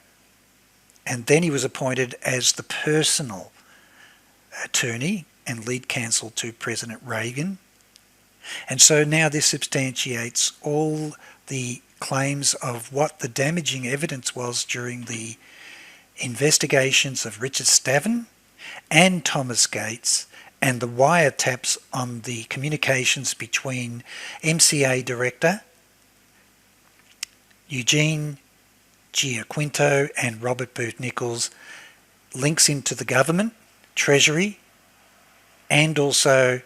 and then he was appointed as the personal attorney and lead counsel to President Reagan. And so now this substantiates all the claims of what the damaging evidence was during the investigations of Richard Stavin and Thomas Gates, and the wiretaps on the communications between MCA Director Eugene Giaquinto and Robert Booth Nichols, links into the government, Treasury, and also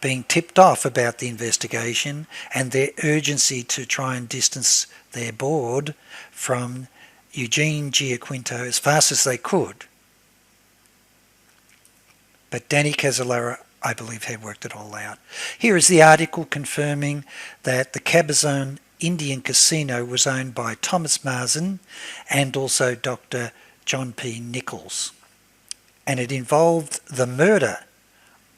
being tipped off about the investigation and their urgency to try and distance their board from Eugene Giaquinto as fast as they could. But Danny Casolaro, I believe, had worked it all out. Here is the article confirming that the Cabazon Indian Casino was owned by Thomas Marsden and also Dr. John P. Nichols. And it involved the murder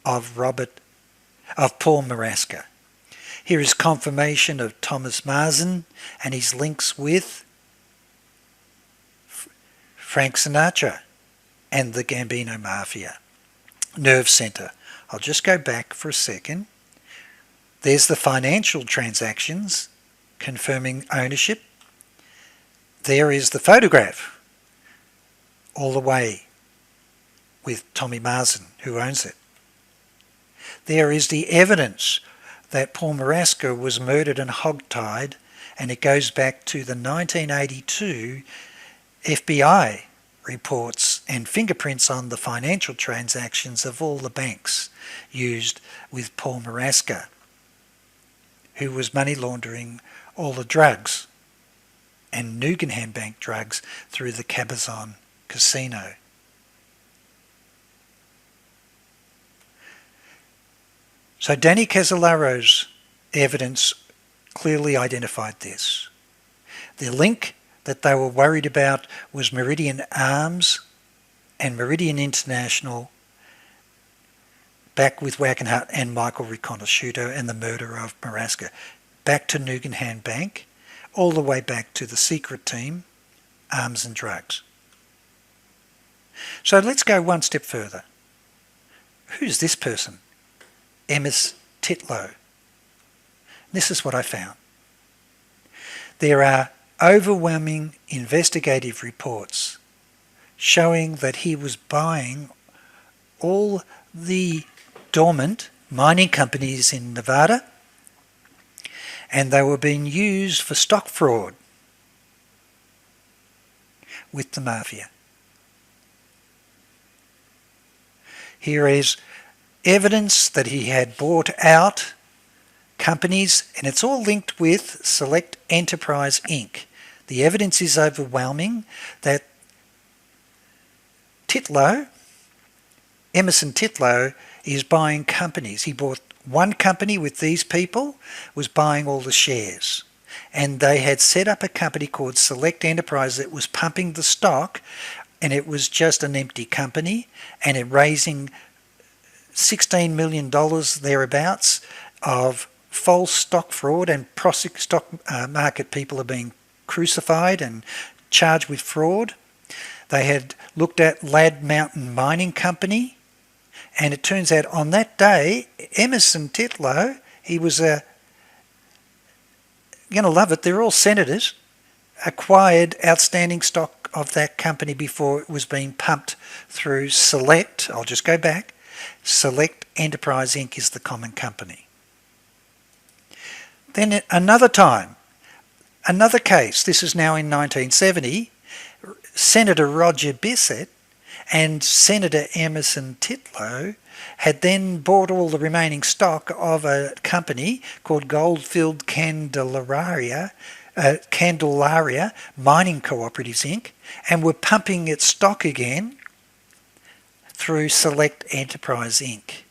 of Paul Maraska. Here is confirmation of Thomas Marsden and his links with Frank Sinatra and the Gambino Mafia. Nerve Centre. I'll just go back for a second. There's the financial transactions confirming ownership. There is the photograph all the way with Tommy Marsden, who owns it. There is the evidence that Paul Maraska was murdered and hogtied, and it goes back to the 1982 FBI reports and fingerprints on the financial transactions of all the banks used with Paul Maraska, who was money laundering all the drugs and Nugan Bank drugs through the Cabazon Casino. So Danny Casolaro's evidence clearly identified this. The link that they were worried about was Meridian Arms and Meridian International, back with WACKENHUT and Michael Riconosciuto and the murder of Maraska, back to Nugan Bank, all the way back to the secret team, Arms and Drugs. So let's go one step further. Who's this person? Emmis Titlow. This is what I found. There are overwhelming investigative reports showing that he was buying all the dormant mining companies in Nevada, and they were being used for stock fraud with the Mafia. Here is evidence that he had bought out companies, and it's all linked with Select Enterprise Inc. The evidence is overwhelming that Emerson Titlow, is buying companies. He bought one company with these people, was buying all the shares. And they had set up a company called Select Enterprise that was pumping the stock, and it was just an empty company, and it raising $16 million thereabouts of false stock fraud, and stock market people are being crucified and charged with fraud. They had looked at Lad Mountain Mining Company, and it turns out on that day, Emerson Titlow, he was you're going to love it, they're all senators, acquired outstanding stock of that company before it was being pumped through Select. I'll just go back. Select Enterprise Inc. is the common company. Then another time, another case, this is now in 1970, Senator Roger Bissett and Senator Emerson Titlow had then bought all the remaining stock of a company called Goldfield Candelaria Mining Cooperatives Inc. and were pumping its stock again through Select Enterprise Inc.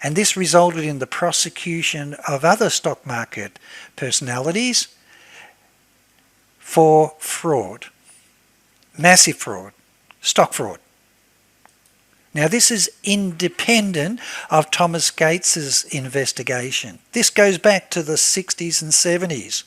And this resulted in the prosecution of other stock market personalities for fraud, massive fraud, stock fraud. Now this is independent of Thomas Gates's investigation. This goes back to the 60s and 70s.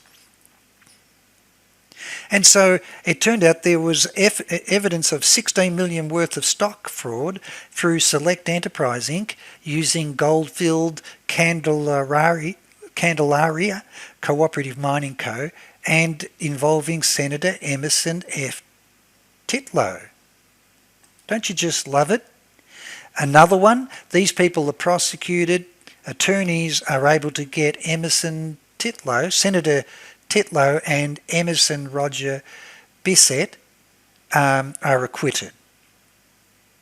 And so it turned out there was evidence of $16 million worth of stock fraud through Select Enterprise Inc. using Goldfield Candelaria Candelaria Cooperative Mining Co. and involving Senator Emerson F. Titlow. Don't you just love it? Another one, these people are prosecuted, attorneys are able to get Emerson Titlow, Senator Titlow and Emerson Roger Bissett are acquitted.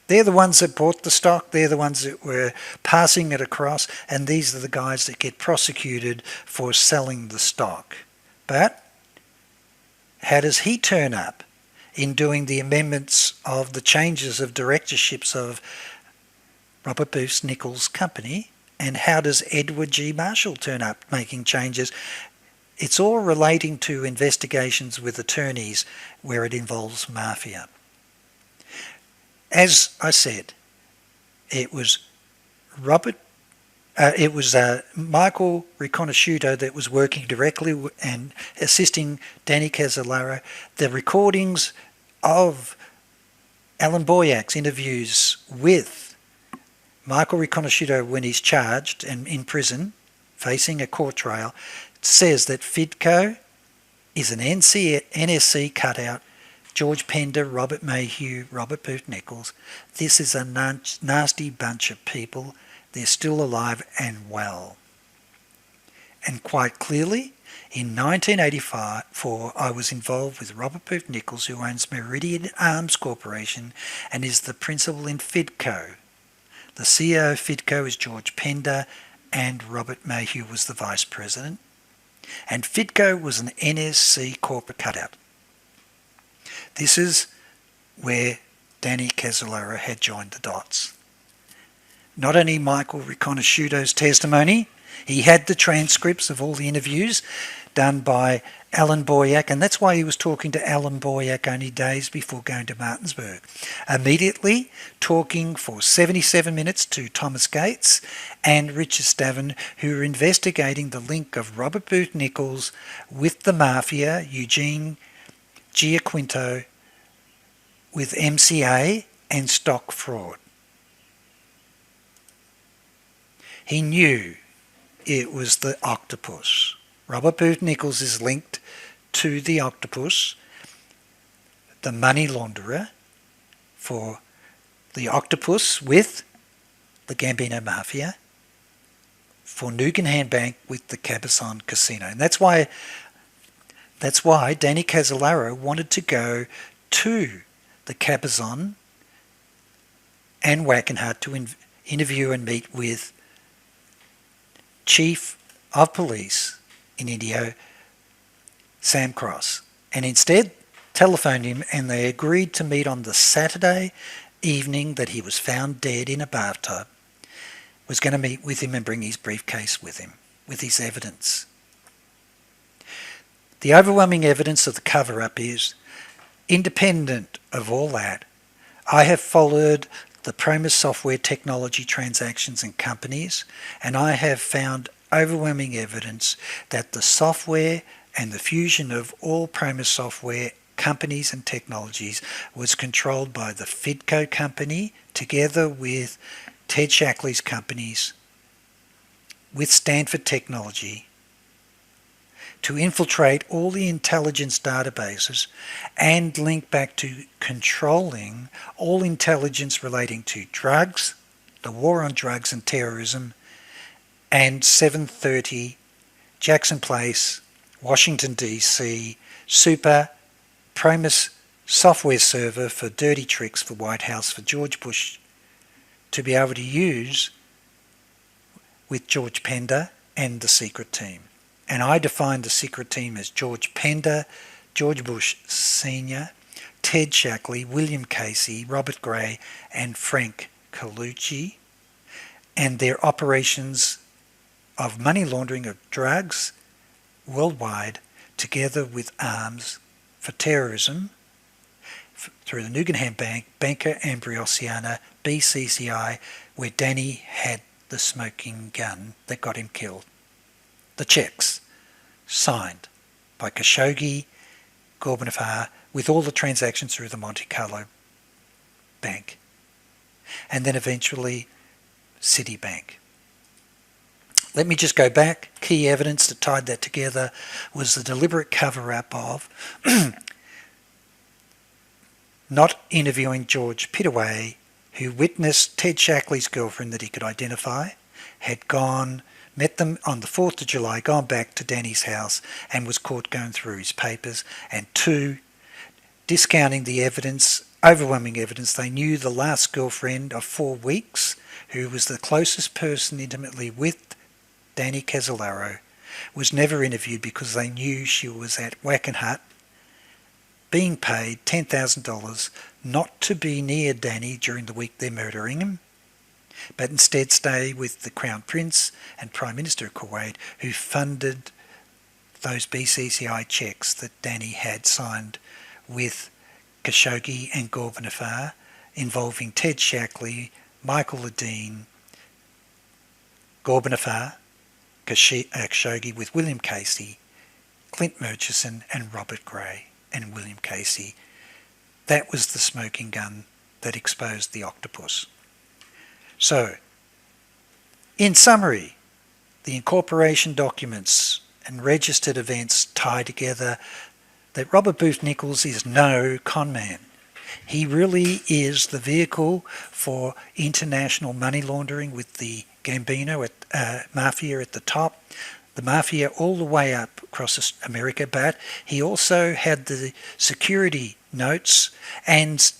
They're the ones that bought the stock, they're the ones that were passing it across, and these are the guys that get prosecuted for selling the stock. But how does he turn up in doing the amendments of the changes of directorships of Robert Booth Nichols' company? And how does Edward G. Marshall turn up making changes? It's all relating to investigations with attorneys where it involves mafia. As I said, it was Michael Riconosciuto that was working directly and assisting Danny Casolaro. The recordings of Alan Boyak's interviews with Michael Riconosciuto when he's charged and in prison facing a court trial says that Fidco is an NSC cutout. George Pender, Robert Mayhew, Robert Booth Nichols. This is a nasty bunch of people. They're still alive and well. And quite clearly, in 1984, I was involved with Robert Booth Nichols, who owns Meridian Arms Corporation and is the principal in Fidco. The CEO of Fidco is George Pender, and Robert Mayhew was the vice president. And Fidco was an NSC corporate cutout. This is where Danny Casolaro had joined the dots. Not only Michael Riconosciuto's testimony, he had the transcripts of all the interviews done by Alan Boyak, and that's why he was talking to Alan Boyak only days before going to Martinsburg. Immediately talking for 77 minutes to Thomas Gates and Richard Stavin, who were investigating the link of Robert Booth Nichols with the Mafia, Eugene Giaquinto, with MCA and stock fraud. He knew it was the octopus. Robert Booth Nichols is linked to the octopus, the money launderer for the octopus with the Gambino Mafia, for Nugan Bank with the Cabazon Casino. And that's why Danny Casolaro wanted to go to the Cabazon and WACKENHUT to interview and meet with Chief of Police in Indio, Sam Cross, and instead telephoned him, and they agreed to meet on the Saturday evening that he was found dead in a bathtub. Was going to meet with him and bring his briefcase with him, with his evidence. The overwhelming evidence of the cover-up is, independent of all that, I have followed the PROMIS software technology transactions and companies, and I have found overwhelming evidence that the software and the fusion of all PROMIS software companies and technologies was controlled by the Fidco company together with Ted Shackley's companies with Stanford Technology to infiltrate all the intelligence databases and link back to controlling all intelligence relating to drugs, the war on drugs and terrorism, and 730 Jackson Place, Washington DC, super PROMIS software server for dirty tricks for White House for George Bush to be able to use with George Pender and the secret team. And I define the secret team as George Pender, George Bush Sr., Ted Shackley, William Casey, Robert Gray, and Frank Colucci, and their operations of money laundering of drugs worldwide, together with arms for terrorism through the Nugan Bank, Banca Ambrosiana, BCCI, where Danny had the smoking gun that got him killed. The checks signed by Khashoggi, Gorbanafar, with all the transactions through the Monte Carlo Bank, and then eventually Citibank. Let me just go back. Key evidence that tied that together was the deliberate cover-up of not interviewing George Pittaway, who witnessed Ted Shackley's girlfriend that he could identify, had gone, met them on the 4th of July, gone back to Danny's house and was caught going through his papers. And 2, discounting the evidence, overwhelming evidence. They knew the last girlfriend of 4 weeks, who was the closest person intimately with Danny CASOLARO, was never interviewed because they knew she was at WACKENHUT being paid $10,000 not to be near Danny during the week they're murdering him, but instead stay with the Crown Prince and Prime Minister of Kuwait, who funded those BCCI checks that Danny had signed with Khashoggi and Gorbanafar, involving Ted Shackley, Michael Ledeen, Gorbanafar, Khashoggi, with William Casey, Clint Murchison and Robert Gray and William Casey. That was the smoking gun that exposed the octopus. So, in summary, the incorporation documents and registered events tie together that Robert Booth Nichols is no con man. He really is the vehicle for international money laundering, with the Gambino Mafia at the top, the Mafia all the way up across America, but he also had the security notes and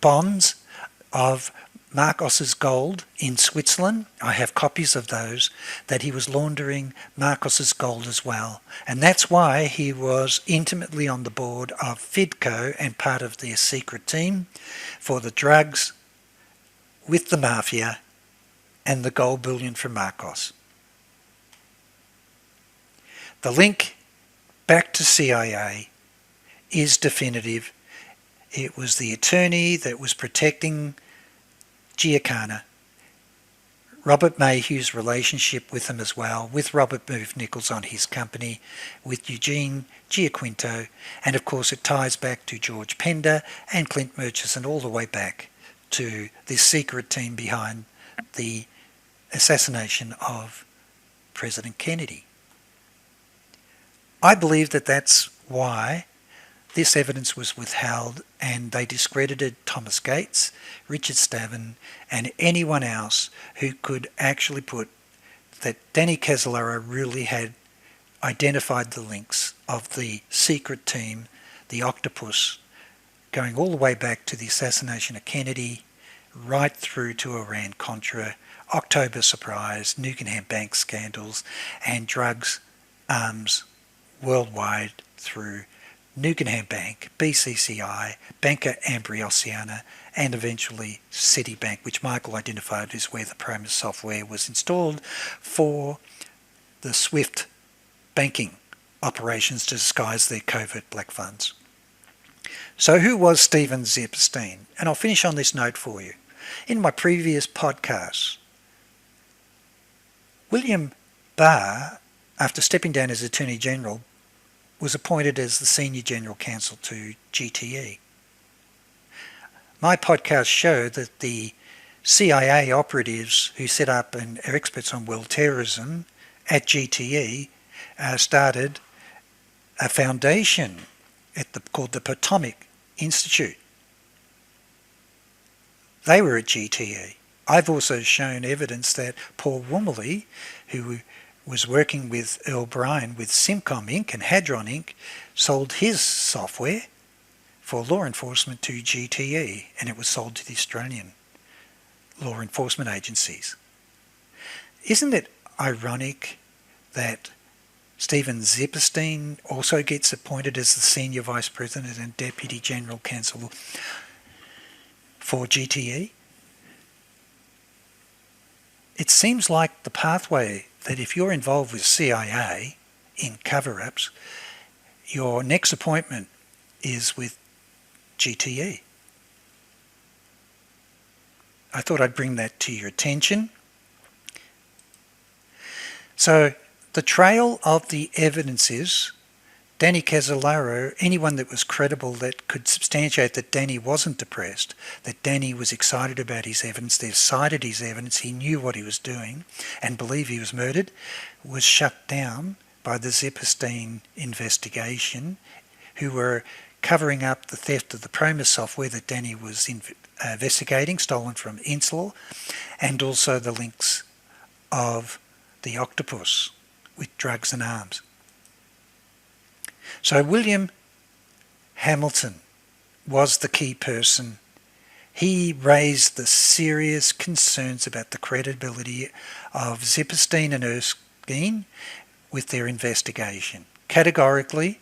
bonds of Marcos's gold in Switzerland. I have copies of those, that he was laundering Marcos's gold as well. And that's why he was intimately on the board of FIDCO and part of their secret team for the drugs with the Mafia and the gold bullion from Marcos. The link back to CIA is definitive. It was the attorney that was protecting Giacana, Robert Mayhew's relationship with him as well, with Robert Booth Nichols on his company, with Eugene Giaquinto, and of course it ties back to George Pender and Clint Murchison, all the way back to this secret team behind the assassination of President Kennedy. I believe that that's why this evidence was withheld, and they discredited Thomas Gates, Richard Stavin, and anyone else who could actually put that Danny CASOLARO really had identified the links of the secret team, the octopus, going all the way back to the assassination of Kennedy, right through to Iran-Contra, October Surprise, Nugan Bank scandals, and drugs, arms worldwide through Nugan Bank, BCCI, Banca Ambrosiana, and eventually Citibank, which Michael identified as where the PROMIS software was installed for the SWIFT banking operations to disguise their covert black funds. So who was Stephen Zepstein? And I'll finish on this note for you. In my previous podcasts, William Barr, after stepping down as Attorney General, was appointed as the Senior General Counsel to GTE. My podcast showed that the CIA operatives who set up and are experts on world terrorism at GTE started a foundation called the Potomac Institute. They were at GTE. I've also shown evidence that Paul Wormley, who was working with Earl Bryan with Simcom Inc. and Hadron Inc., sold his software for law enforcement to GTE, and it was sold to the Australian law enforcement agencies. Isn't it ironic that Stephen Zepstein also gets appointed as the Senior Vice President and Deputy General Counsel for GTE? It seems like the pathway that if you're involved with CIA in cover-ups, your next appointment is with GTE. I thought I'd bring that to your attention. So the trail of the evidence is Danny CASOLARO, anyone that was credible that could substantiate that Danny wasn't depressed, that Danny was excited about his evidence, they've cited his evidence, he knew what he was doing and believed he was murdered, was shut down by the Zepstein investigation, who were covering up the theft of the PROMIS software that Danny was investigating, stolen from Inslaw, and also the links of the octopus with drugs and arms. So William Hamilton was the key person. He raised the serious concerns about the credibility of Zepstein and Erskine with their investigation. Categorically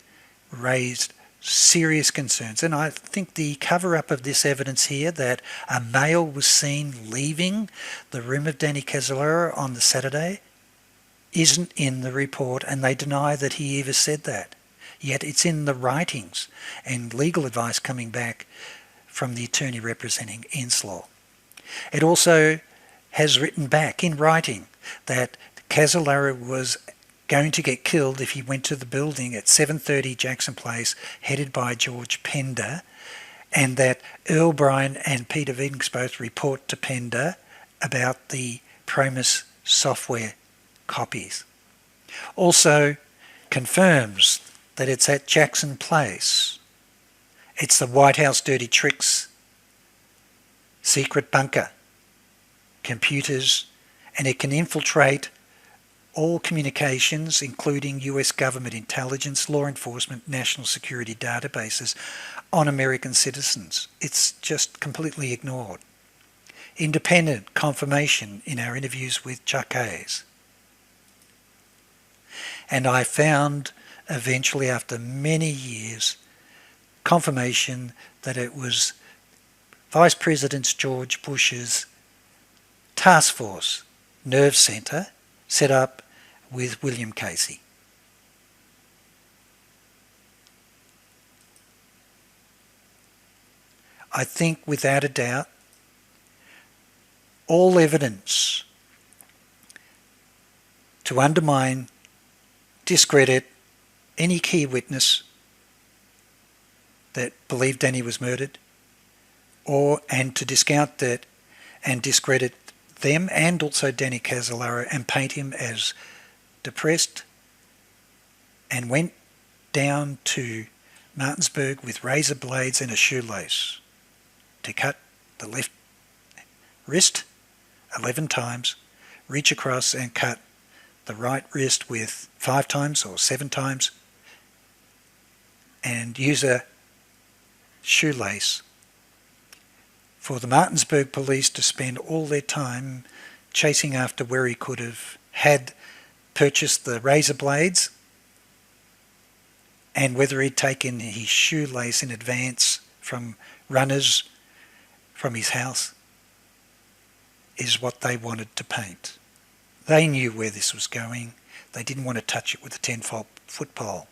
raised serious concerns. And I think the cover-up of this evidence here, that a male was seen leaving the room of Danny CASOLARO on the Saturday, isn't in the report, and they deny that he ever said that. Yet it's in the writings and legal advice coming back from the attorney representing Inslaw. It also has written back in writing that CASOLARO was going to get killed if he went to the building at 7:30 Jackson Place, headed by George Pender, and that Earl Bryan and Peter Vinks both report to Pender about the PROMIS software copies. Also confirms that it's at Jackson Place. It's the White House dirty tricks, secret bunker, computers, and it can infiltrate all communications, including US government intelligence, law enforcement, national security databases on American citizens. It's just completely ignored. Independent confirmation in our interviews with Chuck Hayes. And I found eventually, after many years, confirmation that it was Vice President George Bush's task force nerve centre set up with William Casey. I think without a doubt, all evidence to undermine, discredit any key witness that believed Danny was murdered, and to discount that and discredit them and also Danny CASOLARO and paint him as depressed and went down to Martinsburg with razor blades and a shoelace to cut the left wrist 11 times, reach across and cut the right wrist with 5 times or 7 times, and use a shoelace, for the Martinsburg police to spend all their time chasing after where he could have had purchased the razor blades and whether he'd taken his shoelace in advance from runners from his house, is what they wanted to paint. They knew where this was going. They didn't want to touch it with a 10-foot pole.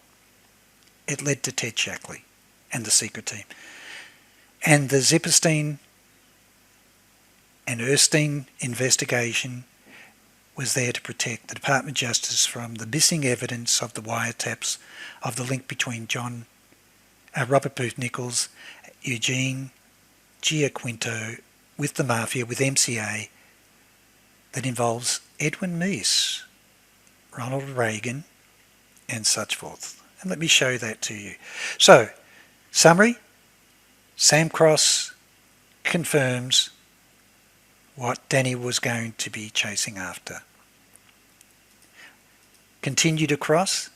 It led to Ted Shackley and the secret team. And the Zepstein and Erskine investigation was there to protect the Department of Justice from the missing evidence of the wiretaps, of the link between Robert Booth Nichols, Eugene Giaquinto with the Mafia, with MCA, that involves Edwin Meese, Ronald Reagan, and such forth. And let me show that to you. So, summary, Sam Cross confirms what Danny was going to be chasing after. Continued across,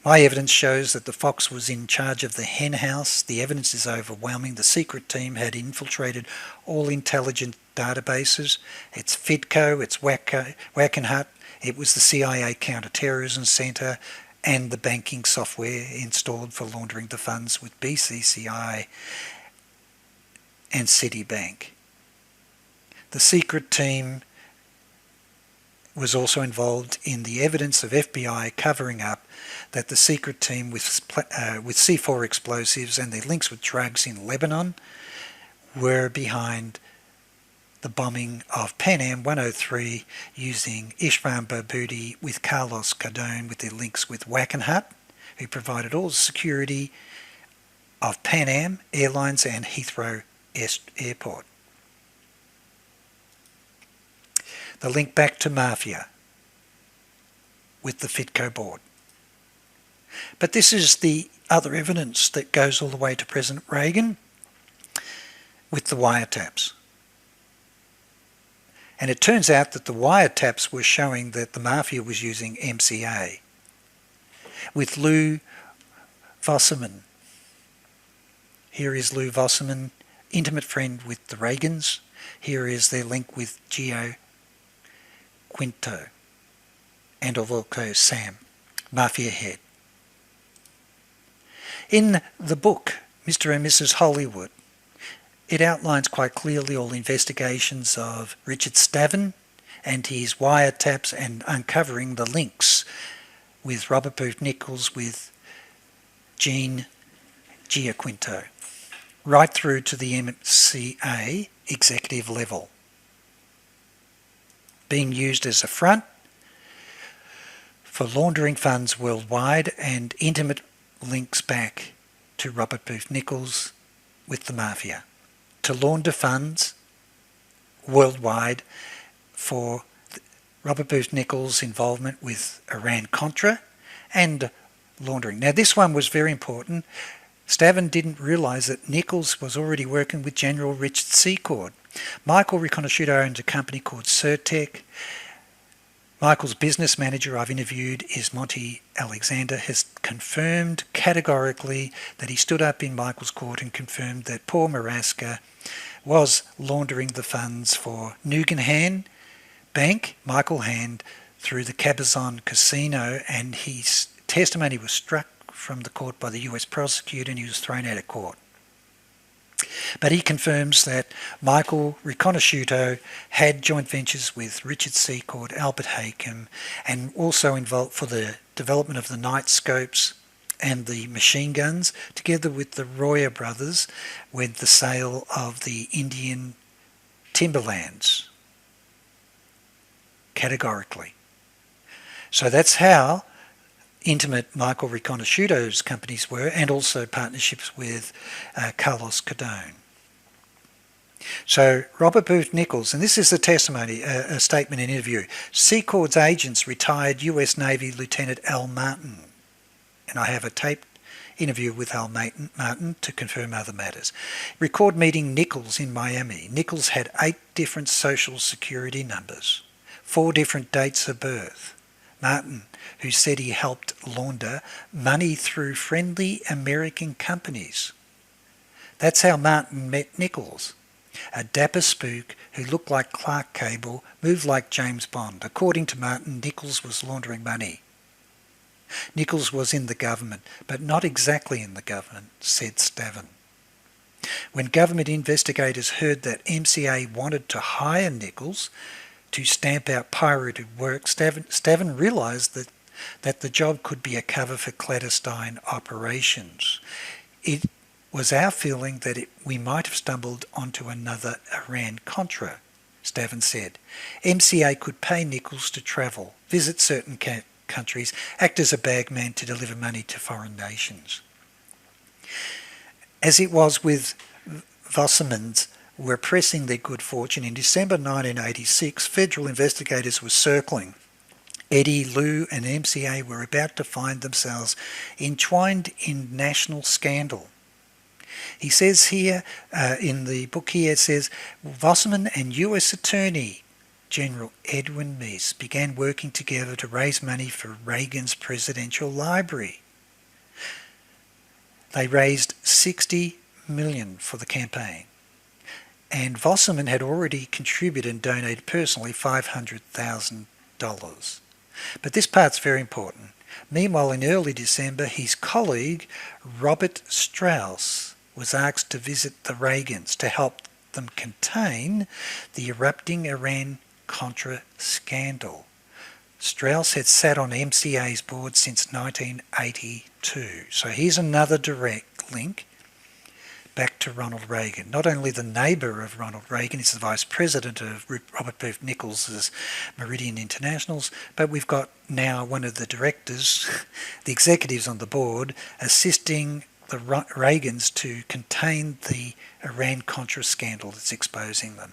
my evidence shows that the Fox was in charge of the hen house. The evidence is overwhelming. The secret team had infiltrated all intelligence databases. It's FIDCO, it's WACKENHUT, it was the CIA Counterterrorism Centre, and the banking software installed for laundering the funds with BCCI and Citibank. The secret team was also involved in the evidence of FBI covering up that the secret team with C4 explosives and their links with drugs in Lebanon were behind the bombing of Pan Am 103 using Ishmael Barboudi with Carlos Cardone with their links with WACKENHUT, who provided all the security of Pan Am Airlines and Heathrow Airport. The link back to Mafia with the FITCO board. But this is the other evidence that goes all the way to President Reagan with the wiretaps. And it turns out that the wiretaps were showing that the Mafia was using MCA with Lou Wasserman. Here is Lou Wasserman, intimate friend with the Reagans. Here is their link with Gio Quinto and Orvolko Sam, Mafia head. In the book, Mr. and Mrs. Hollywood, it outlines quite clearly all investigations of Richard Stavin and his wiretaps and uncovering the links with Robert Booth Nichols with Gene Giaquinto, right through to the MCA executive level, being used as a front for laundering funds worldwide and intimate links back to Robert Booth Nichols with the Mafia, to launder funds worldwide for Robert Booth Nichols' involvement with Iran-Contra and laundering. Now this one was very important. Stavin didn't realise that Nichols was already working with General Richard Secord. Michael Riconosciuto owned a company called Certec. Michael's business manager I've interviewed is Monty Alexander, has confirmed categorically that he stood up in Michael's court and confirmed that Paul Maraska was laundering the funds for Nugan Bank, Michael Hand, through the Cabazon Casino, and his testimony was struck from the court by the US prosecutor and he was thrown out of court. But he confirms that Michael Riconosciuto had joint ventures with Richard Secord, Albert Hakem, and also involved for the development of the night scopes and the machine guns, together with the Royer brothers, with the sale of the Indian timberlands, categorically. So that's how intimate Michael Riconosciuto's companies were, and also partnerships with Carlos Cardone. So Robert Booth Nichols, and this is the testimony, a statement in interview. Secord's agents retired US Navy Lieutenant Al Martin, and I have a taped interview with Al Martin to confirm other matters. Record meeting Nichols in Miami. Nichols had 8 different social security numbers, 4 different dates of birth. Martin, who said he helped launder money through friendly American companies. That's how Martin met Nichols. A dapper spook who looked like Clark Cable, moved like James Bond. According to Martin, Nichols was laundering money. Nichols was in the government, but not exactly in the government, said Stavin. When government investigators heard that MCA wanted to hire Nichols to stamp out pirated work, Stavin realised that the job could be a cover for clandestine operations. It was our feeling that we might have stumbled onto another Iran-Contra, Stavin said. MCA could pay Nichols to travel, visit certain countries, act as a bagman to deliver money to foreign nations. As it was with Wassermans, were pressing their good fortune. In December 1986, federal investigators were circling. Eddie, Lou and MCA were about to find themselves entwined in national scandal. He says here, in the book here, it says, Wasserman and US Attorney General Edwin Meese began working together to raise money for Reagan's presidential library. They raised $60 million for the campaign. And Wasserman had already contributed and donated personally $500,000. But this part's very important. Meanwhile, in early December, his colleague, Robert Strauss, was asked to visit the Reagans to help them contain the erupting Iran-Contra scandal. Strauss had sat on MCA's board since 1982. So here's another direct link back to Ronald Reagan. Not only the neighbour of Ronald Reagan, he's the vice president of Robert Booth Nichols' Meridian Internationals, but we've got now one of the directors, the executives on the board, assisting the Reagans to contain the Iran-Contra scandal that's exposing them.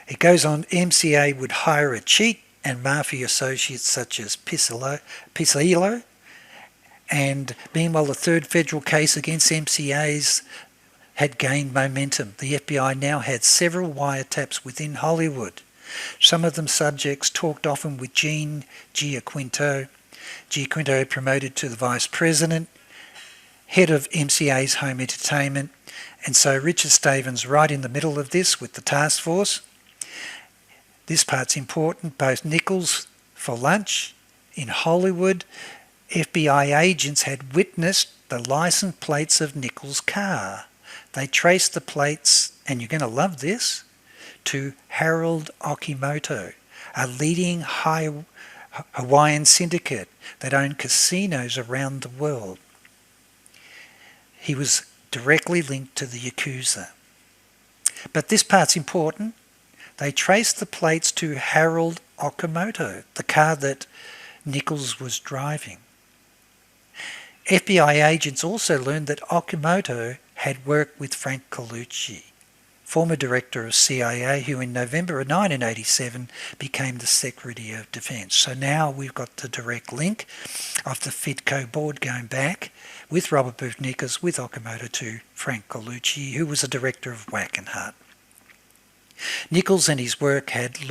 It goes on, MCA would hire a cheat and mafia associates such as Pizzillo, and meanwhile the third federal case against MCAs had gained momentum. The FBI now had several wiretaps within Hollywood. Some of them subjects talked often with Gene Giaquinto. Giaquinto promoted to the vice president, head of MCA's home entertainment, and so Richard Staven's right in the middle of this with the task force. This part's important. Both Nichols for lunch in Hollywood, FBI agents had witnessed the license plates of Nichols' car. They traced the plates, and you're going to love this, to Harold Okimoto, a leading Hawaiian syndicate that owned casinos around the world. He was directly linked to the Yakuza. But this part's important. They traced the plates to Harold Okimoto, the car that Nichols was driving. FBI agents also learned that Okimoto had worked with Frank Colucci, former director of CIA, who in November of 1987 became the Secretary of Defense. So now we've got the direct link of the FIDCO board going back with Robert Booth Nichols, with Okimoto, to Frank Colucci, who was a director of WACKENHUT. Nichols and his work had the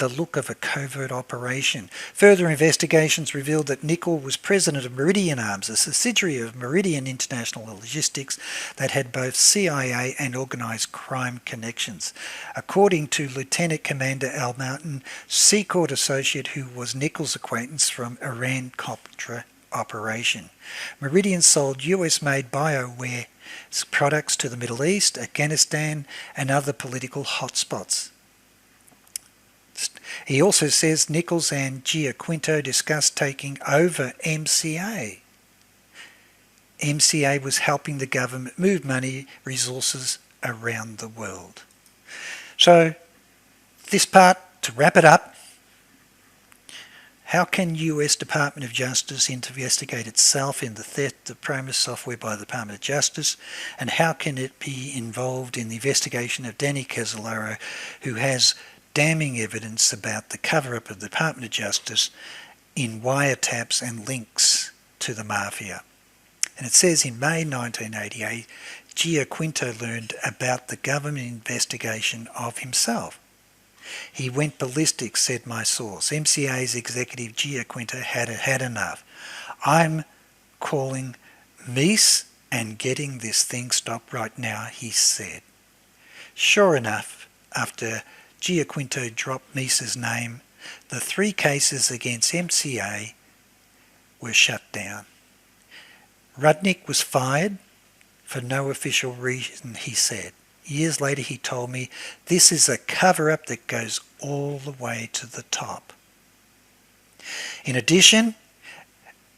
look of a covert operation. Further investigations revealed that Nichols was president of Meridian Arms, a subsidiary of Meridian International Logistics that had both CIA and organised crime connections. According to Lieutenant Commander Al Martin, Seacourt associate who was Nichols' acquaintance from Iran-Contra operation. Meridian sold US-made bioware products to the Middle East, Afghanistan and other political hotspots. He also says Nichols and Giaquinto discussed taking over MCA. MCA was helping the government move money, resources around the world. So this part, to wrap it up, how can US Department of Justice investigate itself in the theft of PROMIS software by the Department of Justice, and how can it be involved in the investigation of Danny CASOLARO, who has damning evidence about the cover-up of the Department of Justice in wiretaps and links to the Mafia? And it says in May 1988, Giaquinto learned about the government investigation of himself. He went ballistic, said my source. MCA's executive Giaquinto had enough. I'm calling Mies and getting this thing stopped right now, he said. Sure enough, after Giaquinto dropped Mies's name, the 3 cases against MCA were shut down. Rudnick was fired for no official reason, he said. Years later he told me, this is a cover-up that goes all the way to the top. In addition,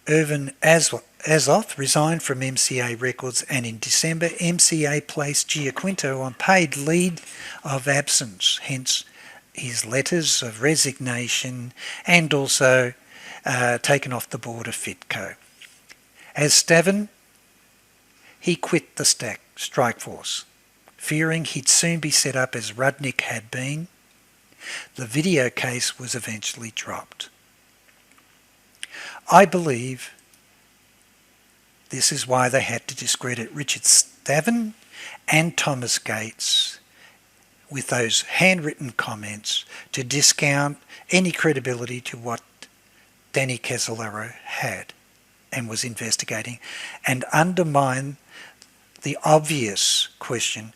Irvin Azoff resigned from MCA Records, and in December MCA placed Giaquinto on paid leave of absence, hence his letters of resignation, and also taken off the board of FIDCO. As Staven, he quit the strike force, fearing he'd soon be set up as Rudnick had been. The video case was eventually dropped. I believe this is why they had to discredit Richard Staven and Thomas Gates with those handwritten comments to discount any credibility to what Danny CASOLARO had and was investigating, and undermine the obvious question: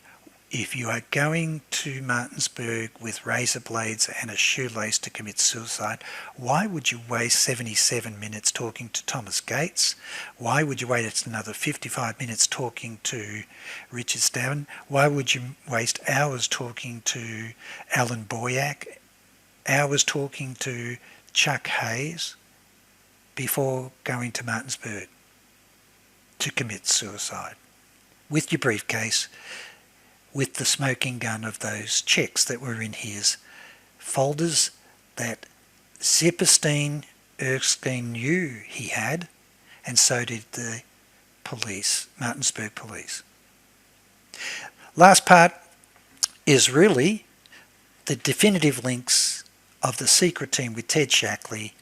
if you are going to Martinsburg with razor blades and a shoelace to commit suicide, why would you waste 77 minutes talking to Thomas Gates? Why would you waste another 55 minutes talking to Richard Staven? Why would you waste hours talking to Alan Boyack, hours talking to Chuck Hayes before going to Martinsburg? to commit suicide with your briefcase, with the smoking gun of those checks that were in his folders that Zipperstein Erskine knew he had, and so did the police, Martinsburg police. Last part is really the definitive links of the secret team with Ted Shackley,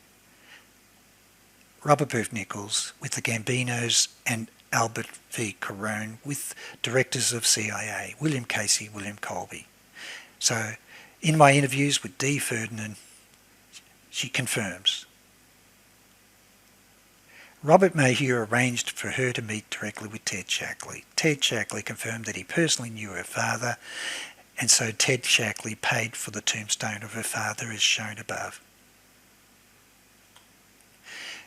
Robert Booth Nichols, with the Gambinos, and Albert V. Carone, with directors of CIA, William Casey, William Colby. So in my interviews with Dee Ferdinand, she confirms. Robert Mayhew arranged for her to meet directly with Ted Shackley. Ted Shackley confirmed that he personally knew her father, and so Ted Shackley paid for the tombstone of her father as shown above.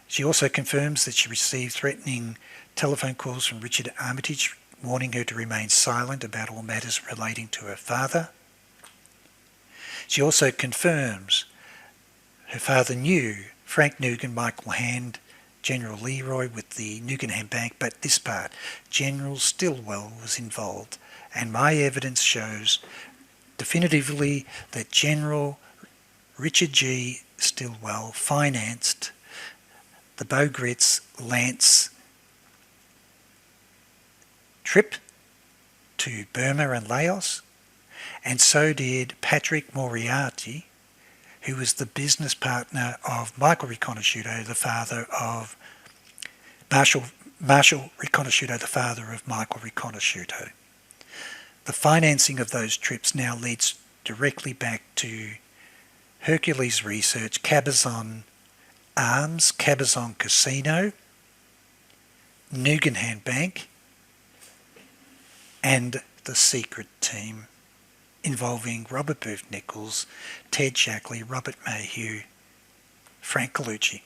She also confirms that she received threatening telephone calls from Richard Armitage, warning her to remain silent about all matters relating to her father. She also confirms her father knew Frank Nugan, Michael Hand, General Leroy with the Nugan Bank, but this part, General Stillwell was involved, and my evidence shows definitively that General Richard G. Stillwell financed the Bogritz Lance trip to Burma and Laos, and so did Patrick Moriarty, who was the business partner of Michael Riconosciuto, the father of Marshall Riconosciuto, the father of Michael Riconosciuto. The financing of those trips now leads directly back to Hercules Research, Cabazon Arms, Cabazon Casino, Nugan Bank, and the secret team involving Robert Booth Nichols, Ted Shackley, Robert Mayhew, Frank Gallucci.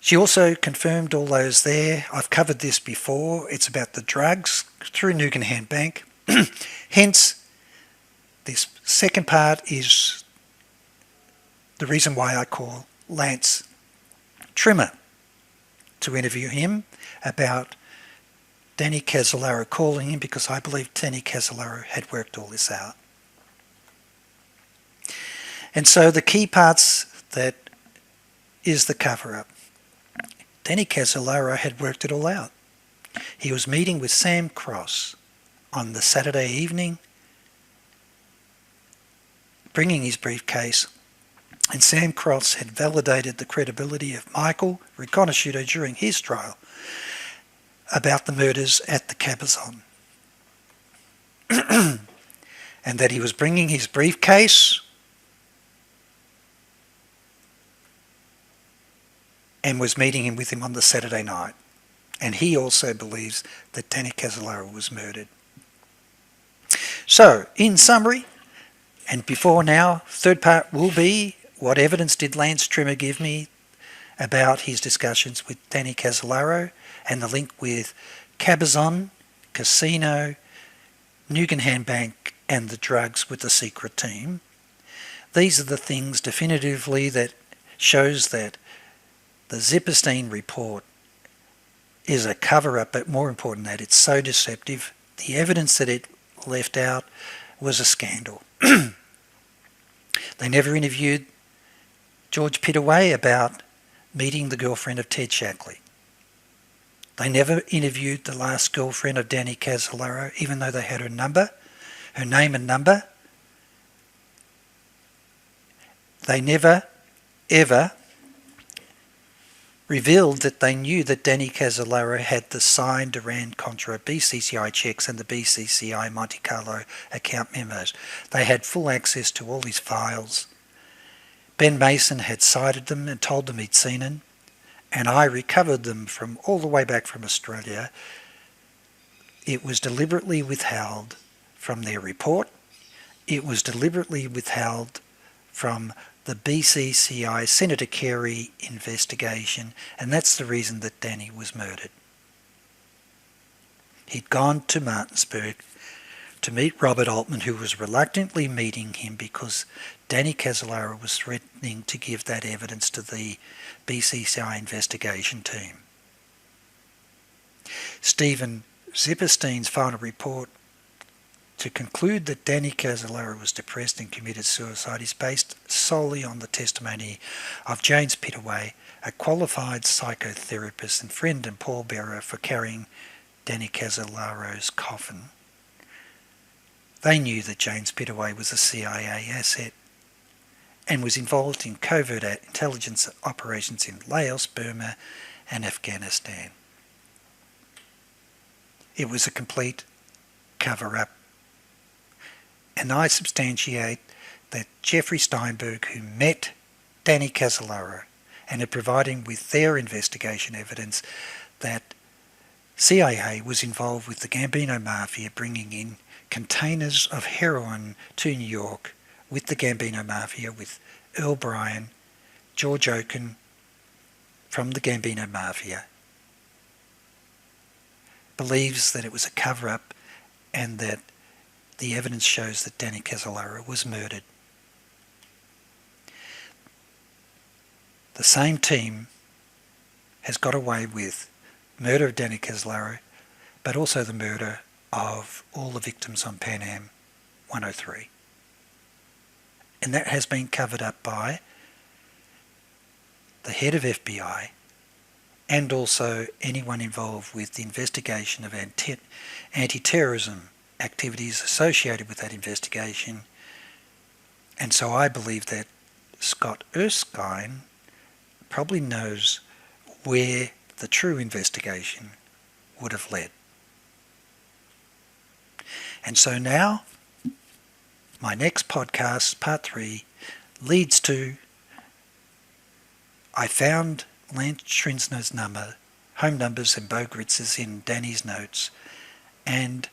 She also confirmed all those there. I've covered this before. It's about the drugs through Nugan Bank. Hence, this second part is the reason why I call Lance Trimmer to interview him about Danny CASOLARO, calling him because I believe Danny CASOLARO had worked all this out. And so the key parts that is the cover-up. Danny CASOLARO had worked it all out. He was meeting with Sam Cross on the Saturday evening, bringing his briefcase, and Sam Cross had validated the credibility of Michael Riconosciuto during his trial about the murders at the Cabazon. And that he was bringing his briefcase and was meeting him with him on the Saturday night. And he also believes that Danny CASOLARO was murdered. So, in summary, and before now, third part will be what evidence did Lance Trimmer give me about his discussions with Danny CASOLARO and the link with Cabazon, Casino, Nugan Bank and the drugs with the secret team. These are the things definitively that shows that the Zipperstein report is a cover-up, but more important than that, it's so deceptive. The evidence that it left out was a scandal. They never interviewed George Pittaway about meeting the girlfriend of Ted Shackley. They never interviewed the last girlfriend of Danny CASOLARO, even though they had her number, her name and number. They never, ever revealed that they knew that Danny CASOLARO had the signed Iran-Contra BCCI checks and the BCCI Monte Carlo account memos. They had full access to all his files. Ben Mason had cited them and told them he'd seen them, and I recovered them from all the way back from Australia. It was deliberately withheld from their report. It was deliberately withheld from the BCCI Senator Kerry investigation, and that's the reason that Danny was murdered. He'd gone to Martinsburg to meet Robert Altman, who was reluctantly meeting him because Danny CASOLARO was threatening to give that evidence to the BCCI investigation team. Stephen Zipperstein's final report to conclude that Danny CASOLARO was depressed and committed suicide is based solely on the testimony of James Pittaway, a qualified psychotherapist and friend and pallbearer for carrying Danny CASOLARO's coffin. They knew that James Pittaway was a CIA asset and was involved in covert intelligence operations in Laos, Burma and Afghanistan. It was a complete cover-up. And I substantiate that Jeffrey Steinberg, who met Danny CASOLARO and had provided him with their investigation evidence that CIA was involved with the Gambino Mafia bringing in containers of heroin to New York with the Gambino Mafia, with Earl Bryan, George Oaken from the Gambino Mafia, believes that it was a cover-up and that the evidence shows that Danny CASOLARO was murdered. The same team has got away with murder of Danny CASOLARO, but also the murder of all the victims on Pan Am 103. And that has been covered up by the head of FBI and also anyone involved with the investigation of anti-terrorism activities associated with that investigation. And so I believe that Scott Erskine probably knows where the true investigation would have led. And so now, my next podcast, part 3, leads to I found Lance Schrinsner's number, home numbers and Bogritz's in Danny's notes, and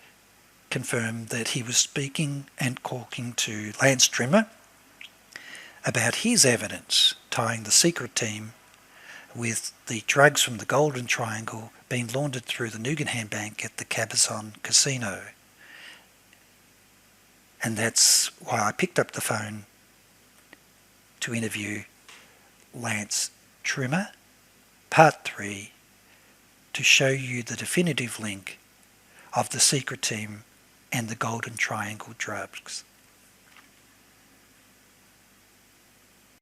confirmed that he was speaking and talking to Lance Trimmer about his evidence tying the secret team with the drugs from the Golden Triangle being laundered through the Nugan Bank at the Cabazon Casino. And that's why I picked up the phone to interview Lance Trimmer, part 3, to show you the definitive link of the secret team and the Golden Triangle drugs.